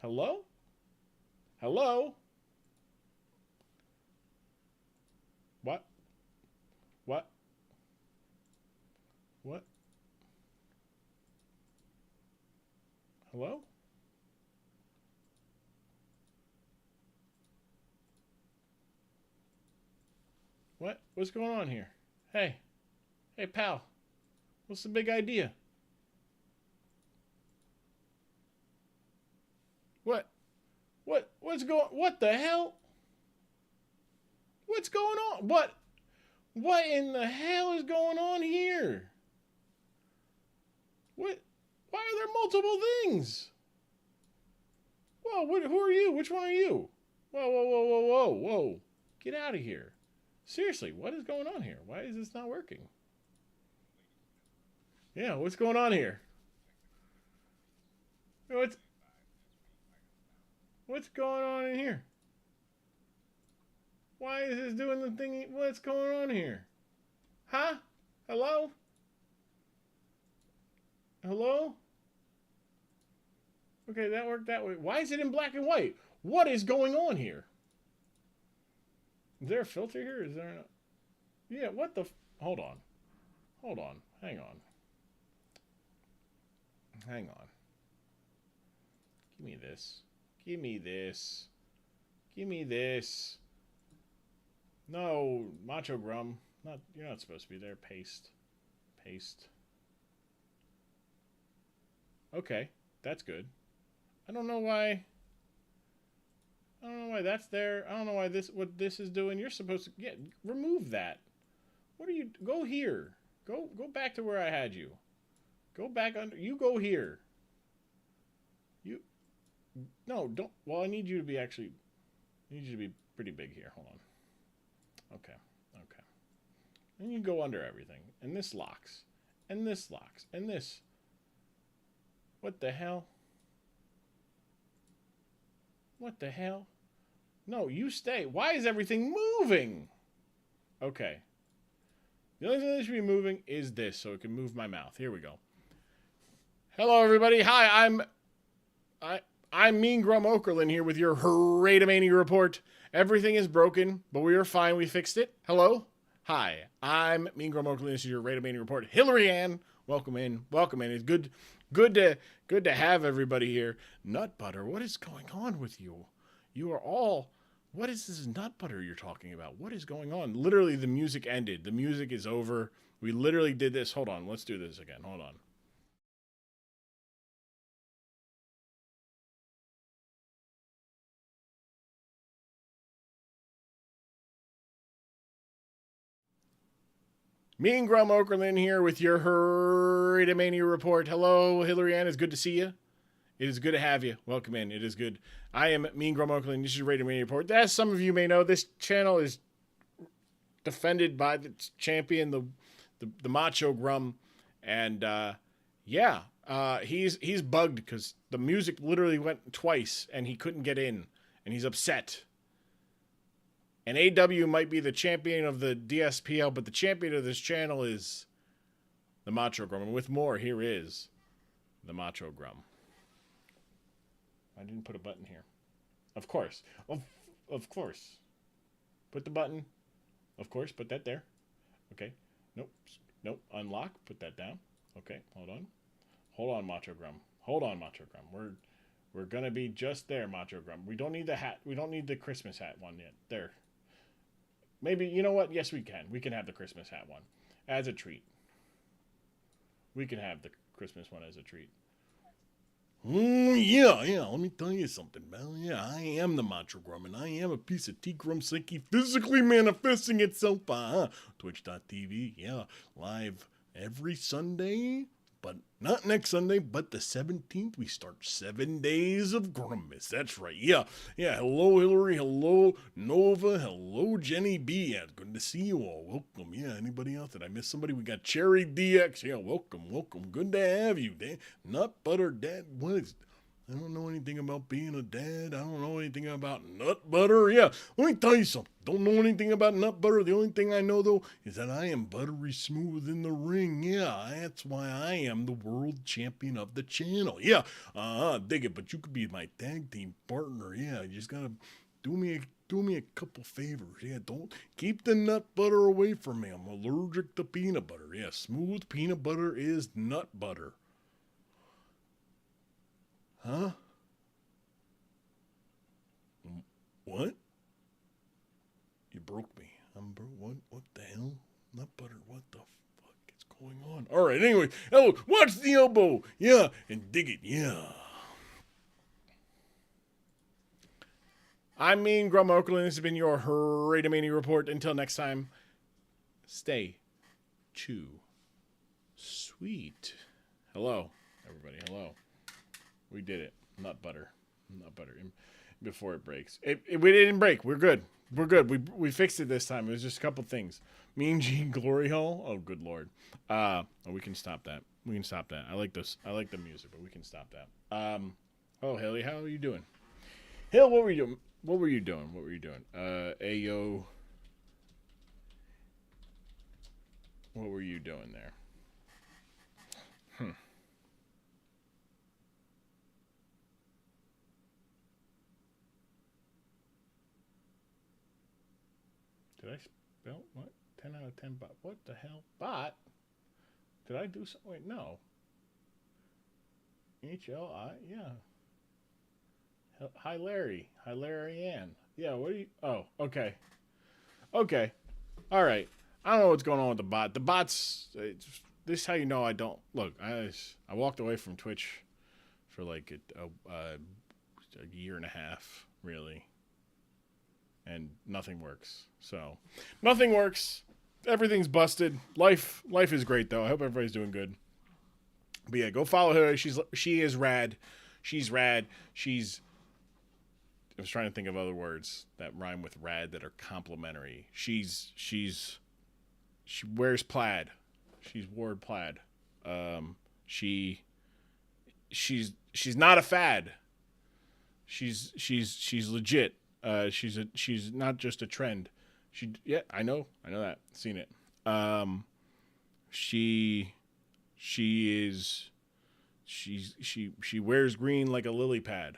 Hello? Hello? What? What? What? Hello? What? What's going on here? Hey. Hey, pal. What's the big idea? What? What the hell? What's going on? What in the hell is going on here? What? Why are there multiple things? Whoa, who are you? Which one are you? Whoa. Get out of here. Seriously, what is going on here? Why is this not working? Yeah, what's going on here? What's going on in here? Why is this doing the thing? What's going on here? Huh? Hello? Hello? Okay, that worked that way. Why is it in black and white? What is going on here? Is there a filter here? Is there not? Yeah, what the? Hold on. Hang on. Give me this. No, Macho Grumm. You're not supposed to be there. Paste. Okay, that's good. I don't know why that's there. I don't know why what this is doing. You're supposed to remove that. What are you? Go here. Go back to where I had you. Go back under. You go here. You. No, don't. Well, I need you to be actually. I need you to be pretty big here. Hold on. Okay. Okay. And you go under everything. And this locks. And this locks. And this. What the hell? What the hell? No, you stay. Why is everything moving? Okay. The only thing that should be moving is this, so it can move my mouth. Here we go. Hello, everybody. Hi, I'm Mean Grumm Okerlund here with your Heratomania report. Everything is broken, but we are fine. We fixed it. Hello. Hi, I'm Mean Grumm Okerlund. This is your Heratomania report. Hillary Ann, welcome in. Welcome in. It's good to have everybody here. Nut butter. What is going on with you? You are all. What is this nut butter you're talking about? What is going on? Literally, the music ended. The music is over. We literally did this. Hold on. Let's do this again. Hold on. Mean Grumm Okerlund here with your Heratomania report. Hello, Hillary Ann. It's good to see you. It is good to have you. Welcome in. It is good. I am Mean Grumm Okerlund. This is your Heratomania report. As some of you may know, this channel is defended by the champion, the Macho Grumm, and he's bugged because the music literally went twice and he couldn't get in, and he's upset. And AW might be the champion of the DSPL, but the champion of this channel is the Macho Grumm. And with more, here is the Macho Grumm. I didn't put a button here. Of course. Of course. Put the button. Of course, put that there. Okay. Nope. Nope. Unlock. Put that down. Okay. Hold on. Hold on, Macho Grumm. Hold on, Macho Grumm. We're gonna be just there, Macho Grumm. We don't need the hat. We don't need the Christmas hat one yet. There. Maybe, you know what? Yes, we can. We can have the Christmas hat one as a treat. We can have the Christmas one as a treat. Yeah. Let me tell you something, man. Yeah, I am the Macho Grumm, and I am a piece of T-Grumm Sinky physically manifesting itself. Twitch.tv. Yeah, live every Sunday, but not next Sunday, but the 17th. We start 7 days of Grummas. That's right. Yeah. Hello, Hillary. Hello, Nova. Hello, Jenny B. Yeah, good to see you all. Welcome. Yeah, anybody else? Did I miss somebody? We got Cherry DX. Yeah, welcome. Good to have you, Dan. Nut butter dad. What is? I don't know anything about being a dad. I don't know anything about nut butter. Yeah, let me tell you something. Don't know anything about nut butter. The only thing I know, though, is that I am buttery smooth in the ring. Yeah, that's why I am the world champion of the channel. Yeah, dig it. But you could be my tag team partner. Yeah, you just gotta do me a couple favors. Yeah, don't keep the nut butter away from me. I'm allergic to peanut butter. Yeah, smooth peanut butter is nut butter. Huh? What? You broke me. I'm broke. What the hell? Nut butter. What the fuck is going on? All right. Anyway, watch the elbow. Yeah, and dig it. Yeah. I'm Mean Grumm Okerlund. This has been your Heratomania report. Until next time, stay sweet. Hello, everybody. Hello. We did it. Nut butter. Before it breaks. We didn't break. We're good. We fixed it this time. It was just a couple things. Mean Gene Glory Hole. Oh, good lord. We can stop that. I like this. I like the music, but we can stop that. Oh, Haley, how are you doing? Hill, what were you doing? Ayo. What were you doing there? Did I spell what? 10 out of 10 bot. What the hell? Bot? Did I do something? Wait, no. HLI? Yeah. Hi, Larry. Hi, Larry Ann. Yeah, what are you? Oh, okay. Okay. All right. I don't know what's going on with the bot. The bot's. This is how you know I don't. Look, I walked away from Twitch for like a year and a half, really. And nothing works. So, nothing works. everything's busted. Life is great though. I hope everybody's doing good. But yeah, go follow her. She is rad. She's rad. I was trying to think of other words that rhyme with rad that are complimentary. She wears plaid. She's wore plaid. She's not a fad. She's legit. She's not just a trend. I know that. Seen it. She wears green like a lily pad.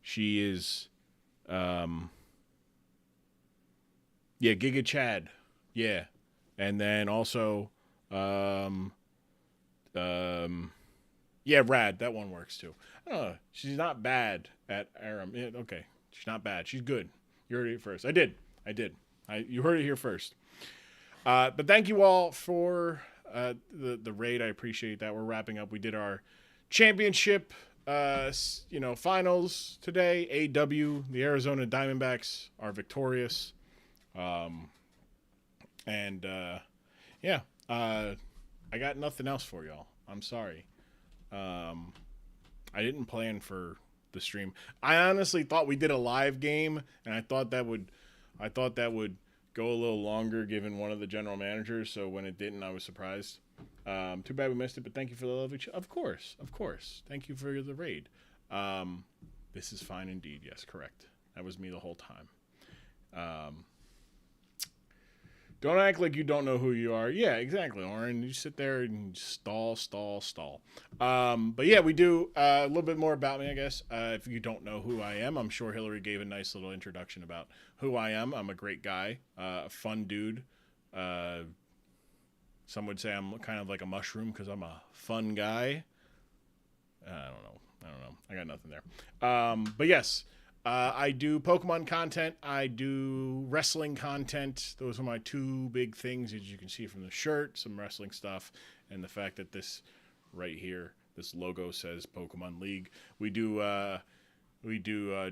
She is Giga Chad. Yeah. And then also rad. That one works too. I don't know. She's not bad at Aram. Yeah, okay. She's not bad. She's good. You heard it first. I did. You heard it here first. But thank you all for the raid. I appreciate that. We're wrapping up. We did our championship finals today. AW, the Arizona Diamondbacks are victorious. I got nothing else for y'all. I'm sorry. I didn't plan for the stream. I honestly thought we did a live game, and I thought that would go a little longer given one of the general managers. So when it didn't, I was surprised. Too bad we missed it, but thank you for the love. Of course. Thank you for the raid. This is fine indeed. Yes, correct. That was me the whole time. Don't act like you don't know who you are. Yeah, exactly, Oren. You sit there and stall. But yeah, we do a little bit more about me, I guess. If you don't know who I am, I'm sure Hillary gave a nice little introduction about who I am. I'm a great guy, a fun dude. Some would say I'm kind of like a mushroom because I'm a fun guy. I don't know. I got nothing there. But yes. I do Pokemon content. I do wrestling content. Those are my two big things, as you can see from the shirt, some wrestling stuff, and the fact that this right here, this logo says Pokemon League. We do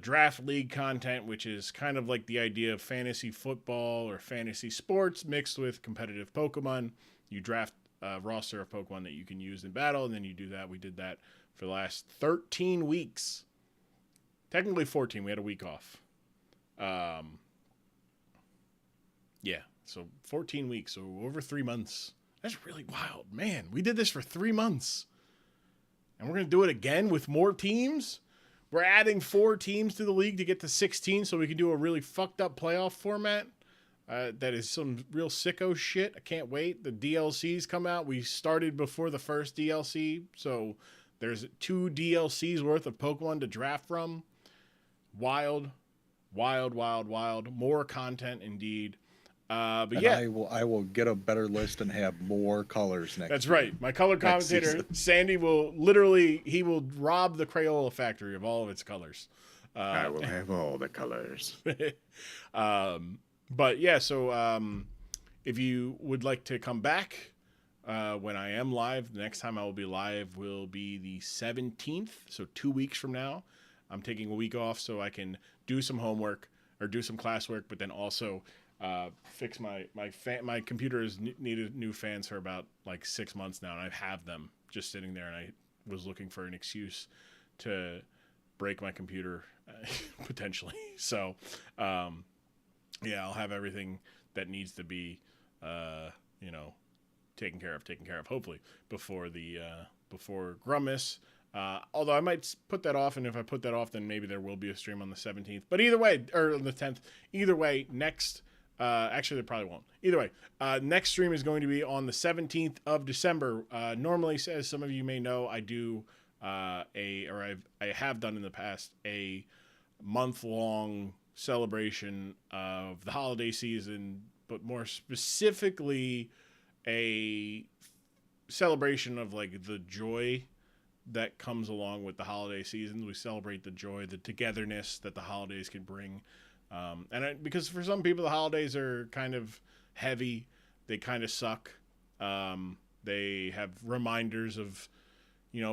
draft league content, which is kind of like the idea of fantasy football or fantasy sports mixed with competitive Pokemon. You draft a roster of Pokemon that you can use in battle, and then you do that. We did that for the last 13 weeks. Technically 14. We had a week off. So 14 weeks. So over 3 months. That's really wild. Man, we did this for 3 months. And we're going to do it again with more teams? We're adding 4 teams to the league to get to 16 so we can do a really fucked up playoff format. That is some real sicko shit. I can't wait. The DLCs come out. We started before the first DLC. So there's 2 DLCs worth of Pokemon to draft from. Wild. More content indeed. But and yeah, I will get a better list and have more colors next. That's right. My color commentator Sandy will rob the Crayola factory of all of its colors. I will have all the colors. But yeah, so if you would like to come back when I am live, the next time I will be live will be the 17th, so 2 weeks from now. I'm taking a week off so I can do some homework or do some classwork, but then also fix my computer has needed new fans for about like 6 months now, and I have them just sitting there, and I was looking for an excuse to break my computer potentially. So I'll have everything that needs to be taken care of hopefully before Grummus. Although I might put that off, and if I put that off, then maybe there will be a stream on the 17th. But either way, or on the 10th, either way, next, actually, there probably won't. Either way, next stream is going to be on the 17th of December. Normally, as some of you may know, I do I have done in the past a month-long celebration of the holiday season, but more specifically, a celebration of like the joy that comes along with the holiday seasons. We celebrate the joy, the togetherness that the holidays can bring. Because for some people, the holidays are kind of heavy. They kind of suck. They have reminders of,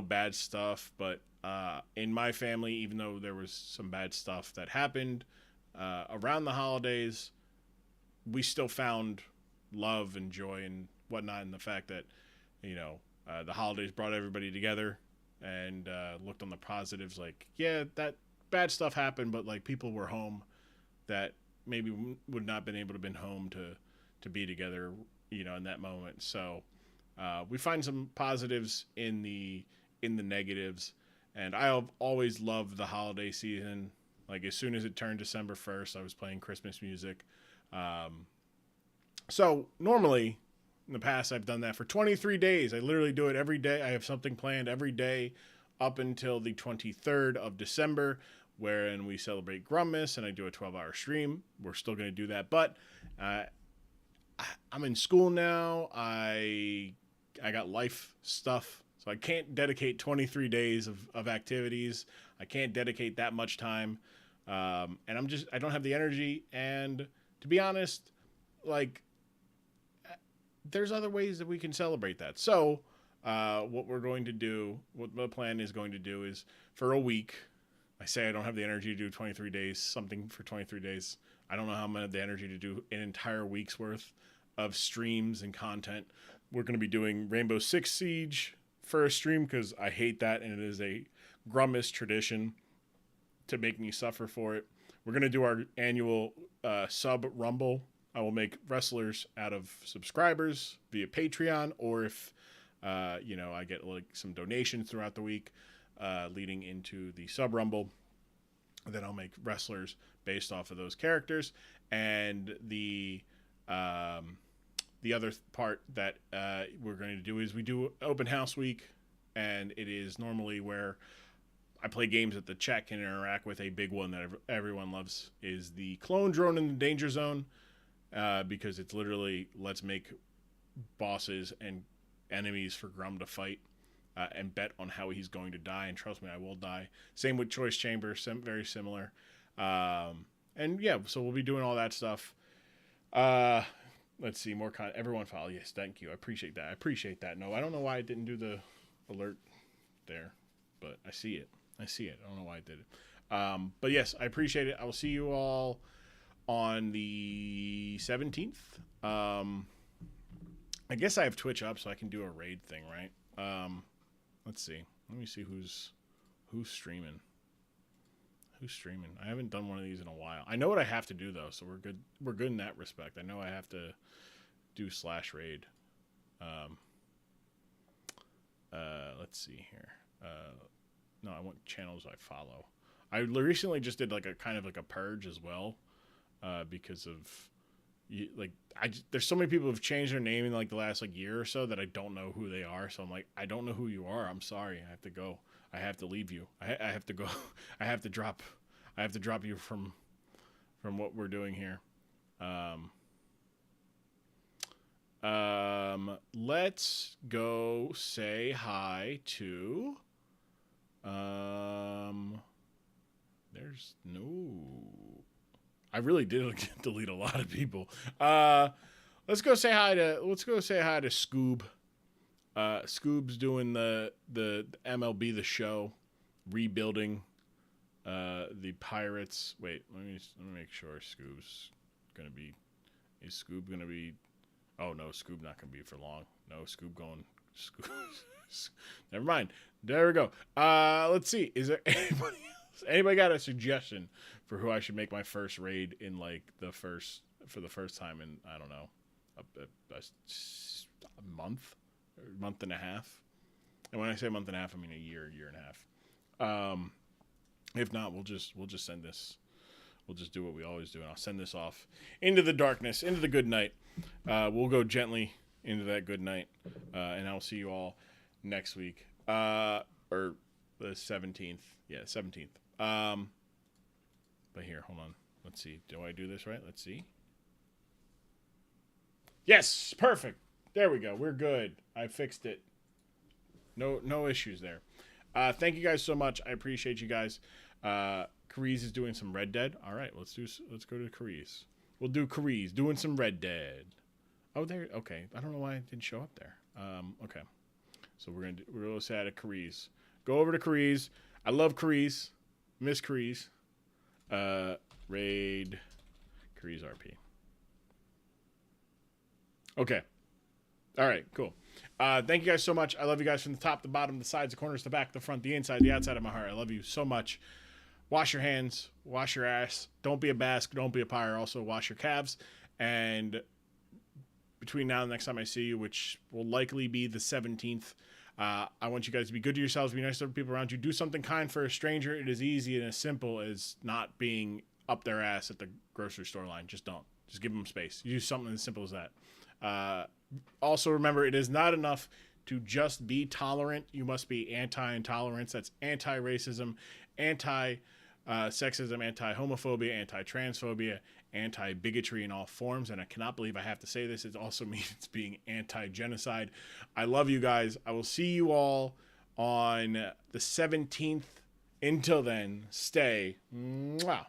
bad stuff. But in my family, even though there was some bad stuff that happened around the holidays, we still found love and joy and whatnot in the fact that, the holidays brought everybody together and looked on the positives. Like, yeah, that bad stuff happened, but like people were home that maybe would not have been able to been home to be together, in that moment. So we find some positives in the negatives, and I've always loved the holiday season. Like as soon as it turned December 1st, I was playing Christmas music. So normally in the past, I've done that for 23 days. I literally do it every day. I have something planned every day up until the 23rd of December, wherein we celebrate Grummas, and I do a 12-hour stream. We're still going to do that, but I'm in school now. I got life stuff, so I can't dedicate 23 days of activities. I can't dedicate that much time, and I don't have the energy. And to be honest, like, there's other ways that we can celebrate that. So what the plan is going to do is for a week, I say I don't have the energy to do 23 days, something for 23 days. I don't know how I'm going to have the energy to do an entire week's worth of streams and content. We're going to be doing Rainbow Six Siege for a stream because I hate that, and it is a Grummas tradition to make me suffer for it. We're going to do our annual sub rumble. I will make wrestlers out of subscribers via Patreon, or if I get like some donations throughout the week leading into the sub rumble, then I'll make wrestlers based off of those characters. And the other part that we're going to do is we do open house week, and it is normally where I play games that the chat can interact with. A big one that everyone loves is the clone drone in the danger zone. Because it's literally, let's make bosses and enemies for Grumm to fight and bet on how he's going to die. And trust me, I will die. Same with Choice Chamber, very similar. And yeah, so we'll be doing all that stuff. Let's see, more everyone follow. Yes, thank you. I appreciate that. No, I don't know why I didn't do the alert there, but I see it. I don't know why I did it. But yes, I appreciate it. I will see you all on the 17th. I guess I have Twitch up so I can do a raid thing, right? Let's see. Let me see who's streaming. Who's streaming? I haven't done one of these in a while. I know what I have to do though, so we're good. We're good in that respect. I know I have to do /raid. Let's see here. No, I want channels I follow. I recently just did like a kind of like a purge as well. Because of there's so many people who've changed their name in like the last like year or so that I don't know who they are. So I'm like, I don't know who you are. I'm sorry. I have to go. I have to leave you. I have to go. I have to drop you from what we're doing here. Let's go say hi to. There's no. I really did delete a lot of people. Let's go say hi to Scoob. Scoob's doing the MLB The Show, rebuilding the Pirates. Wait, let me make sure Scoob's gonna be. Is Scoob gonna be? Oh no, Scoob not gonna be for long. No, Scoob going. Scoob. Never mind. There we go. Let's see. Is there anybody else? Anybody got a suggestion for who I should make my first raid in, like for the first time in, I don't know, a month, or month and a half. And when I say month and a half, I mean a year and a half. If not, we'll just send this. We'll just do what we always do, and I'll send this off into the darkness, into the good night. We'll go gently into that good night, and I'll see you all next week, or the 17th. Yeah, 17th. But here, hold on. Let's see. Do I do this right? Let's see. Yes, perfect. There we go. We're good. I fixed it. No issues there. Thank you guys so much. I appreciate you guys. Cariz is doing some Red Dead. All right, let's go to Cariz. We'll do Cariz doing some Red Dead. Oh, there. Okay. I don't know why it didn't show up there. Okay. So we're gonna say hi to Cariz. Go over to Cariz. I love Cariz. Miss Cariz. Raid Cariz RP. Okay. All right, cool. Thank you guys so much. I love you guys from the top, the bottom, the sides, the corners, the back, the front, the inside, the outside of my heart. I love you so much. Wash your hands, wash your ass. Don't be a Basque, don't be a pyre. Also, wash your calves. And between now and the next time I see you, which will likely be the 17th, I want you guys to be good to yourselves, be nice to people around you. Do something kind for a stranger. It is easy and as simple as not being up their ass at the grocery store line. Just don't. Just give them space. You do something as simple as that. Also, remember, it is not enough to just be tolerant. You must be anti-intolerance. That's anti-racism, anti-sexism, anti-homophobia, anti-transphobia, anti-bigotry in all forms. And I cannot believe I have to say this. It also means it's being anti-genocide. I love you guys. I will see you all on the 17th. Until then, stay. Mwah.